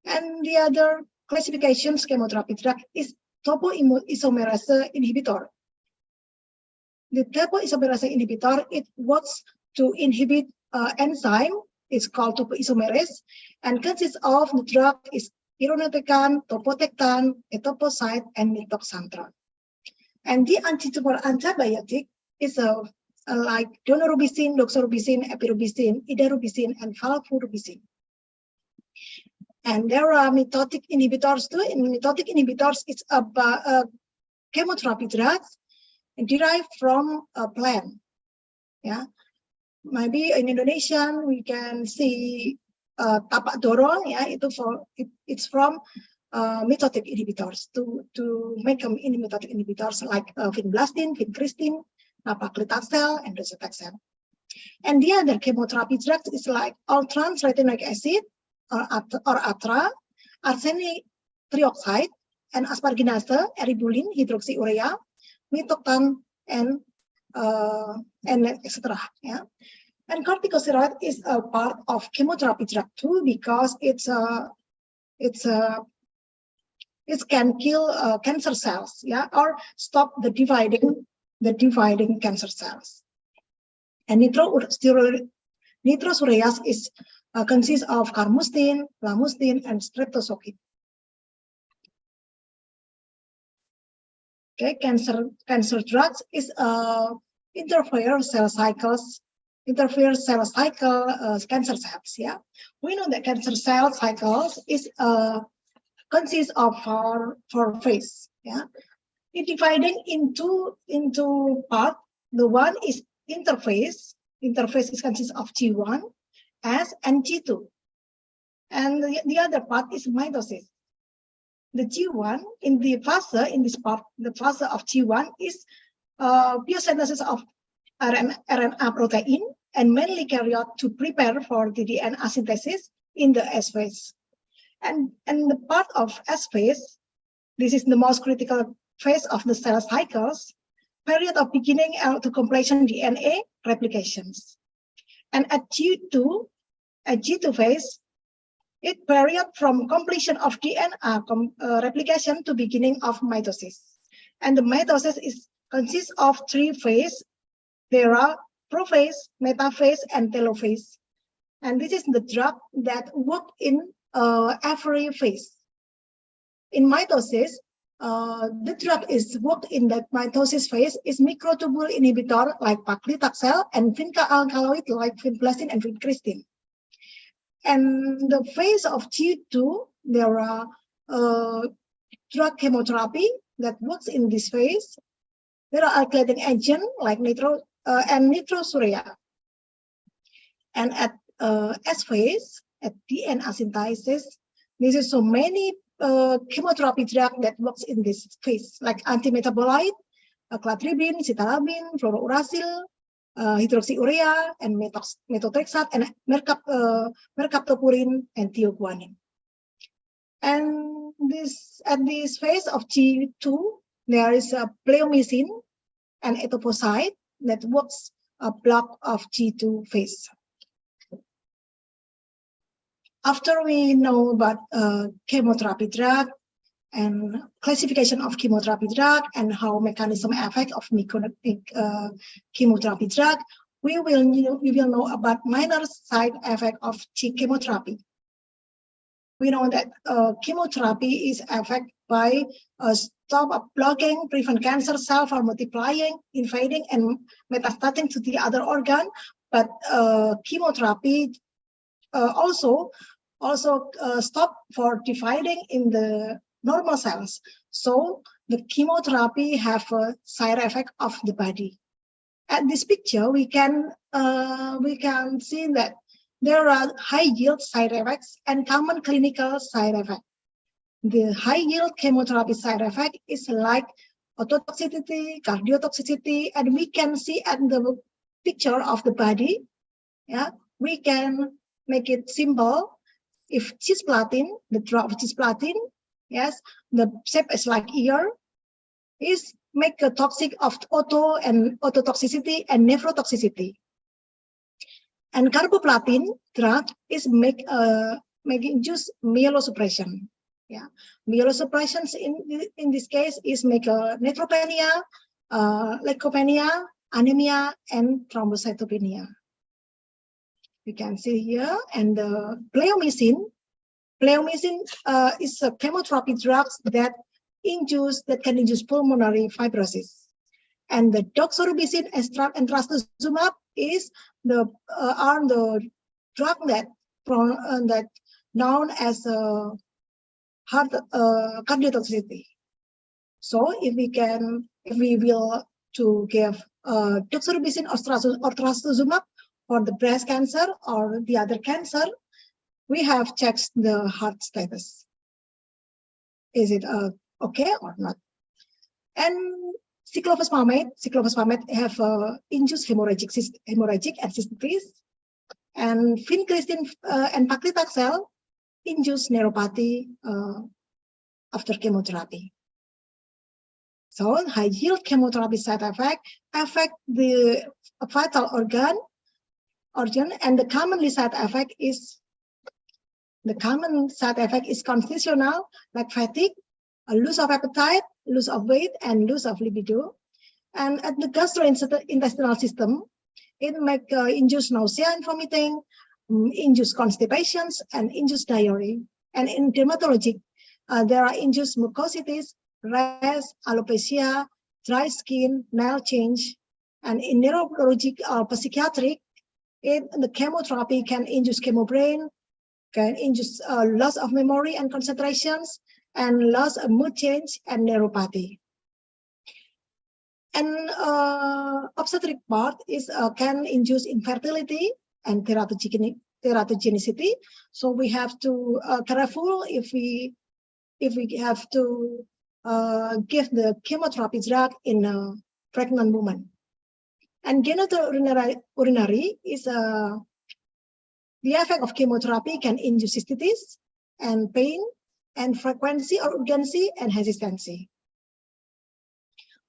And the other classifications chemotherapy drug is topoisomerase inhibitor. The topoisomerase inhibitor, it works to inhibit enzyme. It's called topoisomerase, and consists of the drug is irinotecan, topotectan, etoposide, and nitoxantran. And the anti-tumor antibiotic is like daunorubicin, doxorubicin, epirubicin, idarubicin, and valfurubicin. And there are mitotic inhibitors too. In mitotic inhibitors, it's about chemotherapy drugs derived from a plant. Yeah, maybe in Indonesia we can see tapak dorong. Yeah, it's from mitotic inhibitors to make them in mitotic inhibitors like vinblastine, vincristin, nab-paclitaxel, and docetaxel. And the other chemotherapy drugs is like all-trans retinoic acid or ATRA, arsenic trioxide, and asparginase, eribulin, hydroxyurea, mitoctan, and etc. Yeah, and corticosteroid is a part of chemotherapy drug too because it can kill cancer cells, yeah, or stop the dividing cancer cells. And nitrosoureas is consists of carmustine, lamustine, and streptozokine. Okay, cancer drugs is interfere cell cycle cancer cells. Yeah, we know that cancer cell cycles is consists of four phases. Yeah, it dividing into part. The one is interphase. Interphase is consists of G1, S, and G2, and the other part is mitosis. The G1 in this part, the phase of G1 is biosynthesis of RNA protein and mainly carried out to prepare for the DNA synthesis in the S phase. And the part of S phase, this is the most critical phase of the cell cycles, period of beginning to completion DNA replications. And at G2 phase, it period from completion of DNA replication to beginning of mitosis. And the mitosis consists of three phases. There are prophase, metaphase, and telophase. And this is the drug that work in every phase. In mitosis, the drug is worked in that mitosis phase is microtubule inhibitor like paclitaxel and vinca alkaloid like vinblastine and vincristin. And the phase of G2, there are drug chemotherapy that works in this phase. There are alkylating agent like nitrosourea. And at S phase, at DNA synthesis, this is so many chemotherapy drug that works in this phase, like antimetabolite, cladribine, citalabine, fluorouracil, hydroxyurea, and methotrexate, and mercaptopurine, and thioguanine. And at this phase of G2, there is a pleomycin and etoposide that works a block of G2 phase. After we know about chemotherapy drug and classification of chemotherapy drug and how mechanism effect of chemotherapy drug, we will know about minor side effect of chemotherapy. We know that chemotherapy is affected by stop blocking, prevent cancer cell from multiplying, invading, and metastating to the other organ. But chemotherapy also stop for dividing in the normal cells. So the chemotherapy have a side effect of the body. At this picture, we can see that there are high yield side effects and common clinical side effects. The high yield chemotherapy side effect is like ototoxicity, cardiotoxicity, and we can see at the picture of the body. Yeah, we can make it simple. If cisplatin, the drug of cisplatin, yes, the shape is like ear, is make a toxic of ototoxicity and nephrotoxicity. And carboplatin drug is induce myelosuppression. Yeah, myelosuppression in this case is make a neutropenia, leukopenia, anemia, and thrombocytopenia. You can see here, and the pleomycin is a chemotherapy drugs that can induce pulmonary fibrosis. And the doxorubicin and trastuzumab is the drug that known as heart cardiotoxicity. So if we will to give doxorubicin or trastuzumab for the breast cancer or the other cancer, we have checked the heart status. Is it okay or not? And cyclophosphamide have induced hemorrhagic and cystitis, and vincristin and paclitaxel induce neuropathy after chemotherapy. So high yield chemotherapy side effect affect the vital organ, and the common side effect is constitutional, like fatigue, loss of appetite, loss of weight, and loss of libido. And at the gastrointestinal system, it induce nausea and vomiting, induce constipations and induce diarrhea. And in dermatology, there are induced mucositis, rash, alopecia, dry skin, nail change. And in neurologic psychiatric, the chemotherapy can induce chemobrain, can induce loss of memory and concentrations, and loss of mood change and neuropathy. And obstetric part is can induce infertility and teratogenicity. So we have to careful if we have to give the chemotherapy drug in a pregnant woman. And genitourinary is the effect of chemotherapy can induce cystitis and pain and frequency or urgency and hesitancy.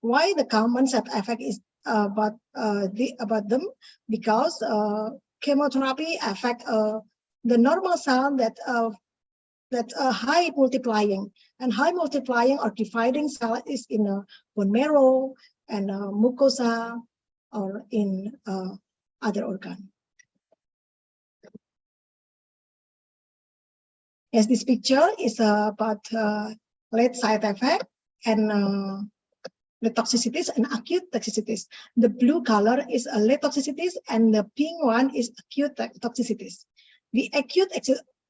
Why the common side effect is about them? Because chemotherapy affect the normal cell that high multiplying, and high multiplying or dividing cell is in bone marrow and mucosa or in other organ. Yes, this picture is about late side effect and the toxicities and acute toxicities. The blue color is a late toxicities and the pink one is acute toxicities. The acute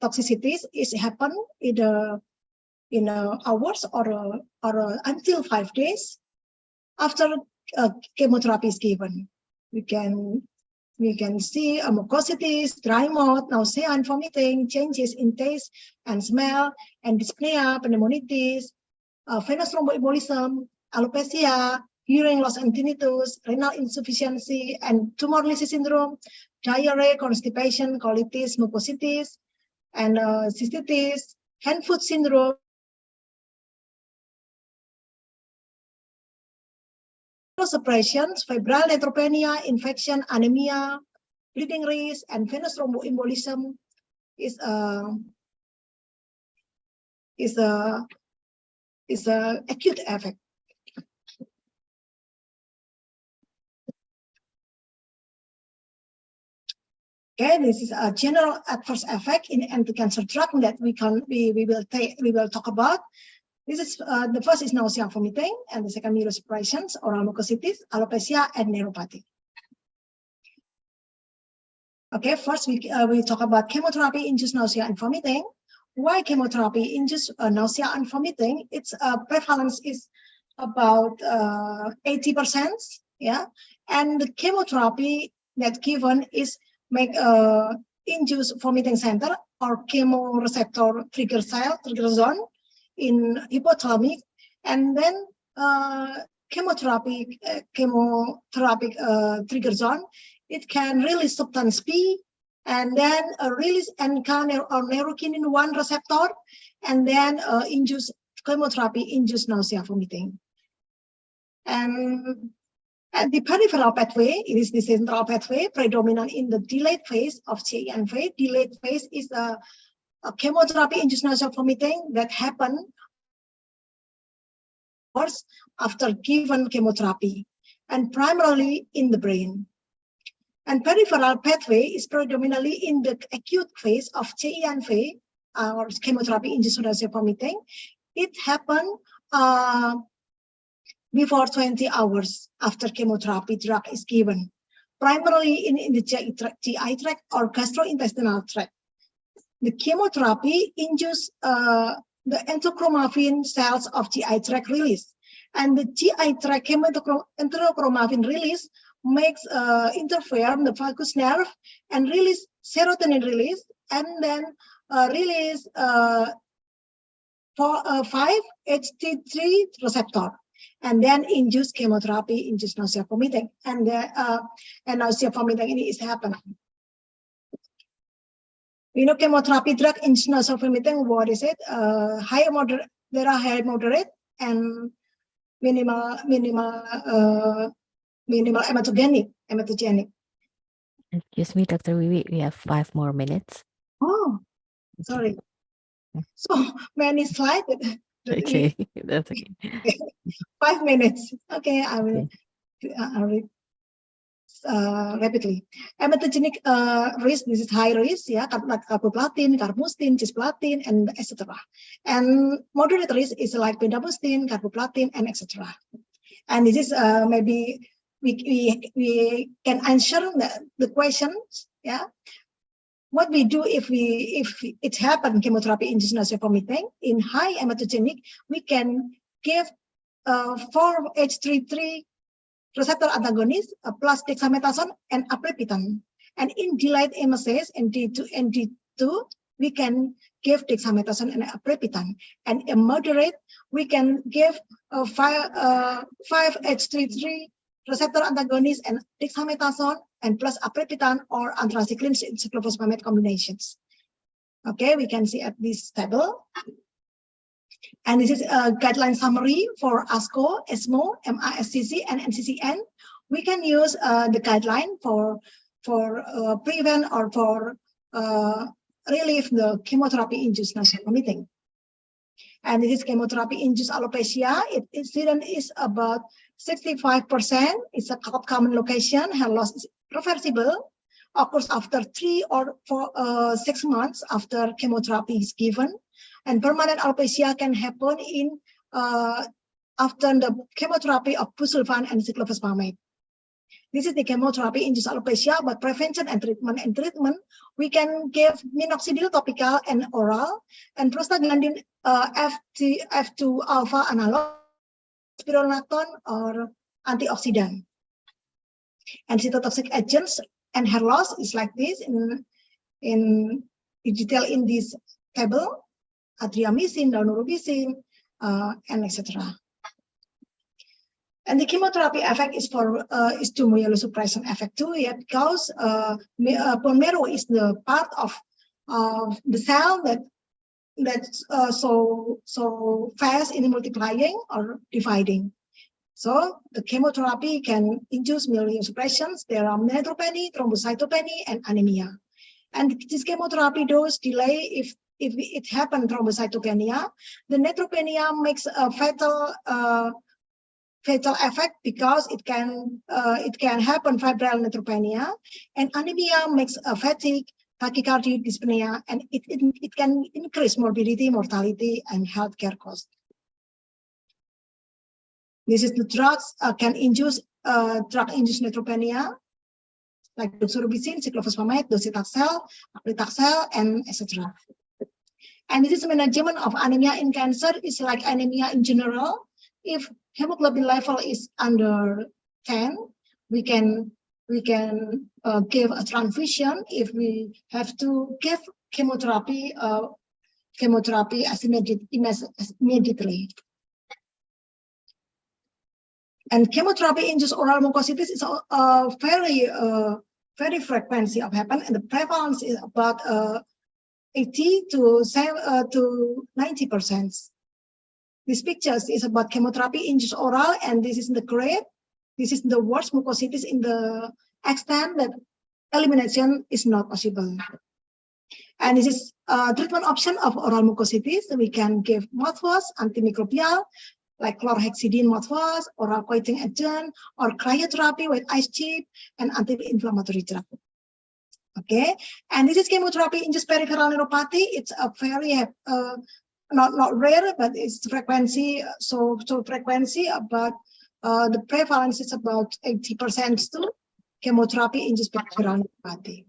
toxicities is happen in hours or until 5 days after chemotherapy is given. We can see mucositis, dry mouth, nausea and vomiting, changes in taste and smell, and dyspnea, pneumonitis, venous thromboembolism, alopecia, hearing loss and tinnitus, renal insufficiency and tumor lysis syndrome, diarrhea, constipation, colitis, mucositis, and cystitis, hand-foot syndrome, suppressions, febrile neutropenia, infection, anemia, bleeding risk, and venous thromboembolism is a acute effect. Okay, this is a general adverse effect in anti-cancer drug that we will talk about. This is the first is nausea, vomiting, and the second immunosuppressions, oral mucositis, alopecia, and neuropathy. Okay, first we talk about chemotherapy-induced nausea and vomiting. Why chemotherapy-induced nausea and vomiting? Its prevalence is about 80%. Yeah, and the chemotherapy that given is induce vomiting center or chemoreceptor trigger zone in hypothalamic, and then chemotherapy trigger zone, it can release substance P, and then release NK or neurokinin 1 receptor, and then induce chemotherapy induce nausea, vomiting. And the peripheral pathway, it is the central pathway predominant in the delayed phase of CIN phase. Delayed phase is a chemotherapy-induced nausea, vomiting that happen after given chemotherapy, and primarily in the brain. And peripheral pathway is predominantly in the acute phase of CIN phase or chemotherapy-induced nausea, vomiting. It happened before 20 hours after chemotherapy drug is given, primarily in the GI tract or gastrointestinal tract. The chemotherapy induces the enterochromaffin cells of GI tract release, and the GI tract enterochromaffin release makes interfere the vagus nerve and release serotonin release, and then release 5-HT3 receptor, and then induce chemotherapy, induce nausea, vomiting, and nausea, vomiting ini is happening. You know, chemotherapy drug induce nausea, vomiting. What is it? High moderate. There are high moderate and minimal hematogenic. Excuse me, Dr. Wiwi, we have 5 more minutes. Oh, sorry. So many slides. Okay, that's okay. 5 minutes. Okay, I will. rapidly. Emetogenic risk, this is high risk, yeah, like carboplatin, carmustine, cisplatin, and etc. And moderate risk is like bendamustine, carboplatin, and etc. And this is maybe we can answer the questions, yeah. What we do if it happened chemotherapy-induced nausea vomiting in high emetogenic, we can give 4-H3 receptor antagonist plus dexamethasone and aprepitant. And in delayed MSS and ND2, we can give dexamethasone and aprepitant. And in moderate, we can give 5-H3 receptor antagonist and dexamethasone and plus aprepitant or anthracycline cyclophosphamide combinations. Okay, we can see at this table. And this is a guideline summary for ASCO, ESMO, MASCC, and NCCN. We can use the guideline for prevent or for relieve the chemotherapy-induced nausea vomiting. And this is chemotherapy-induced alopecia. Its incidence is about 65%. It's a common location. Hair loss is reversible. Occurs after 3 or 6 months after chemotherapy is given. And permanent alopecia can happen in after the chemotherapy of busulfan and cyclophosphamide. This is the chemotherapy-induced alopecia, but prevention and treatment. And treatment, we can give minoxidil topical and oral, and prostaglandin F2 alpha analog, spironolactone or antioxidant. And cytotoxic agents and hair loss is like this in detail in this table. Adriamycin, daunorubicin, and etc. And the chemotherapy effect is to myelosuppression effect too, yeah, because bone marrow is the part of the cell that's so fast in multiplying or dividing. So the chemotherapy can induce myelosuppressions. There are neutropenia, thrombocytopenia, and anemia. And this chemotherapy dose delay if it happened thrombocytopenia, the neutropenia makes a fatal effect because it can happen febrile neutropenia, and anemia makes a fatigue, tachycardia, dyspnea, and it can increase morbidity, mortality, and healthcare costs. This is the drugs can induce drug-induced neutropenia, like doxorubicin, cyclophosphamide, docetaxel, paclitaxel, and etc. And this is management of anemia in cancer is like anemia in general. If hemoglobin level is under 10, we can give a transfusion. If we have to give chemotherapy immediately. And chemotherapy-induced oral mucositis is a very frequency of happen, and the prevalence is about 80 to 90%. This picture is about chemotherapy-induced oral, and this is the grade. This is the worst mucositis in the extent that elimination is not possible. And this is a treatment option of oral mucositis. We can give mouthwash, antimicrobial, like chlorhexidine mouthwash, oral coating agent, or cryotherapy with ice chip, and anti-inflammatory drug. Okay, and this is chemotherapy-induced peripheral neuropathy. It's a very not rare, but it's frequency. So frequency, but the prevalence is about 80% to chemotherapy-induced peripheral neuropathy.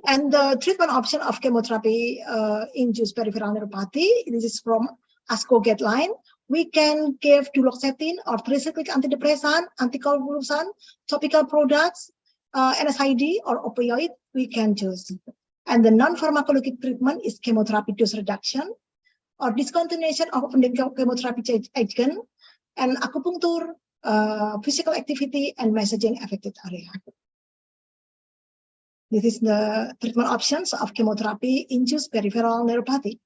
And the treatment option of chemotherapy-induced peripheral neuropathy, this is from ASCO guideline. We can give duloxetine or tricyclic antidepressant, anticonvulsant, topical products, NSAID or opioid, we can choose. And the non-pharmacologic treatment is chemotherapy dose reduction or discontinuation of chemotherapy agent, and acupuncture, physical activity, and messaging affected area. This is the treatment options of chemotherapy-induced peripheral neuropathy.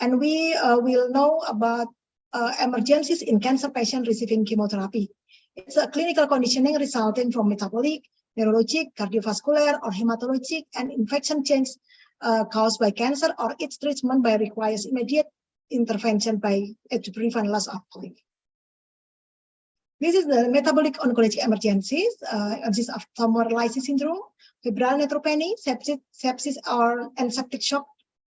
And we will know about emergencies in cancer patients receiving chemotherapy. It's a clinical conditioning resulting from metabolic, neurologic, cardiovascular, or hematologic and infection change caused by cancer, or its treatment by requires immediate intervention to prevent loss of life. This is the metabolic oncology emergencies, consists of tumor lysis syndrome, febrile neutropenia, sepsis and septic shock,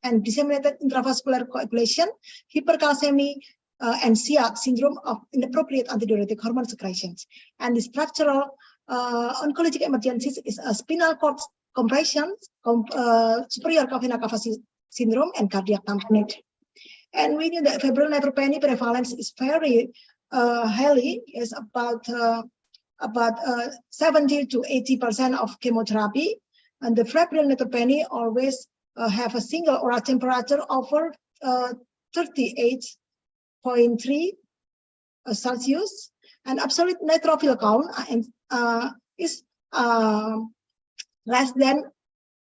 and disseminated intravascular coagulation, hypercalcemia, and SIAD syndrome of inappropriate antidiuretic hormone secretions. And the structural oncologic emergencies is a spinal cord compression, superior vena cava syndrome, and cardiac tamponade. And we knew that febrile neutropenia prevalence is very highly, is about 70 to 80% of chemotherapy. And the febrile neutropenia always have a single oral temperature over 38.3 Celsius, and absolute neutrophil count is less than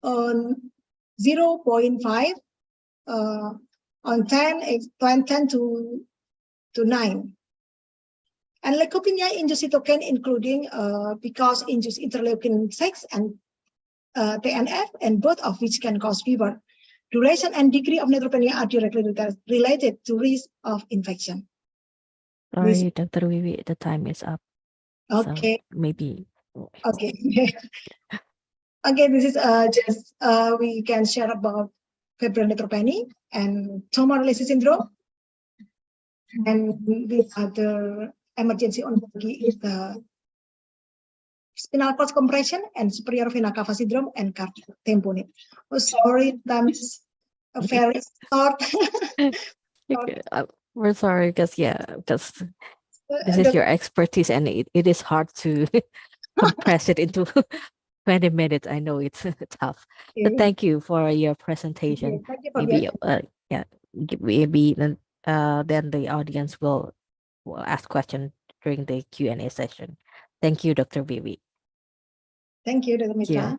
0.5 on 10 to 9. And leukopenia-induced cytokine, including because induced interleukin 6 and TNF, and both of which can cause fever. Duration and degree of neutropenia are directly related to risk of infection. Sorry, Dr. Wiwi, the time is up. Okay. So maybe. Okay. Okay, this is just we can share about febrile neutropenia and tumor lysis syndrome. And the other emergency oncology is the spinal cord compression and superior vena cava syndrome and cardiac tamponade. Oh, sorry, time is very short. We're sorry because this is your expertise and it is hard to compress it into 20 minutes. I know it's tough. But thank you for your presentation. Thank you for Maybe then the audience will ask questions during the Q&A session. Thank you, Dr. Vivi. Thank you, Dr. Mitra. Yeah.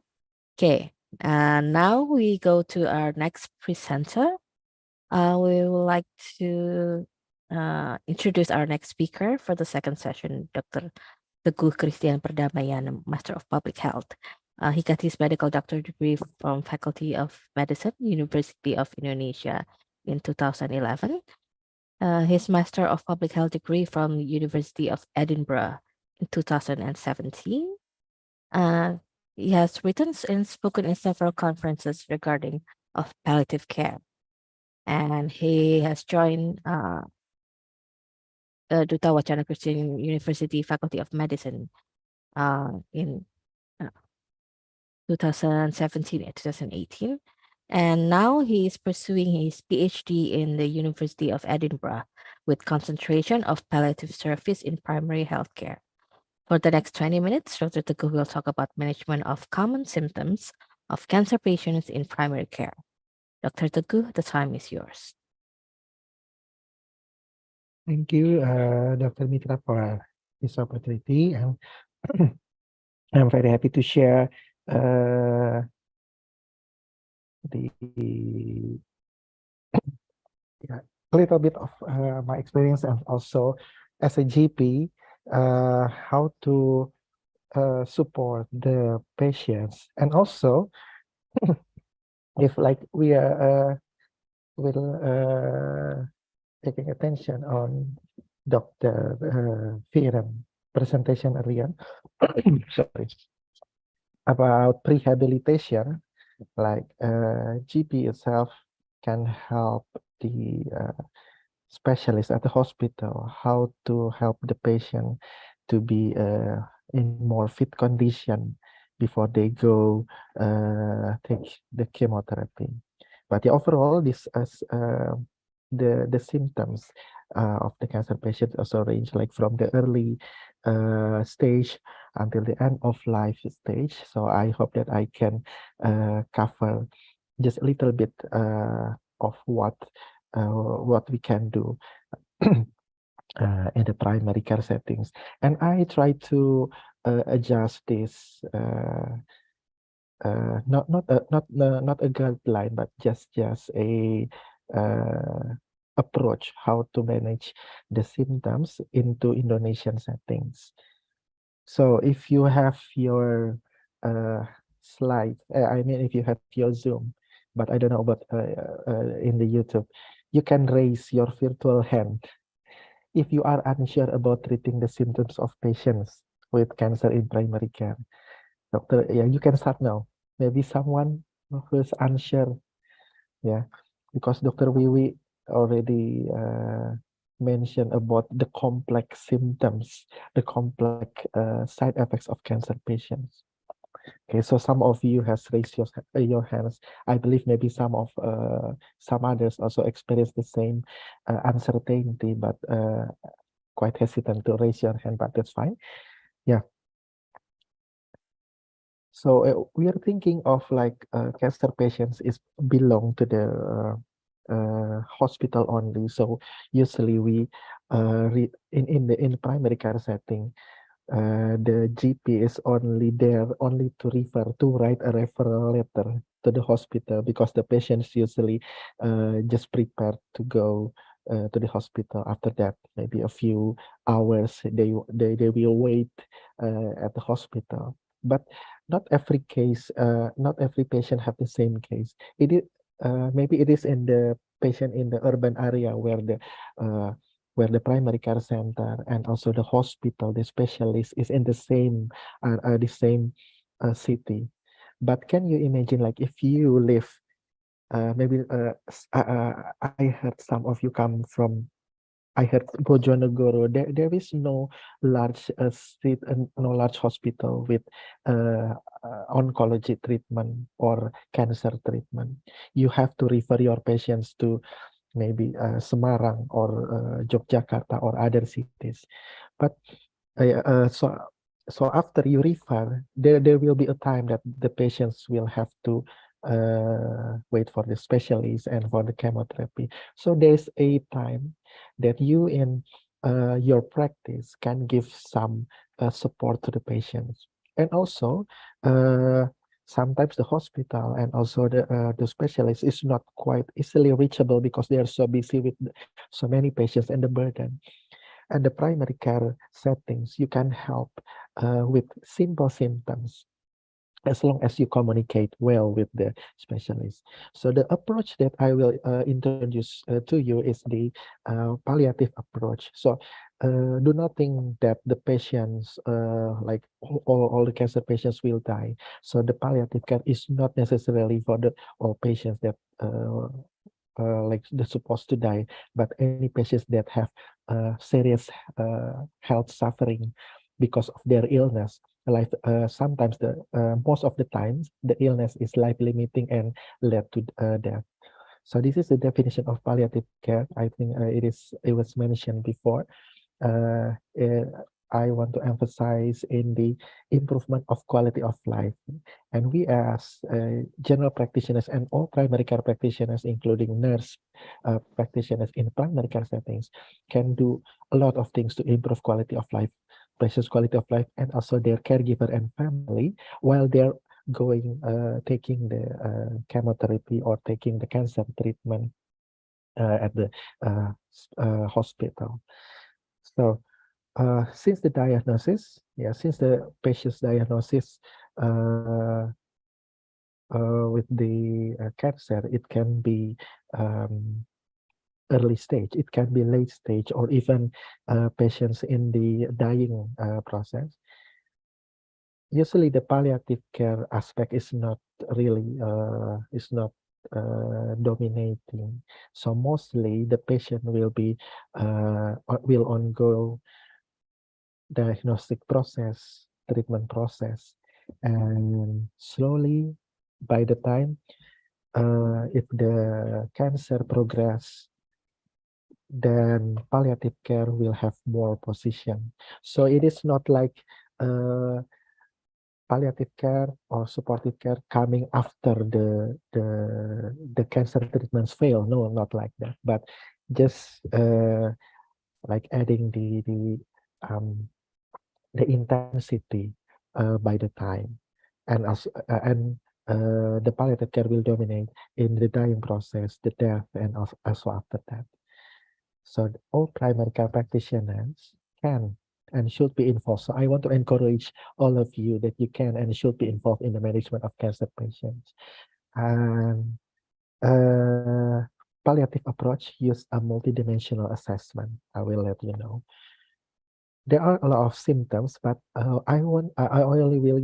Okay, now we go to our next presenter. We would like to introduce our next speaker for the second session, Dr. Teguh Christian Perdamaian, Master of Public Health. He got his medical doctorate degree from Faculty of Medicine, University of Indonesia in 2011. His Master of Public Health degree from University of Edinburgh in 2017. He has written and spoken in several conferences regarding of palliative care. And he has joined Duta Wacana Christian University Faculty of Medicine in 2017 and 2018. And now he is pursuing his PhD in the University of Edinburgh with concentration of palliative service in primary healthcare. For the next 20 minutes, Dr. Teguh will talk about management of common symptoms of cancer patients in primary care. Dr. Teguh, the time is yours. Thank you, Dr. Mitra, for this opportunity. And I'm very happy to share a little bit of my experience, and also as a GP, how to support the patients, and also if like we are taking attention on Dr. Viren presentation earlier, sorry, about rehabilitation, like GP itself can help the specialist at the hospital how to help the patient to be in more fit condition before they go take the chemotherapy. But yeah, overall, this as the symptoms of the cancer patient also range like from the early stage until the end of life stage. So I hope that I can cover just a little bit of what we can do in the primary care settings, and I try to adjust this not a guideline, but just a approach how to manage the symptoms into Indonesian settings. So if you have your slide, I mean, if you have your Zoom, but I don't know about in the YouTube, you can raise your virtual hand if you are unsure about treating the symptoms of patients with cancer in primary care, doctor, yeah, you can start now. Maybe someone who's unsure, yeah, because Dr. Wiwi already mentioned about the complex symptoms, the complex side effects of cancer patients. Okay, so some of you has raised your hands. I believe maybe some others also experience the same uncertainty, but quite hesitant to raise your hand, but that's fine. Yeah. So we are thinking of like cancer patients is belong to the hospital only. So usually we in primary care setting, the GP is only there only to write a referral letter to the hospital, because the patients usually just prepare to go to the hospital. After that, maybe a few hours, they will wait at the hospital. But not every case, not every patient have the same case. It is maybe it is in the patient in the urban area where the primary care center and also the hospital, the specialist is in the same city. But can you imagine, like, if you live maybe I heard some of you come from, I heard Bojonegoro. There is no large street and no large hospital with oncology treatment or cancer treatment. You have to refer your patients to maybe Semarang or Yogyakarta or other cities. But so after you refer, there will be a time that the patients will have to wait for the specialist and for the chemotherapy. So there's a time that you in your practice can give some support to the patients. And also sometimes the hospital and also the specialist is not quite easily reachable because they are so busy with so many patients and the burden. And the primary care settings, you can help with simple symptoms as long as you communicate well with the specialist. So the approach that I will introduce to you is the palliative approach. So do not think that the patients, like all the cancer patients will die. So the palliative care is not necessarily for all patients that like they're supposed to die, but any patients that have serious health suffering because of their illness. Life sometimes most of the times the illness is life limiting and led to death. So this is the definition of palliative care. I think it was mentioned before. uh, I want to emphasize in the improvement of quality of life. And we as general practitioners and all primary care practitioners, including nurse practitioners in primary care settings, can do a lot of things to improve quality of life, patient's quality of life, and also their caregiver and family while they're going, taking the chemotherapy or taking the cancer treatment at the hospital. So since the diagnosis, since the patient's diagnosis with the cancer, it can be early stage, it can be late stage, or even patients in the dying process. Usually, the palliative care aspect is not really dominating. So mostly, the patient will undergo diagnostic process, treatment process, and slowly, by the time if the cancer progress, then palliative care will have more position. So it is not like palliative care or supportive care coming after the cancer treatments fail. No, not like that. But just like adding the intensity by the time, and the palliative care will dominate in the dying process, the death, and also after that. So all primary care practitioners can and should be involved. So I want to encourage all of you that you can and should be involved in the management of cancer patients. And palliative approach use a multidimensional assessment. I will let you know. There are a lot of symptoms, but I only will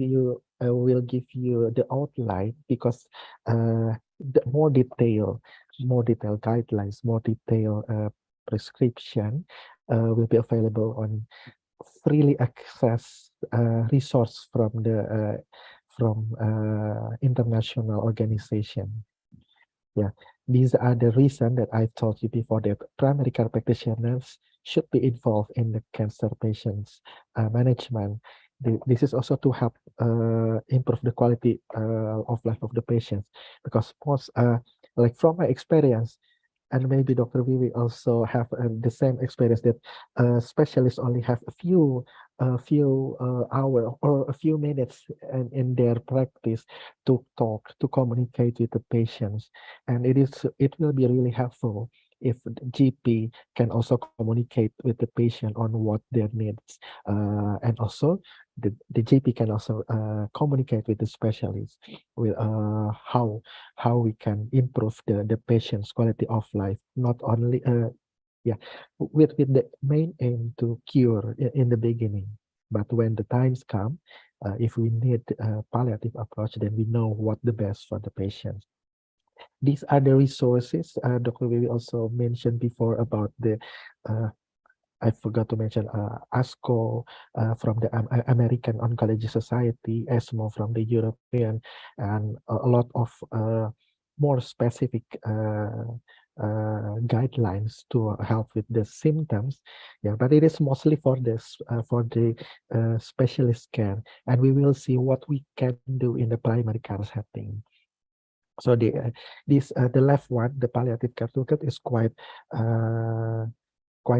give you the outline because the more detailed guidelines, more detailed prescription will be available on freely access resource from the international organization. Yeah, these are the reason that I told you before that primary care practitioners should be involved in the cancer patients management. This is also to help improve the quality of life of the patients, because most like from my experience, and maybe Dr. Vivi also have the same experience, that specialists only have a few hour or a few minutes in their practice to talk, to communicate with the patients, and it will be really helpful if the GP can also communicate with the patient on what their needs, and also the GP can also communicate with the specialist with how we can improve the patient's quality of life, not only with the main aim to cure in the beginning, but when the times come, if we need a palliative approach, then we know what the best for the patient. These are the resources. Dr. Vivi also mentioned before about the I forgot to mention ASCO from the American Oncology Society, ESMO from the European, and a lot of more specific guidelines to help with the symptoms. Yeah, but it is mostly for this for the specialist care, and we will see what we can do in the primary care setting. So the left one, the palliative care toolkit, is quite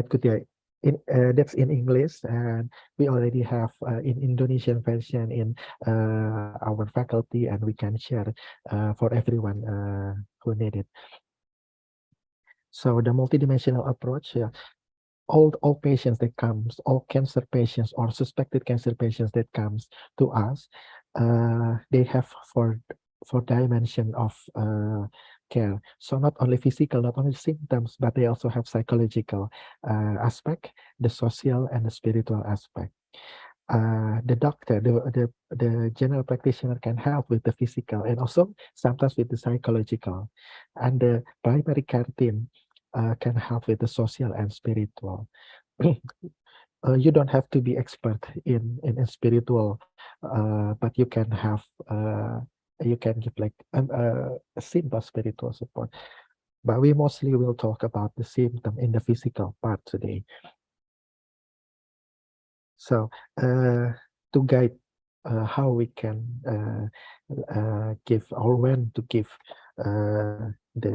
good. Yeah. That's in English, and we already have in Indonesian version in our faculty, and we can share for everyone who need it. So the multidimensional approach, all patients that comes, all cancer patients or suspected cancer patients that comes to us, they have four dimension of care. So not only physical, not only symptoms, but they also have psychological aspect, the social and the spiritual aspect. The doctor, the general practitioner can help with the physical and also sometimes with the psychological, and the primary care team can help with the social and spiritual. You don't have to be expert in spiritual, but you can have you can give like a simple spiritual support. But we mostly will talk about the symptom in the physical part today. So to guide how we can give or when to give the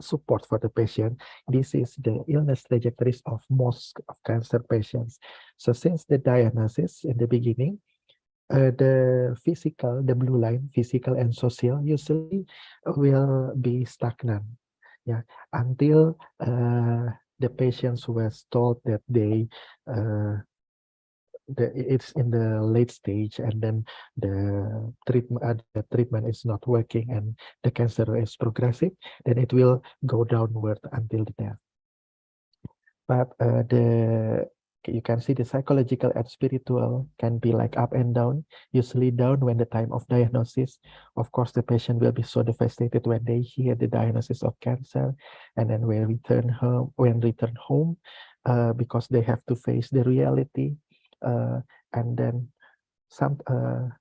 support for the patient, this is the illness trajectories of most of cancer patients. So since the diagnosis in the beginning, the physical, the blue line, physical and social, usually will be stagnant. Yeah, until the patients was told that it's in the late stage, and then the treatment is not working, and the cancer is progressive, then it will go downward until the death. But you can see the psychological and spiritual can be like up and down. Usually down when the time of diagnosis. Of course, the patient will be so devastated when they hear the diagnosis of cancer, and then when return home, because they have to face the reality, and then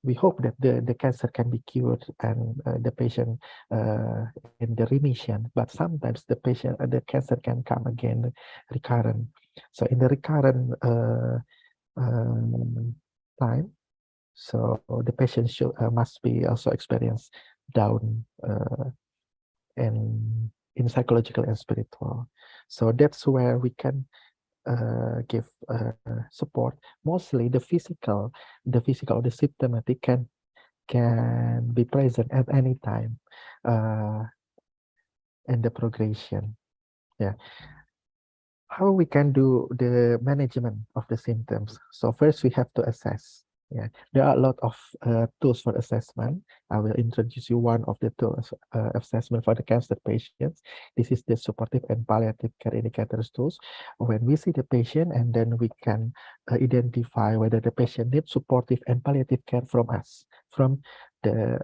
we hope that the cancer can be cured and the patient in the remission. But sometimes the cancer can come again recurrent. So in the recurrent time, so the patient must be also experience down and in psychological and spiritual. So that's where we can give support. Mostly the physical, the symptomatic can be present at any time in the progression. Yeah. How we can do the management of the symptoms? So first we have to assess Yeah, there are a lot of tools for assessment. I will introduce you one of the tools assessment for the cancer patients. This is the supportive and palliative care indicators tools. When we see the patient, and then we can identify whether the patient needs supportive and palliative care from us, from the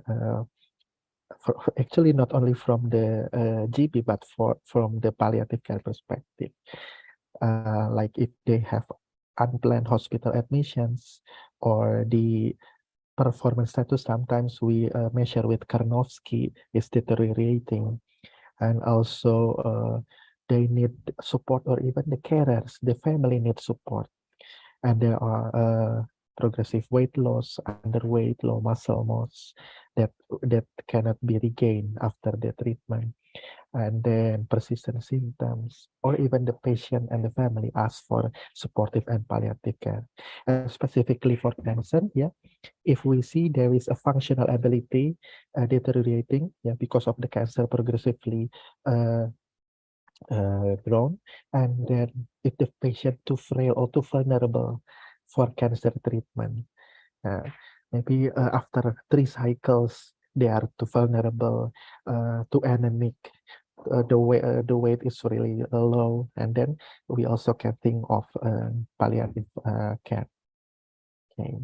actually not only from the GP, but from the palliative care perspective. Like if they have unplanned hospital admissions, or the performance status, sometimes we measure with Karnofsky is deteriorating, and also they need support, or even the carers, the family needs support, and there are progressive weight loss, underweight, low muscle mass that cannot be regained after the treatment, and then persistent symptoms, or even the patient and the family ask for supportive and palliative care. And specifically for cancer, yeah, if we see there is a functional ability deteriorating, yeah, because of the cancer progressively grown, and then if the patient too frail or too vulnerable for cancer treatment, maybe after 3 cycles they are too vulnerable, too anemic, the weight is really low, and then we also can think of palliative care. Okay,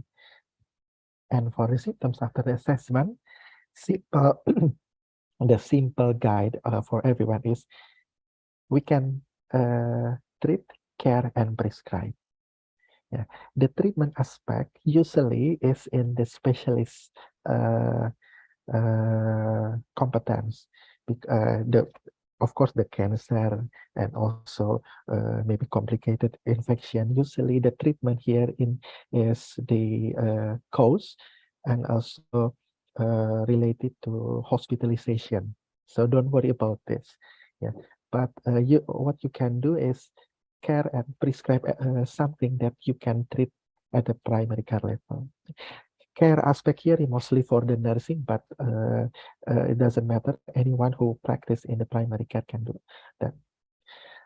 and for the symptoms after the assessment, simple the simple guide for everyone is we can treat, care, and prescribe. Yeah, the treatment aspect usually is in the specialist competence. Of course, the cancer and also maybe complicated infection. Usually, the treatment here is the cause, and also related to hospitalization. So don't worry about this. Yeah, but what you can do is care and prescribe something that you can treat at the primary care level. Care aspect here is mostly for the nursing, but it doesn't matter. Anyone who practice in the primary care can do that.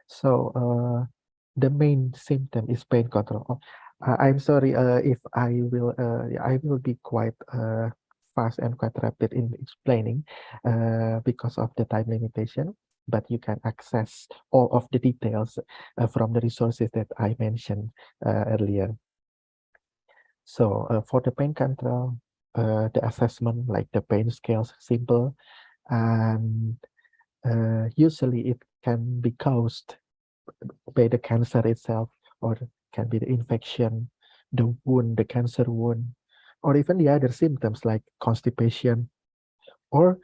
So the main symptom is pain control. I'm sorry if I will be quite fast and quite rapid in explaining because of the time limitation, but you can access all of the details from the resources that I mentioned earlier. So for the pain control, the assessment, like the pain scales, simple, and usually it can be caused by the cancer itself, or can be the infection, the wound, the cancer wound, or even the other symptoms like constipation, or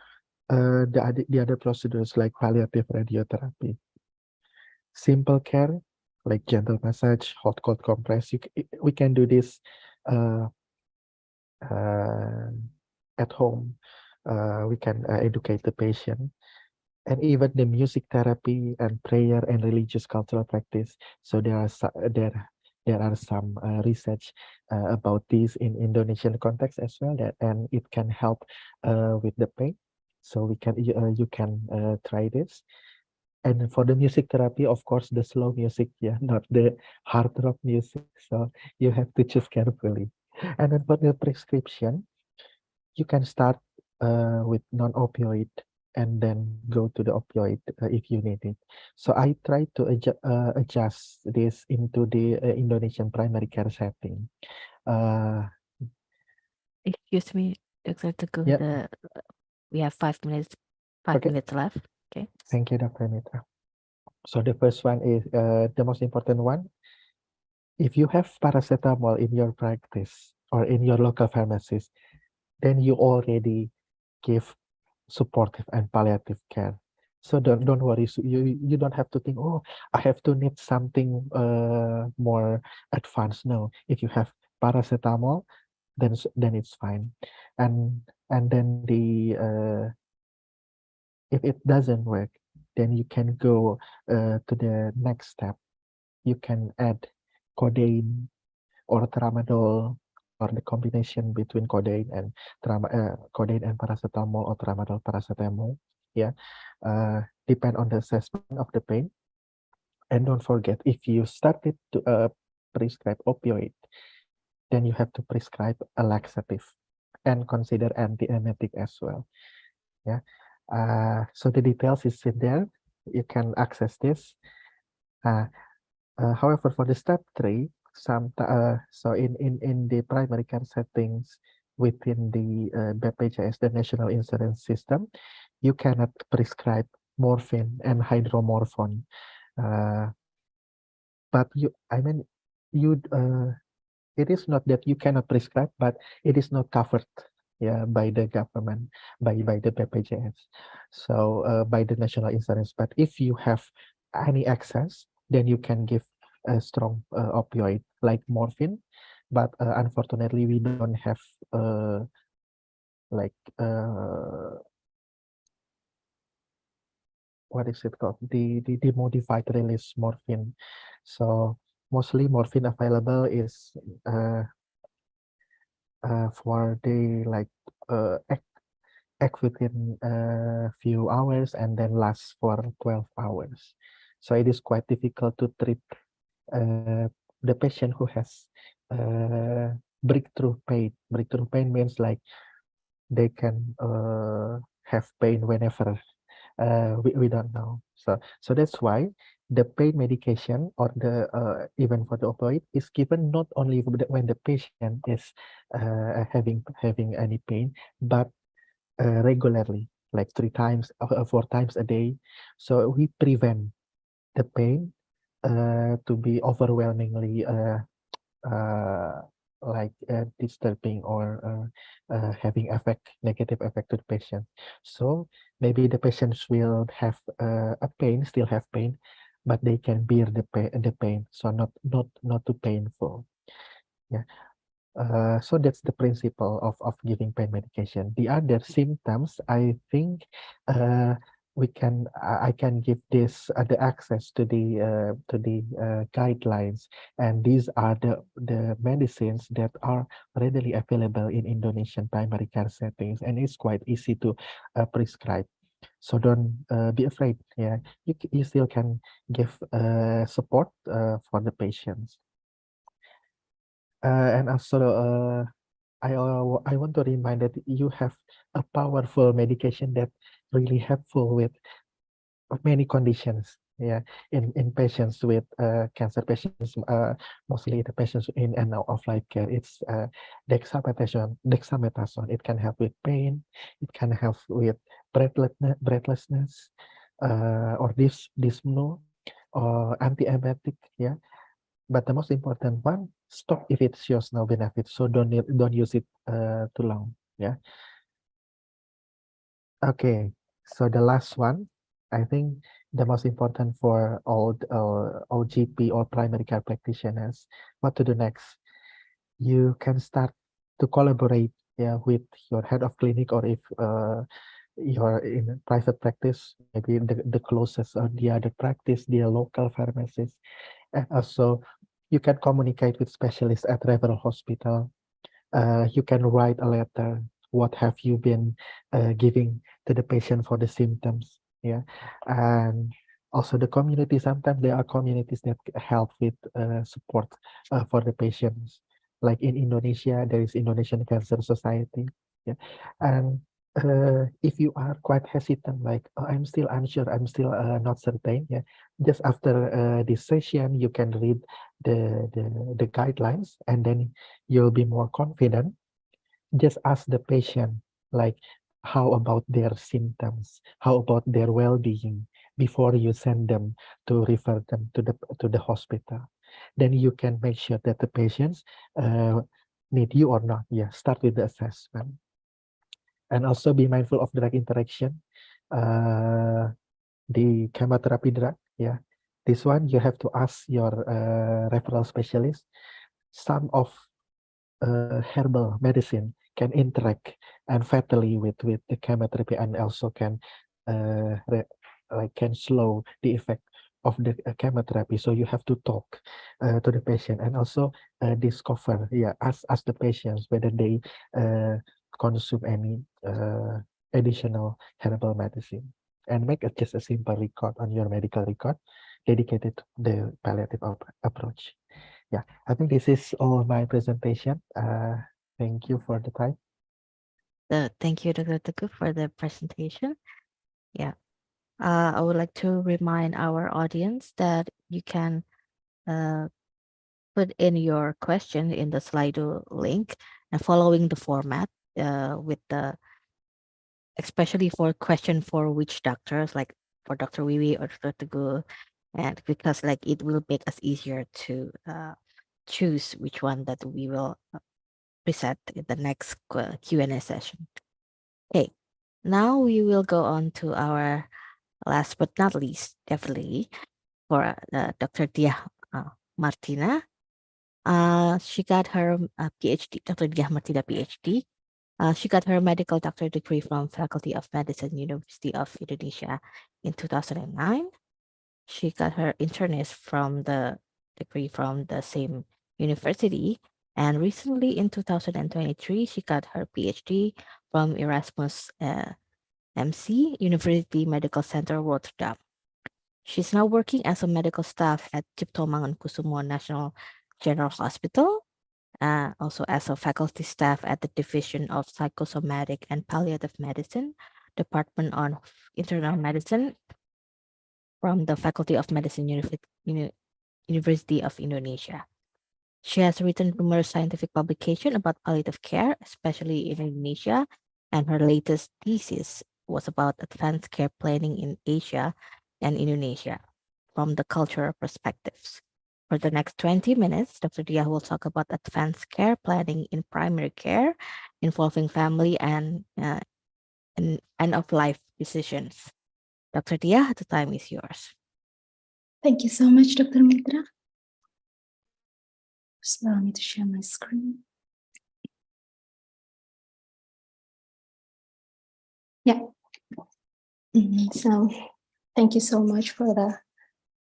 the other procedures like palliative radiotherapy. Simple care like gentle massage, hot cold compress. We can do this at home. We can educate the patient, and even the music therapy and prayer and religious cultural practice. So there are some research about this in Indonesian context as well, and it can help with the pain. So you can try this. And for the music therapy, of course, the slow music, yeah, not the hard rock music. So you have to choose carefully. And then for the prescription, you can start with non-opioid and then go to the opioid if you need it. So I try to adjust this into the Indonesian primary care setting. Excuse me, Dr. Teguh, Yeah. we have 5 minutes, Okay. minutes left. Okay. Thank you, Dr. Mitra. So the first one is the most important one. If you have paracetamol in your practice or in your local pharmacist, then you already give supportive and palliative care. So don't worry. So you don't have to think, oh, I have to need something more advanced. No, if you have paracetamol, then it's fine. And then if it doesn't work, then you can go to the next step. You can add codeine or tramadol, or the combination between codeine and paracetamol, or tramadol paracetamol. Yeah, depend on the assessment of the pain. And don't forget, if you started to prescribe opioid, then you have to prescribe a laxative and consider antiemetic as well. Yeah. So the details is in there. You can access this. However, for the step 3, so in the primary care settings within the BPJS, the National Insurance System, you cannot prescribe morphine and hydromorphone. But it is not that you cannot prescribe, but it is not covered, yeah, by the government, by the BPJS, so by the national insurance. But if you have any access, then you can give a strong opioid like morphine. But unfortunately, we don't have like what is it called, the modified release morphine. So mostly morphine available is for the act within a few hours and then lasts for 12 hours. So it is quite difficult to treat the patient who has breakthrough pain. Breakthrough pain means like they can have pain whenever. We don't know. So that's why the pain medication or the even for the opioid is given not only when the patient is having any pain, but regularly, like 3 times or 4 times a day. So we prevent the pain to be overwhelmingly disturbing or having negative effect to the patient. So maybe the patients will have still have pain, but they can bear the pain. So not too painful. Yeah. So that's the principle of giving pain medication. The other symptoms, I think, I can give this the access to the guidelines, and these are the medicines that are readily available in Indonesian primary care settings, and it's quite easy to prescribe. So don't be afraid. Yeah, you still can give support for the patients. And also, I want to remind that you have a powerful medication that really helpful with many conditions. Yeah, in patients with cancer patients, mostly the patients in and out of life care. It's dexamethasone. It can help with pain. It can help with breathlessness, or dyspnea, or antiemetic. Yeah. But the most important one, stop if it shows no benefit. So don't use it too long. Yeah. Okay. So the last one, I think the most important for all GP or primary care practitioners, what to do next? You can start to collaborate, yeah, with your head of clinic, or if you're in private practice, maybe the closest or the other practice, the local pharmacist. And also, you can communicate with specialists at referral hospital. You can write a letter. What have you been giving to the patient for the symptoms? Yeah, and also the community. Sometimes there are communities that help with support for the patients. Like in Indonesia, there is Indonesian Cancer Society. Yeah, and if you are quite hesitant, like, oh, I'm still unsure, I'm still not certain. Yeah, just after this session, you can read the guidelines, and then you'll be more confident. Just ask the patient, like, how about their symptoms? How about their well-being before you send them to refer them to the hospital? Then you can make sure that the patients need you or not. Yeah, start with the assessment. And also be mindful of drug interaction. The chemotherapy drug, yeah. This one you have to ask your referral specialist. Some of herbal medicine can interact and fatally with the chemotherapy, and also can can slow the effect of the chemotherapy. So you have to talk to the patient, and also discover, yeah, ask the patients whether they consume any additional herbal medicine, and make just a simple record on your medical record dedicated to the palliative approach. Yeah, I think this is all my presentation. Thank you for the time. Thank you, Dr. Teguh, for the presentation. Yeah. I would like to remind our audience that you can put in your question in the Slido link and following the format with the, especially for question for which doctors, like for Dr. Wiwi or Dr. Teguh, and because like it will make us easier to choose which one that we will present in the next Q&A session. Okay, now we will go on to our last but not least, definitely, for Dr. Dia Martina. She got her PhD, Dr. Dia Martina PhD. She got her medical doctorate degree from Faculty of Medicine, University of Indonesia in 2009. She got her internist from the degree from the same university. And recently in 2023, she got her PhD from Erasmus MC, University Medical Center, Rotterdam. She's now working as a medical staff at Cipto Mangunkusumo National General Hospital, also as a faculty staff at the Division of Psychosomatic and Palliative Medicine, Department of Internal Medicine from the Faculty of Medicine, University of Indonesia. She has written numerous scientific publications about palliative care, especially in Indonesia, and her latest thesis was about advanced care planning in Asia and Indonesia from the cultural perspectives. For the next 20 minutes, Dr. Dia will talk about advanced care planning in primary care involving family and end-of-life decisions. Dr. Dia, the time is yours. Thank you so much, Dr. Mitra. Just allow me to share my screen. Yeah. So thank you so much for the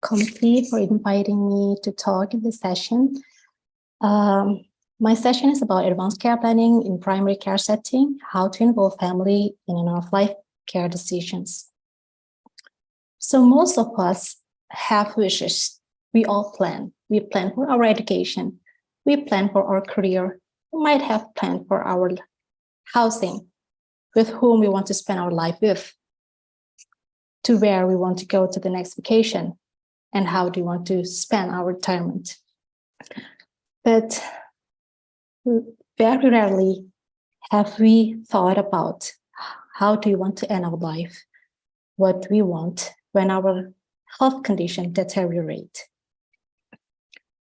committee for inviting me to talk in this session. My session is about advanced care planning in primary care setting, how to involve family in end-of-life care decisions. So most of us have wishes. We all plan. We plan for our education. We plan for our career. We might have planned for our housing, with whom we want to spend our life with, to where we want to go to the next vacation, and how do we want to spend our retirement. But very rarely have we thought about how do we want to end our life, what we want when our health condition deteriorate.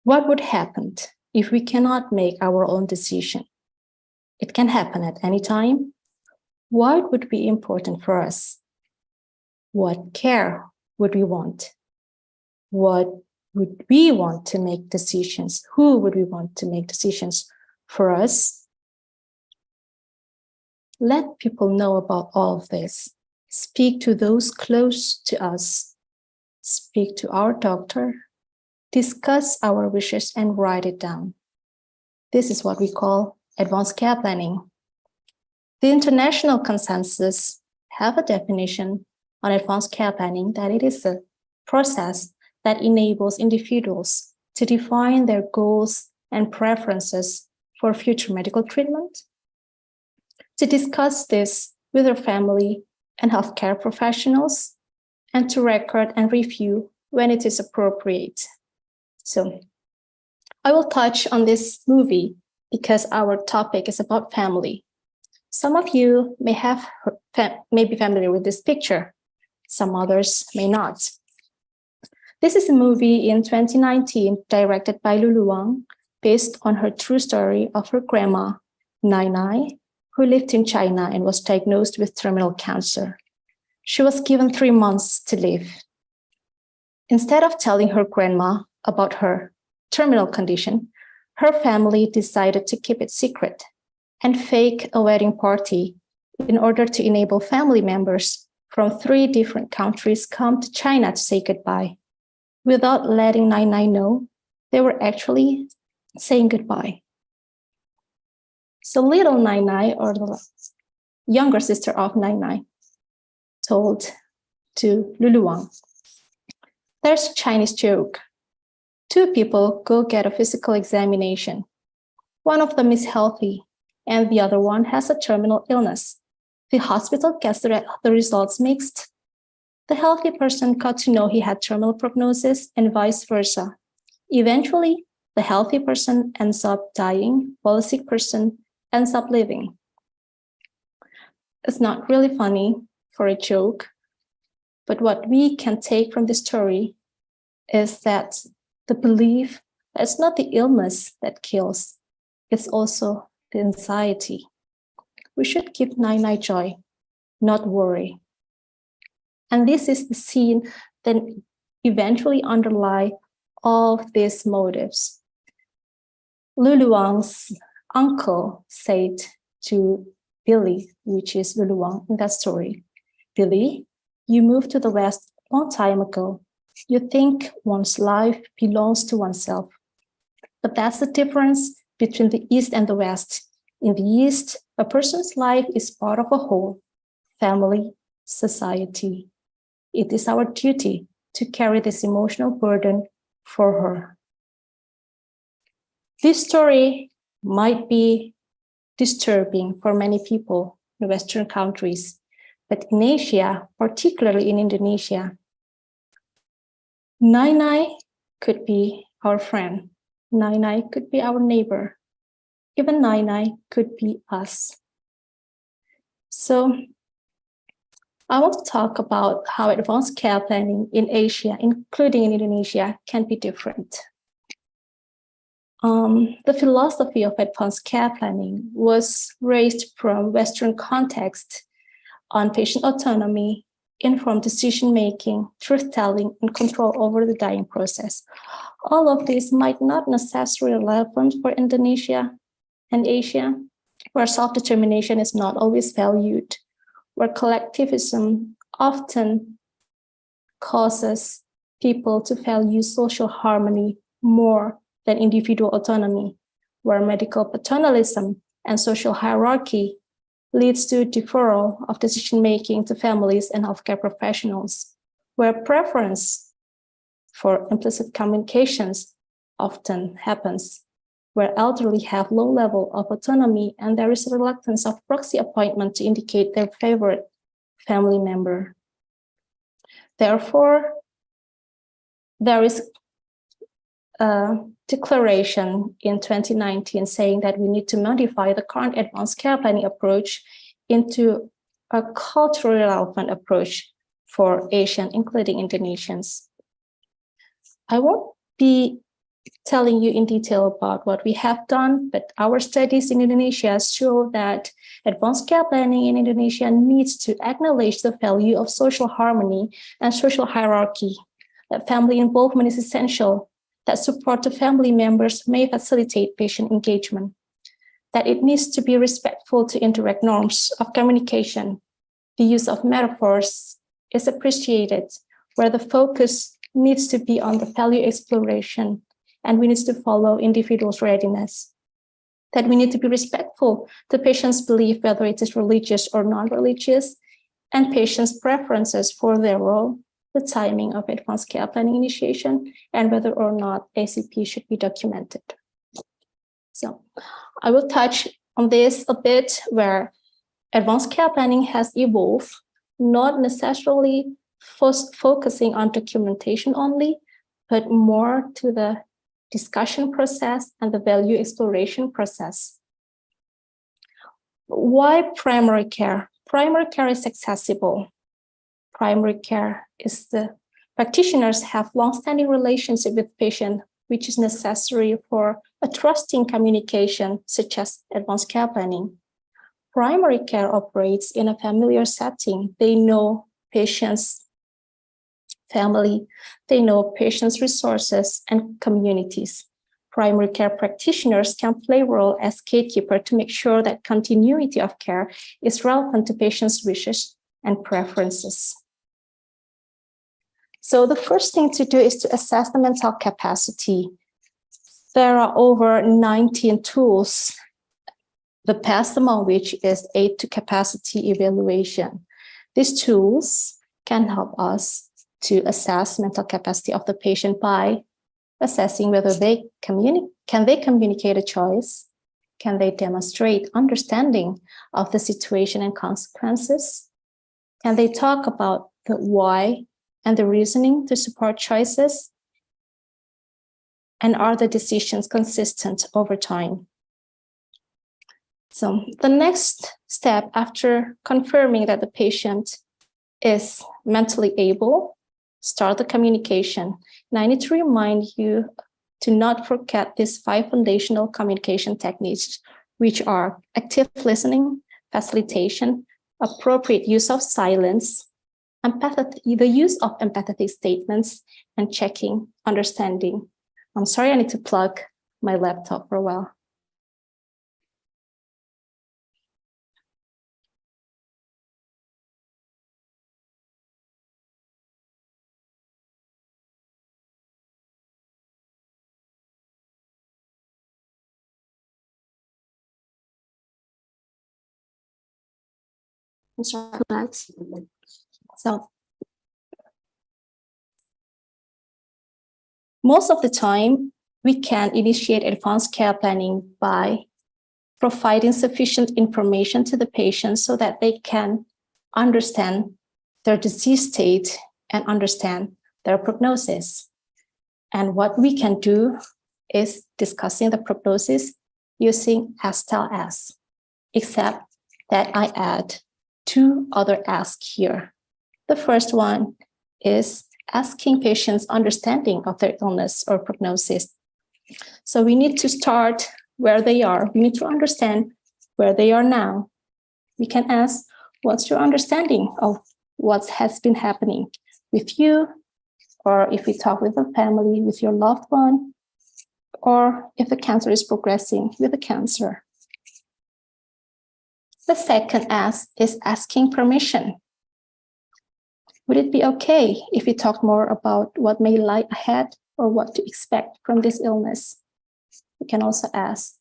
What would happen if we cannot make our own decision? It can happen at any time. What would be important for us? What care would we want? What would we want to make decisions? Who would we want to make decisions for us? Let people know about all of this. Speak to those close to us. Speak to our doctor. Discuss our wishes and write it down. This is what we call advanced care planning. The international consensus have a definition on advanced care planning that it is a process that enables individuals to define their goals and preferences for future medical treatment, to discuss this with their family and healthcare professionals, and to record and review when it is appropriate. So I will touch on this movie because our topic is about family. Some of you may be familiar with this picture. Some others may not. This is a movie in 2019 directed by Lulu Wang, based on her true story of her grandma, Nai Nai, who lived in China and was diagnosed with terminal cancer. She was given 3 months to live. Instead of telling her grandma about her terminal condition, her family decided to keep it secret and fake a wedding party in order to enable family members from 3 different countries come to China to say goodbye. Without letting Nai Nai know, they were actually saying goodbye. So little Nai Nai, or the younger sister of Nai Nai, told to Lulu Wang, "There's a Chinese joke. Two people go get a physical examination. One of them is healthy, and the other one has a terminal illness. The hospital gets the results mixed. The healthy person got to know he had terminal prognosis and vice versa. Eventually, the healthy person ends up dying while the sick person ends up living. It's not really funny for a joke, but what we can take from this story is that the belief that it's not the illness that kills, it's also the anxiety. We should give Nai joy, not worry. And this is the scene that eventually underlie all of these motives. Luluang's uncle said to Billy, which is Luluang in that story, Billy, you moved to the West a long time ago. You think one's life belongs to oneself. But that's the difference between the East and the West. In the East, a person's life is part of a whole, family, society. It is our duty to carry this emotional burden for her. This story might be disturbing for many people in Western countries, but in Asia, particularly in Indonesia, Nai could be our friend. Nai could be our neighbor. Even Nai could be us. So I want to talk about how advanced care planning in Asia, including in Indonesia, can be different. The philosophy of advanced care planning was raised from Western context on patient autonomy, informed decision-making, truth-telling, and control over the dying process. All of these might not necessarily be relevant for Indonesia and Asia, where self-determination is not always valued, where collectivism often causes people to value social harmony more than individual autonomy, where medical paternalism and social hierarchy leads to deferral of decision-making to families and healthcare professionals, where preference for implicit communications often happens, where elderly have low level of autonomy and there is a reluctance of proxy appointment to indicate their favorite family member. Therefore, there is a declaration in 2019 saying that we need to modify the current advanced care planning approach into a culturally relevant approach for Asian, including Indonesians. I won't be telling you in detail about what we have done, but our studies in Indonesia show that advanced care planning in Indonesia needs to acknowledge the value of social harmony and social hierarchy, that family involvement is essential, that support to family members may facilitate patient engagement, that it needs to be respectful to indirect norms of communication. The use of metaphors is appreciated, where the focus needs to be on the value exploration, and we need to follow individuals' readiness. That we need to be respectful to patients' belief, whether it is religious or non-religious, and patients' preferences for their role, the timing of advanced care planning initiation, and whether or not ACP should be documented. So I will touch on this a bit, where advanced care planning has evolved, not necessarily focusing on documentation only, but more to the discussion process and the value exploration process. Why primary care? Primary care is accessible. Primary care is the practitioners have long-standing relationship with patient, which is necessary for a trusting communication, such as advanced care planning. Primary care operates in a familiar setting. They know patients' family, they know patients' resources and communities. Primary care practitioners can play a role as gatekeeper to make sure that continuity of care is relevant to patients' wishes and preferences. So the first thing to do is to assess the mental capacity. There are over 19 tools, the best among which is aid to capacity evaluation. These tools can help us to assess mental capacity of the patient by assessing whether can they communicate a choice, can they demonstrate understanding of the situation and consequences, can they talk about the why and the reasoning to support choices, and are the decisions consistent over time? So the next step after confirming that the patient is mentally able, start the communication. And I need to remind you to not forget these 5 foundational communication techniques, which are active listening, facilitation, appropriate use of silence, the use of empathetic statements, and checking understanding. I'm sorry, I need to plug my laptop for a while. I'm sorry for that. So most of the time, we can initiate advanced care planning by providing sufficient information to the patient so that they can understand their disease state and understand their prognosis. And what we can do is discussing the prognosis using as, except that I add 2 other asks here. The first one is asking patients' understanding of their illness or prognosis. So we need to start where they are. We need to understand where they are now. We can ask, what's your understanding of what has been happening with you, or if we talk with a family, with your loved one, or if the cancer is progressing with the cancer. The second ask is asking permission. Would it be okay if we talk more about what may lie ahead or what to expect from this illness? We can also ask,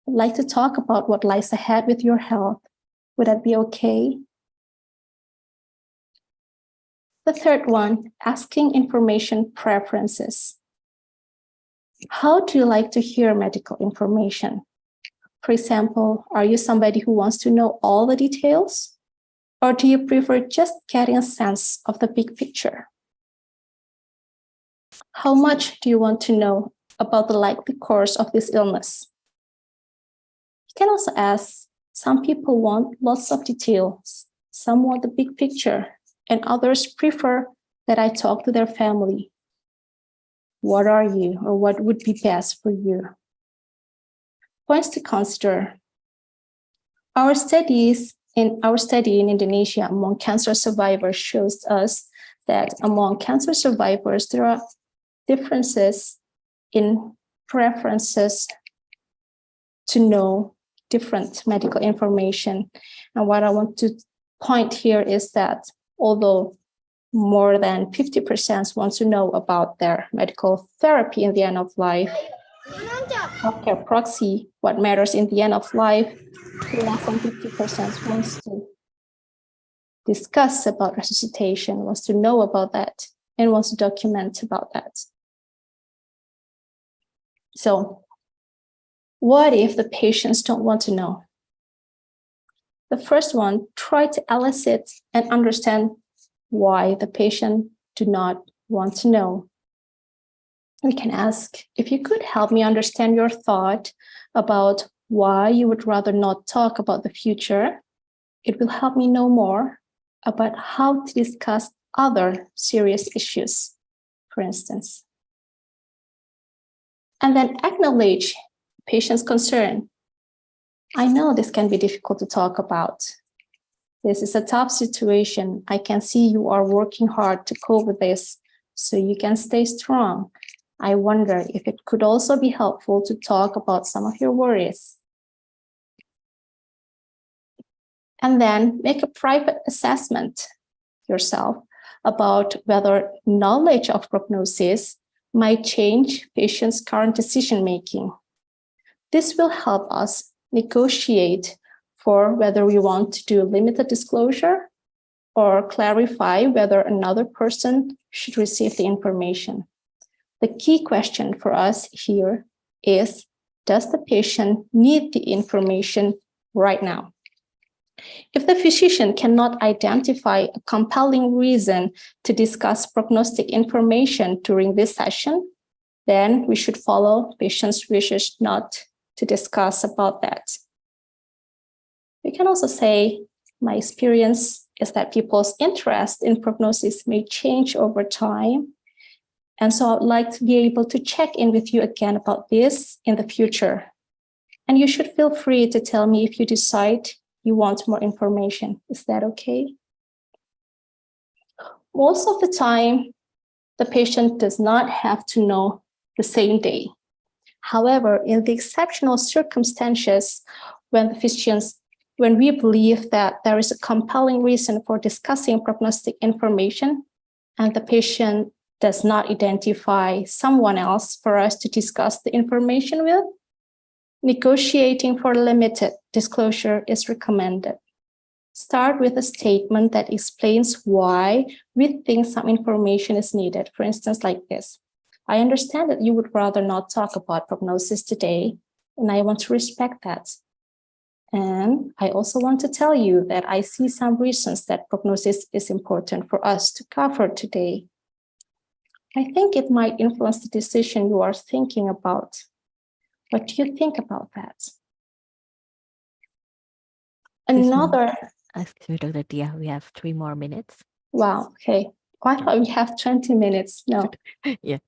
I'd like to talk about what lies ahead with your health. Would that be okay? The third one, asking information preferences. How do you like to hear medical information? For example, are you somebody who wants to know all the details? Or do you prefer just getting a sense of the big picture? How much do you want to know about the likely course of this illness? You can also ask, some people want lots of details, some want the big picture, and others prefer that I talk to their family. What are you, or what would be best for you? Points to consider. Our study in Indonesia among cancer survivors shows us that among cancer survivors, there are differences in preferences to know different medical information. And what I want to point here is that although more than 50% want to know about their medical therapy in the end of life, healthcare proxy, what matters in the end of life, less than 50% wants to discuss about resuscitation, wants to know about that, and wants to document about that. So what if the patients don't want to know? The first one, try to elicit and understand why the patient do not want to know. We can ask, if you could help me understand your thought about why you would rather not talk about the future, it will help me know more about how to discuss other serious issues, for instance. And then acknowledge patient's concern. I know this can be difficult to talk about. This is a tough situation. I can see you are working hard to cope with this, so you can stay strong. I wonder if it could also be helpful to talk about some of your worries. And then make a private assessment yourself about whether knowledge of prognosis might change patients' current decision-making. This will help us negotiate for whether we want to do limited disclosure or clarify whether another person should receive the information. The key question for us here is, does the patient need the information right now? If the physician cannot identify a compelling reason to discuss prognostic information during this session, then we should follow patient's wishes not to discuss about that. We can also say, my experience is that people's interest in prognosis may change over time. And so I'd like to be able to check in with you again about this in the future. And you should feel free to tell me if you decide you want more information. Is that okay? Most of the time, the patient does not have to know the same day. However, in the exceptional circumstances when we believe that there is a compelling reason for discussing prognostic information and the patient does not identify someone else for us to discuss the information with, negotiating for limited disclosure is recommended. Start with a statement that explains why we think some information is needed. For instance, like this: I understand that you would rather not talk about prognosis today, and I want to respect that. And I also want to tell you that I see some reasons that prognosis is important for us to cover today. I think it might influence the decision you are thinking about. What do you think about that? Another. Excuse me, Dr. Tia, we have 3 more minutes. Wow, okay. Oh, I thought we have 20 minutes. No. Yeah.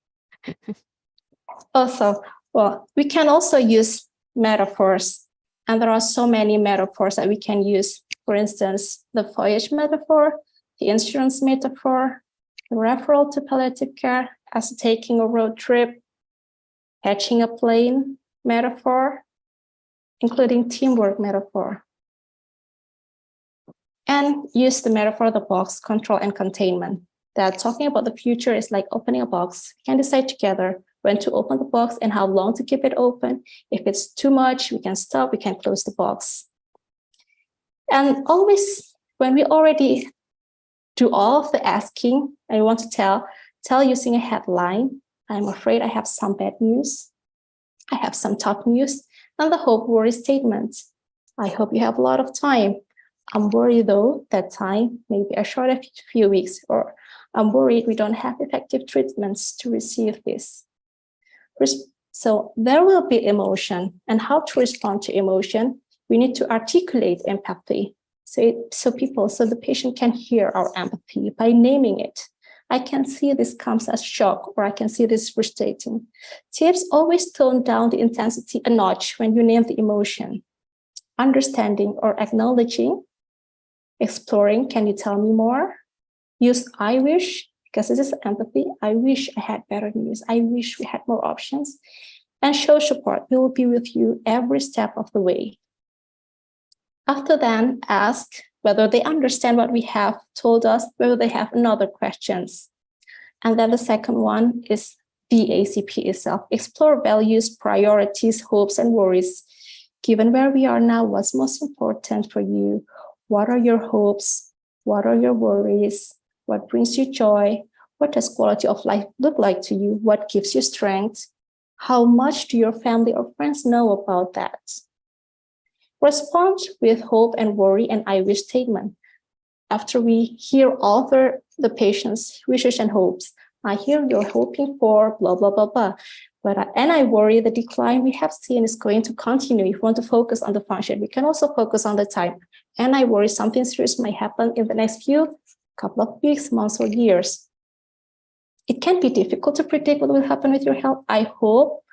Also, well, we can also use metaphors. And there are so many metaphors that we can use. For instance, the voyage metaphor, the insurance metaphor, the referral to palliative care as taking a road trip, catching a plane metaphor, including teamwork metaphor. And use the metaphor of the box, control and containment. That talking about the future is like opening a box. We can decide together when to open the box and how long to keep it open. If it's too much, we can stop, we can close the box. And always, when we already do all of the asking, and we want to tell using a headline, I'm afraid I have some bad news. I have some tough news, and the hope worry statement. I hope you have a lot of time. I'm worried though that time may be a short a few weeks, or I'm worried we don't have effective treatments to receive this. So there will be emotion, and how to respond to emotion, we need to articulate empathy. So the patient can hear our empathy by naming it. I can see this comes as shock, or I can see this frustrating. Tips: always tone down the intensity a notch when you name the emotion. Understanding or acknowledging. Exploring, can you tell me more? Use I wish, because this is empathy. I wish I had better news. I wish we had more options. And show support. We will be with you every step of the way. After then, ask whether they understand what we have told us, whether they have another questions. And then the second one is the ACP itself. Explore values, priorities, hopes, and worries. Given where we are now, what's most important for you? What are your hopes? What are your worries? What brings you joy? What does quality of life look like to you? What gives you strength? How much do your family or friends know about that? Respond with hope and worry and I wish statement. After we hear all the patient's wishes and hopes, I hear you're hoping for blah, blah, blah, blah. And I worry the decline we have seen is going to continue. If we want to focus on the function, we can also focus on the time. And I worry something serious might happen in the next couple of weeks, months, or years. It can be difficult to predict what will happen with your health. I hope,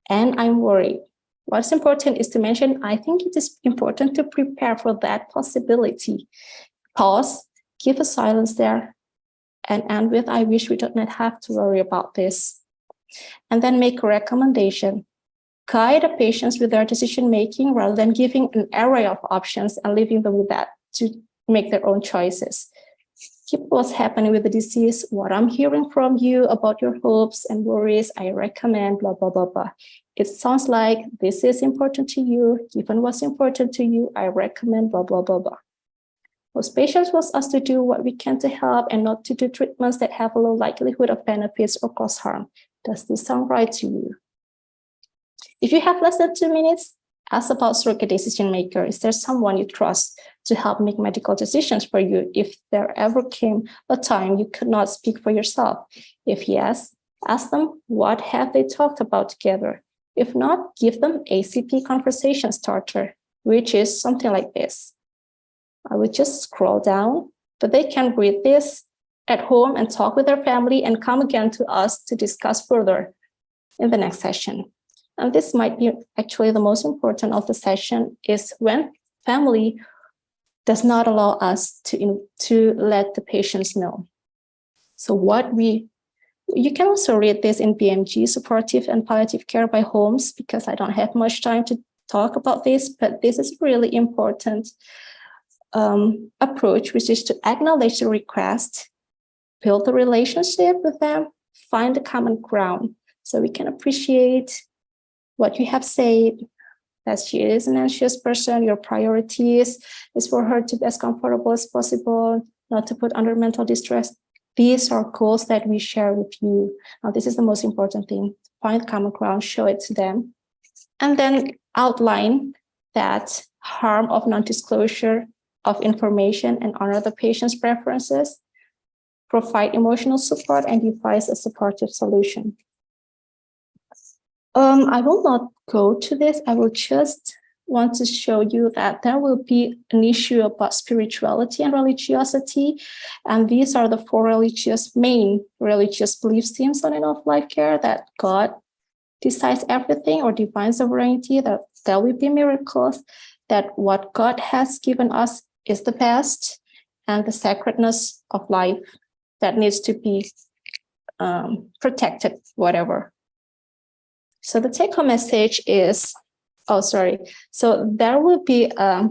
and I'm worried. What's important is to mention, I think it is important to prepare for that possibility. Pause, give a silence there, and end with, I wish we don't have to worry about this. And then make a recommendation. Guide the patients with their decision-making rather than giving an array of options and leaving them with that to make their own choices. Keep what's happening with the disease, what I'm hearing from you about your hopes and worries, I recommend, blah, blah, blah, blah. It sounds like this is important to you. Given what's important to you, I recommend, blah, blah, blah, blah. Most patients want us to do what we can to help and not to do treatments that have a low likelihood of benefits or cause harm. Does this sound right to you? If you have less than 2 minutes, ask about surrogate decision maker. Is there someone you trust to help make medical decisions for you if there ever came a time you could not speak for yourself? If yes, ask them what have they talked about together. If not, give them ACP conversation starter, which is something like this. I would just scroll down, but they can read this at home and talk with their family and come again to us to discuss further in the next session. And this might be actually the most important of the session is when family does not allow us to let the patients know. So you can also read this in BMG, Supportive and Palliative Care by Holmes, because I don't have much time to talk about this, but this is really important approach, which is to acknowledge the request, build a relationship with them, find a common ground, so we can appreciate what you have said, that she is an anxious person, your priorities is for her to be as comfortable as possible, not to put under mental distress. These are goals that we share with you. Now, this is the most important thing. Find common ground, show it to them, and then outline that harm of non-disclosure of information and honor the patient's preferences, provide emotional support, and devise a supportive solution. I will not go to this. I will just want to show you that there will be an issue about spirituality and religiosity. And these are the 4 main religious belief systems on end-of-life care, that God decides everything or divine sovereignty, that there will be miracles, that what God has given us is the best, and the sacredness of life that needs to be protected, whatever. So the take-home message is, so there will be a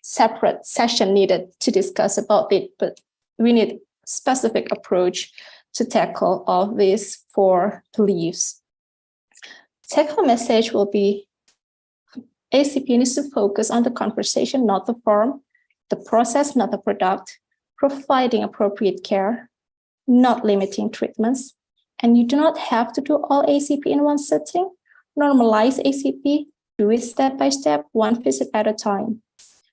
separate session needed to discuss about it, but we need specific approach to tackle all these 4 beliefs. Take-home message will be, ACP needs to focus on the conversation, not the form, the process, not the product, providing appropriate care, not limiting treatments, and you do not have to do all ACP in one setting. Normalize ACP, do it step by step, one visit at a time.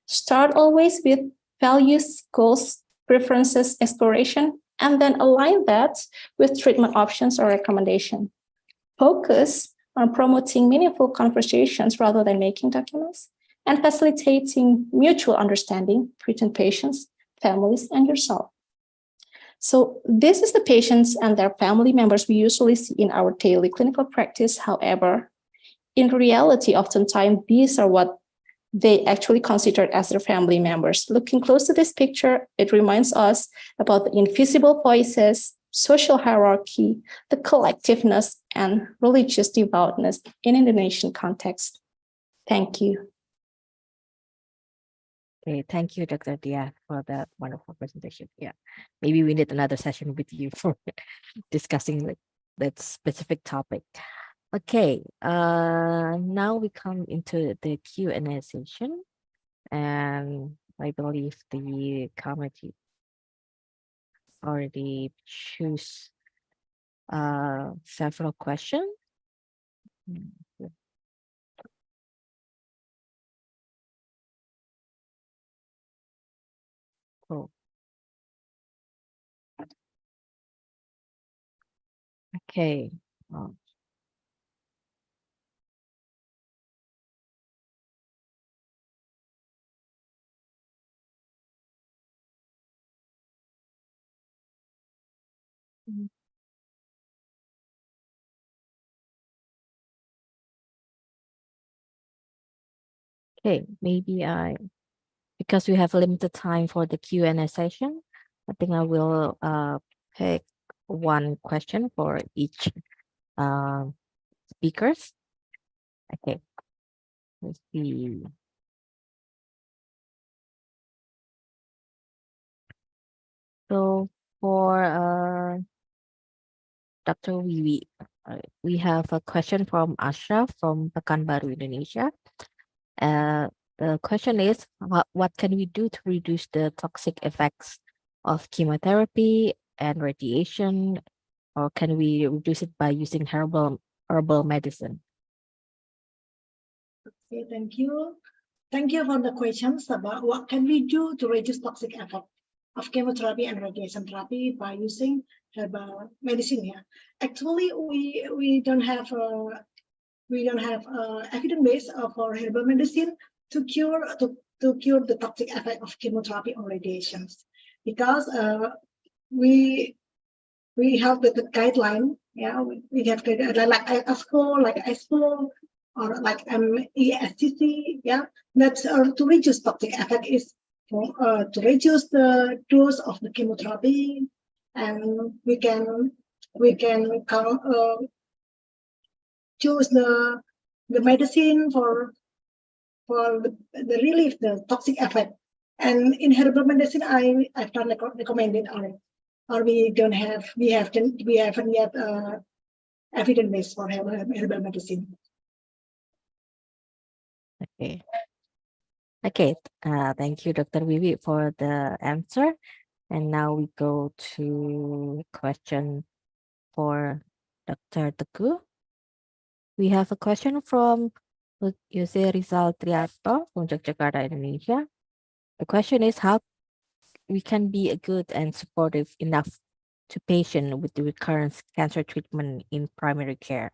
Start always with values, goals, preferences, exploration, and then align that with treatment options or recommendation. Focus on promoting meaningful conversations rather than making documents, and facilitating mutual understanding between patients, families, and yourself. So this is the patients and their family members we usually see in our daily clinical practice. However, in reality, oftentimes these are what they actually consider as their family members. Looking close to this picture, it reminds us about the invisible voices, social hierarchy, the collectiveness, and religious devoutness in Indonesian context. Thank you. Okay, thank you, Dr. Dia, for that wonderful presentation. Yeah, maybe we need another session with you for discussing that specific topic. Okay, now we come into the Q&A session, and I believe the committee already choose several questions. Oh. Okay. Okay, maybe because we have limited time for the Q&A session, I think I will pick one question for each speakers. Okay, let's see. So for Dr. Wiwi, we have a question from Ashraf from Pekanbaru, Indonesia. The question is, what can we do to reduce the toxic effects of chemotherapy and radiation or can we reduce it by using herbal medicine? Okay, thank you. Thank you for the questions about what can we do to reduce toxic effect of chemotherapy and radiation therapy by using herbal medicine. Yeah, actually, we don't have evidence base for herbal medicine to cure the toxic effect of chemotherapy or radiations, because we have the guideline. Yeah, we have guideline like ASCO, or like ESCC. Yeah, that's to reduce toxic effect is to reduce the dose of the chemotherapy, and we can choose the medicine for the relief the toxic effect. And in herbal medicine, I've done recommended or we haven't yet evidence base for herbal medicine. Okay. Okay. Thank you, Dr. Wiwi, for the answer. And now we go to question for Dr. Teguh. We have a question from Jose Rizal Triarto from Yogyakarta, Indonesia. The question is how we can be a good and supportive enough to patient with the recurrent cancer treatment in primary care.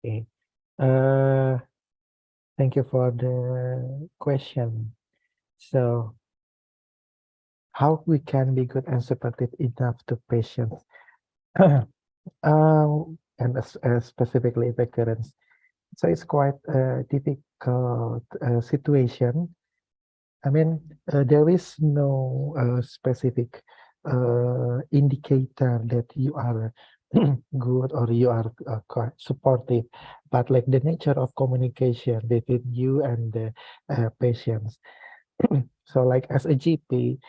Okay. Thank you for the question. So, how we can be good and supportive enough to patients, and specifically recurrence. So it's quite a difficult situation. I mean, there is no specific indicator that you are good or you are quite supportive, but like the nature of communication between you and the patients. So like as a GP,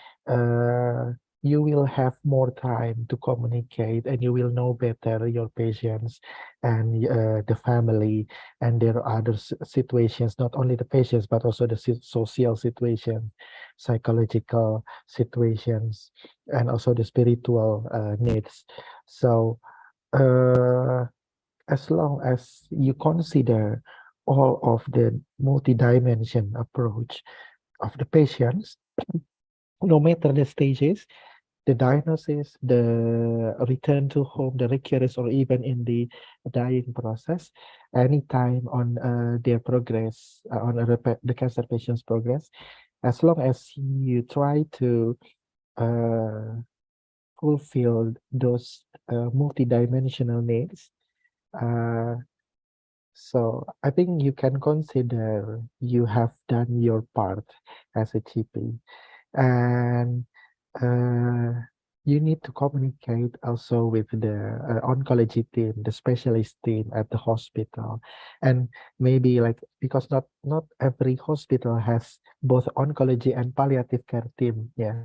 you will have more time to communicate and you will know better your patients and the family, and there are other situations, not only the patients, but also the social situation, psychological situations, and also the spiritual needs. So as long as you consider all of the multi-dimension approach of the patients, no matter the stages, the diagnosis, the return to home, the recurrence, or even in the dying process, anytime on their progress, on the cancer patient's progress, as long as you try to fulfill those multidimensional needs, so I think you can consider you have done your part as a GP. And you need to communicate also with the oncology team, the specialist team at the hospital, and maybe like, because not every hospital has both oncology and palliative care team. Yeah,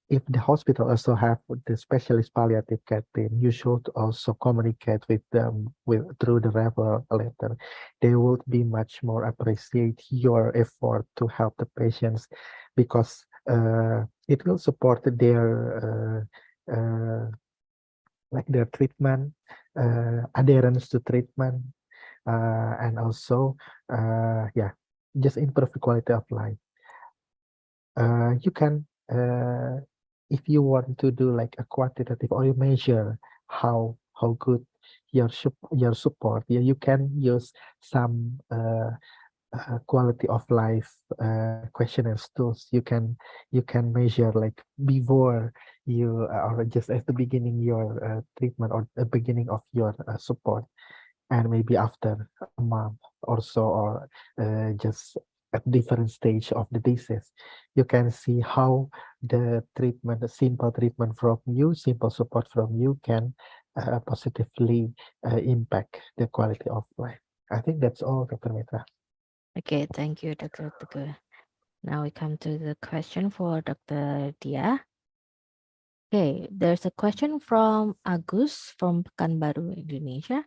if the hospital also have the specialist palliative care team, you should also communicate with them through the referral letter. They would be much more appreciate your effort to help the patients, because it will support their like their treatment, adherence to treatment, and also yeah, just improve the quality of life. You can, if you want to do like a quantitative, or you measure how good your support, yeah, you can use some quality of life questionnaires tools. You can measure like before you or just at the beginning your treatment, or the beginning of your support, and maybe after a month or so, or just at different stage of the disease, you can see how the treatment, the simple treatment from you, simple support from you, can positively impact the quality of life. I think that's all, Dr. Mitra. Okay, thank you, Dr. Teguh. Now we come to the question for Dr. Dia. Okay, there's a question from Agus from Pekanbaru, Indonesia.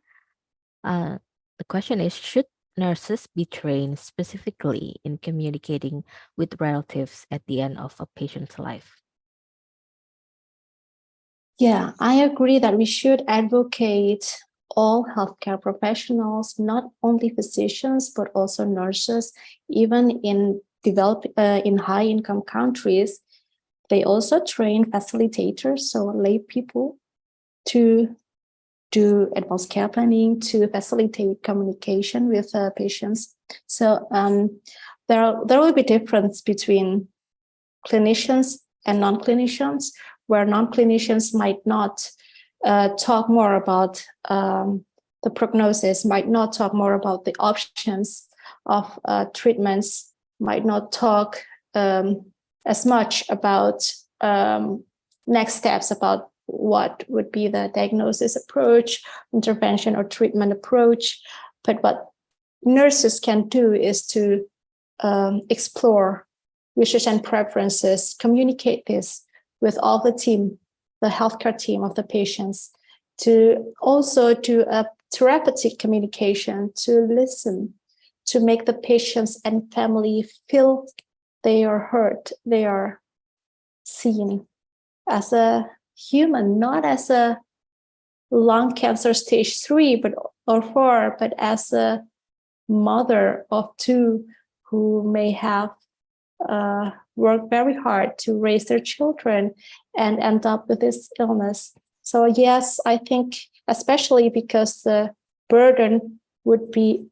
The question is, should nurses be trained specifically in communicating with relatives at the end of a patient's life? Yeah, I agree that we should advocate all healthcare professionals, not only physicians, but also nurses, even in high-income countries. They also train facilitators, so lay people, to do advanced care planning, to facilitate communication with patients. So there will be difference between clinicians and non-clinicians, where non-clinicians might not talk more about the prognosis, might not talk more about the options of treatments, might not talk as much about next steps, about what would be the diagnosis approach, intervention or treatment approach. But what nurses can do is to explore wishes and preferences, communicate this with all the team, the healthcare team of the patients, to also do a therapeutic communication, to listen, to make the patients and family feel they are heard, they are seen as a human, not as a lung cancer stage 3 or 4, but as a mother of 2 who may have worked very hard to raise their children and end up with this illness. So yes, I think especially because the burden would be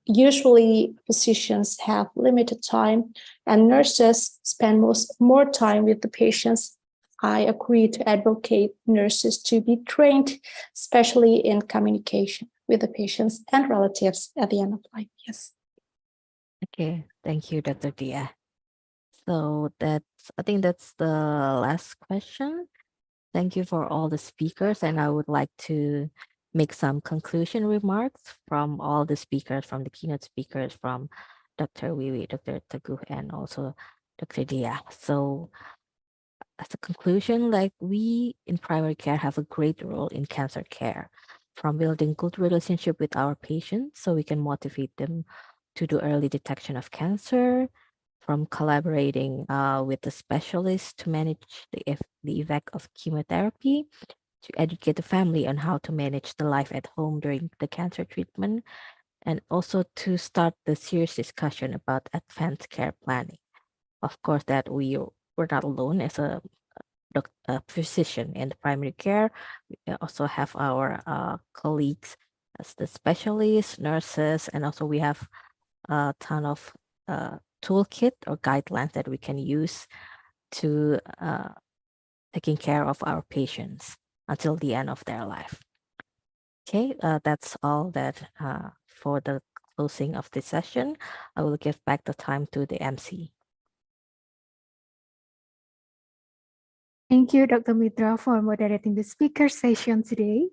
usually physicians have limited time and nurses spend more time with the patients. I agree to advocate nurses to be trained, especially in communication with the patients and relatives at the end of life. Yes. Okay, thank you, Dr. Dia. So I think that's the last question. Thank you for all the speakers, and I would like to make some conclusion remarks from all the speakers, from the keynote speakers, from Dr. Wiwi, Dr. Teguh, and also Dr. Dia. So as a conclusion, like we in primary care have a great role in cancer care, from building good relationship with our patients so we can motivate them to do early detection of cancer, from collaborating with the specialists to manage the effect of chemotherapy, to educate the family on how to manage the life at home during the cancer treatment, and also to start the serious discussion about advanced care planning. Of course, that we're not alone as a physician in the primary care. We also have our colleagues as the specialists, nurses, and also we have a ton of toolkit or guidelines that we can use to taking care of our patients until the end of their life. Okay, that's all that for the closing of this session. I will give back the time to the MC. Thank you, Dr. Mitra, for moderating the speaker session today.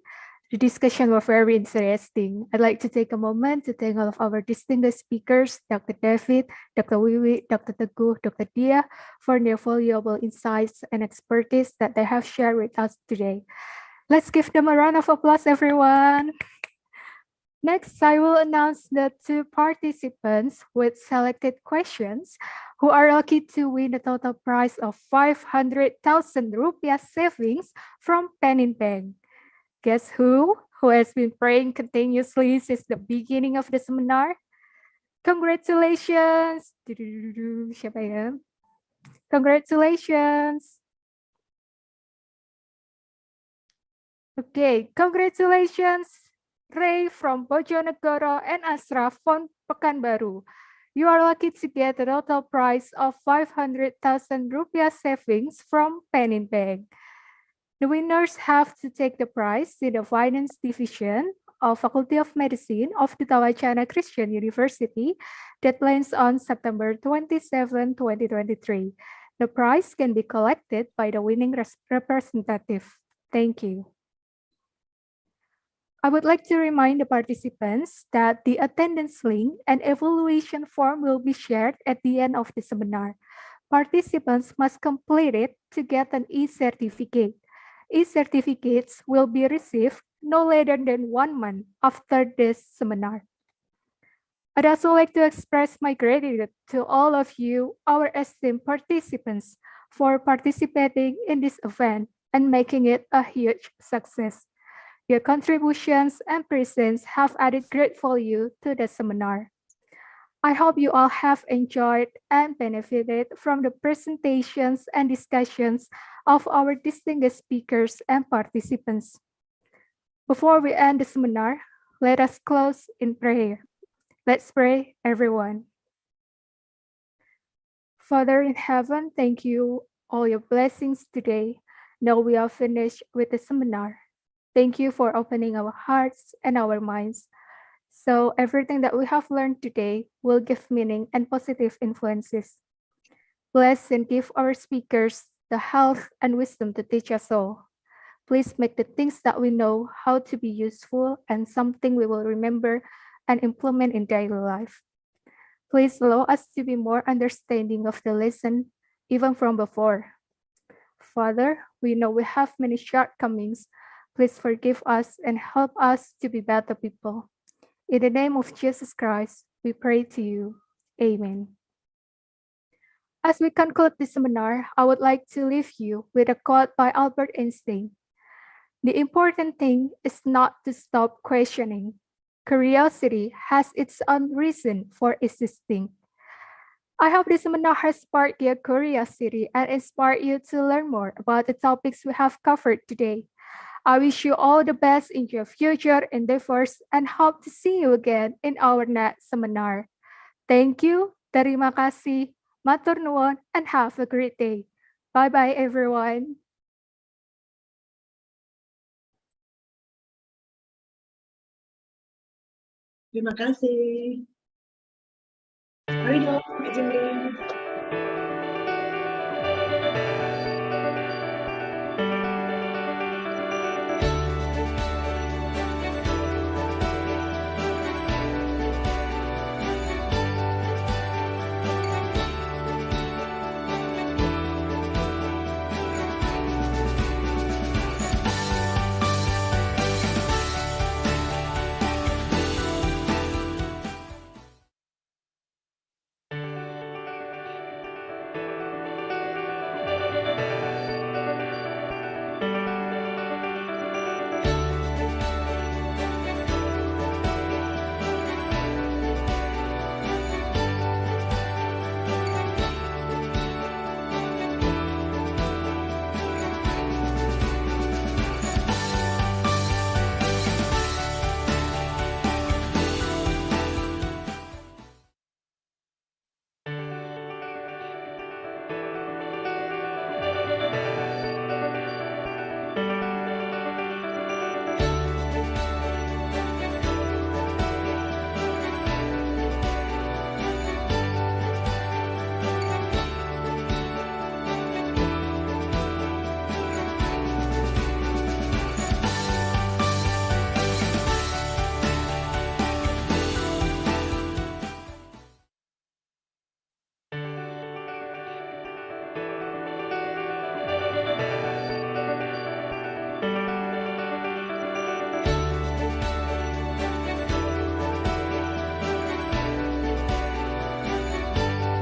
The discussion was very interesting. I'd like to take a moment to thank all of our distinguished speakers, Dr. David, Dr. Wiwi, Dr. Teguh, Dr. Dia, for their valuable insights and expertise that they have shared with us today. Let's give them a round of applause, everyone. Next, I will announce the 2 participants with selected questions who are lucky to win the total prize of 500,000 rupiah savings from Penin Bank. Guess who? Who has been praying continuously since the beginning of the seminar? Congratulations! Siapa ya? Congratulations! Okay, congratulations, Ray from Bojonegoro and Ashraf from Pekanbaru. You are lucky to get a total prize of 500,000 rupiah savings from Penin Bank. The winners have to take the prize in the Finance Division of Faculty of Medicine of Dutawacana Christian University that lands on September 27, 2023. The prize can be collected by the winning representative. Thank you. I would like to remind the participants that the attendance link and evaluation form will be shared at the end of the seminar. Participants must complete it to get an e-certificate. E-certificates will be received no later than 1 month after this seminar. I'd also like to express my gratitude to all of you, our esteemed participants, for participating in this event and making it a huge success. Your contributions and presence have added great value to the seminar. I hope you all have enjoyed and benefited from the presentations and discussions of our distinguished speakers and participants. Before we end the seminar, let us close in prayer. Let's pray, everyone. Father in heaven, thank you all your blessings today. Now we are finished with the seminar. Thank you for opening our hearts and our minds. So everything that we have learned today will give meaning and positive influences. Bless and give our speakers the health and wisdom to teach us all. Please make the things that we know how to be useful and something we will remember and implement in daily life. Please allow us to be more understanding of the lesson, even from before. Father, we know we have many shortcomings. Please forgive us and help us to be better people. In the name of Jesus Christ, we pray to you. Amen. As we conclude this seminar, I would like to leave you with a quote by Albert Einstein. The important thing is not to stop questioning. Curiosity has its own reason for existing. I hope this seminar has sparked your curiosity and inspired you to learn more about the topics we have covered today. I wish you all the best in your future endeavors and hope to see you again in our next seminar. Thank you, terima kasih, matur nuwun, and have a great day. Bye-bye, everyone. Terima kasih. Mari dong, izin.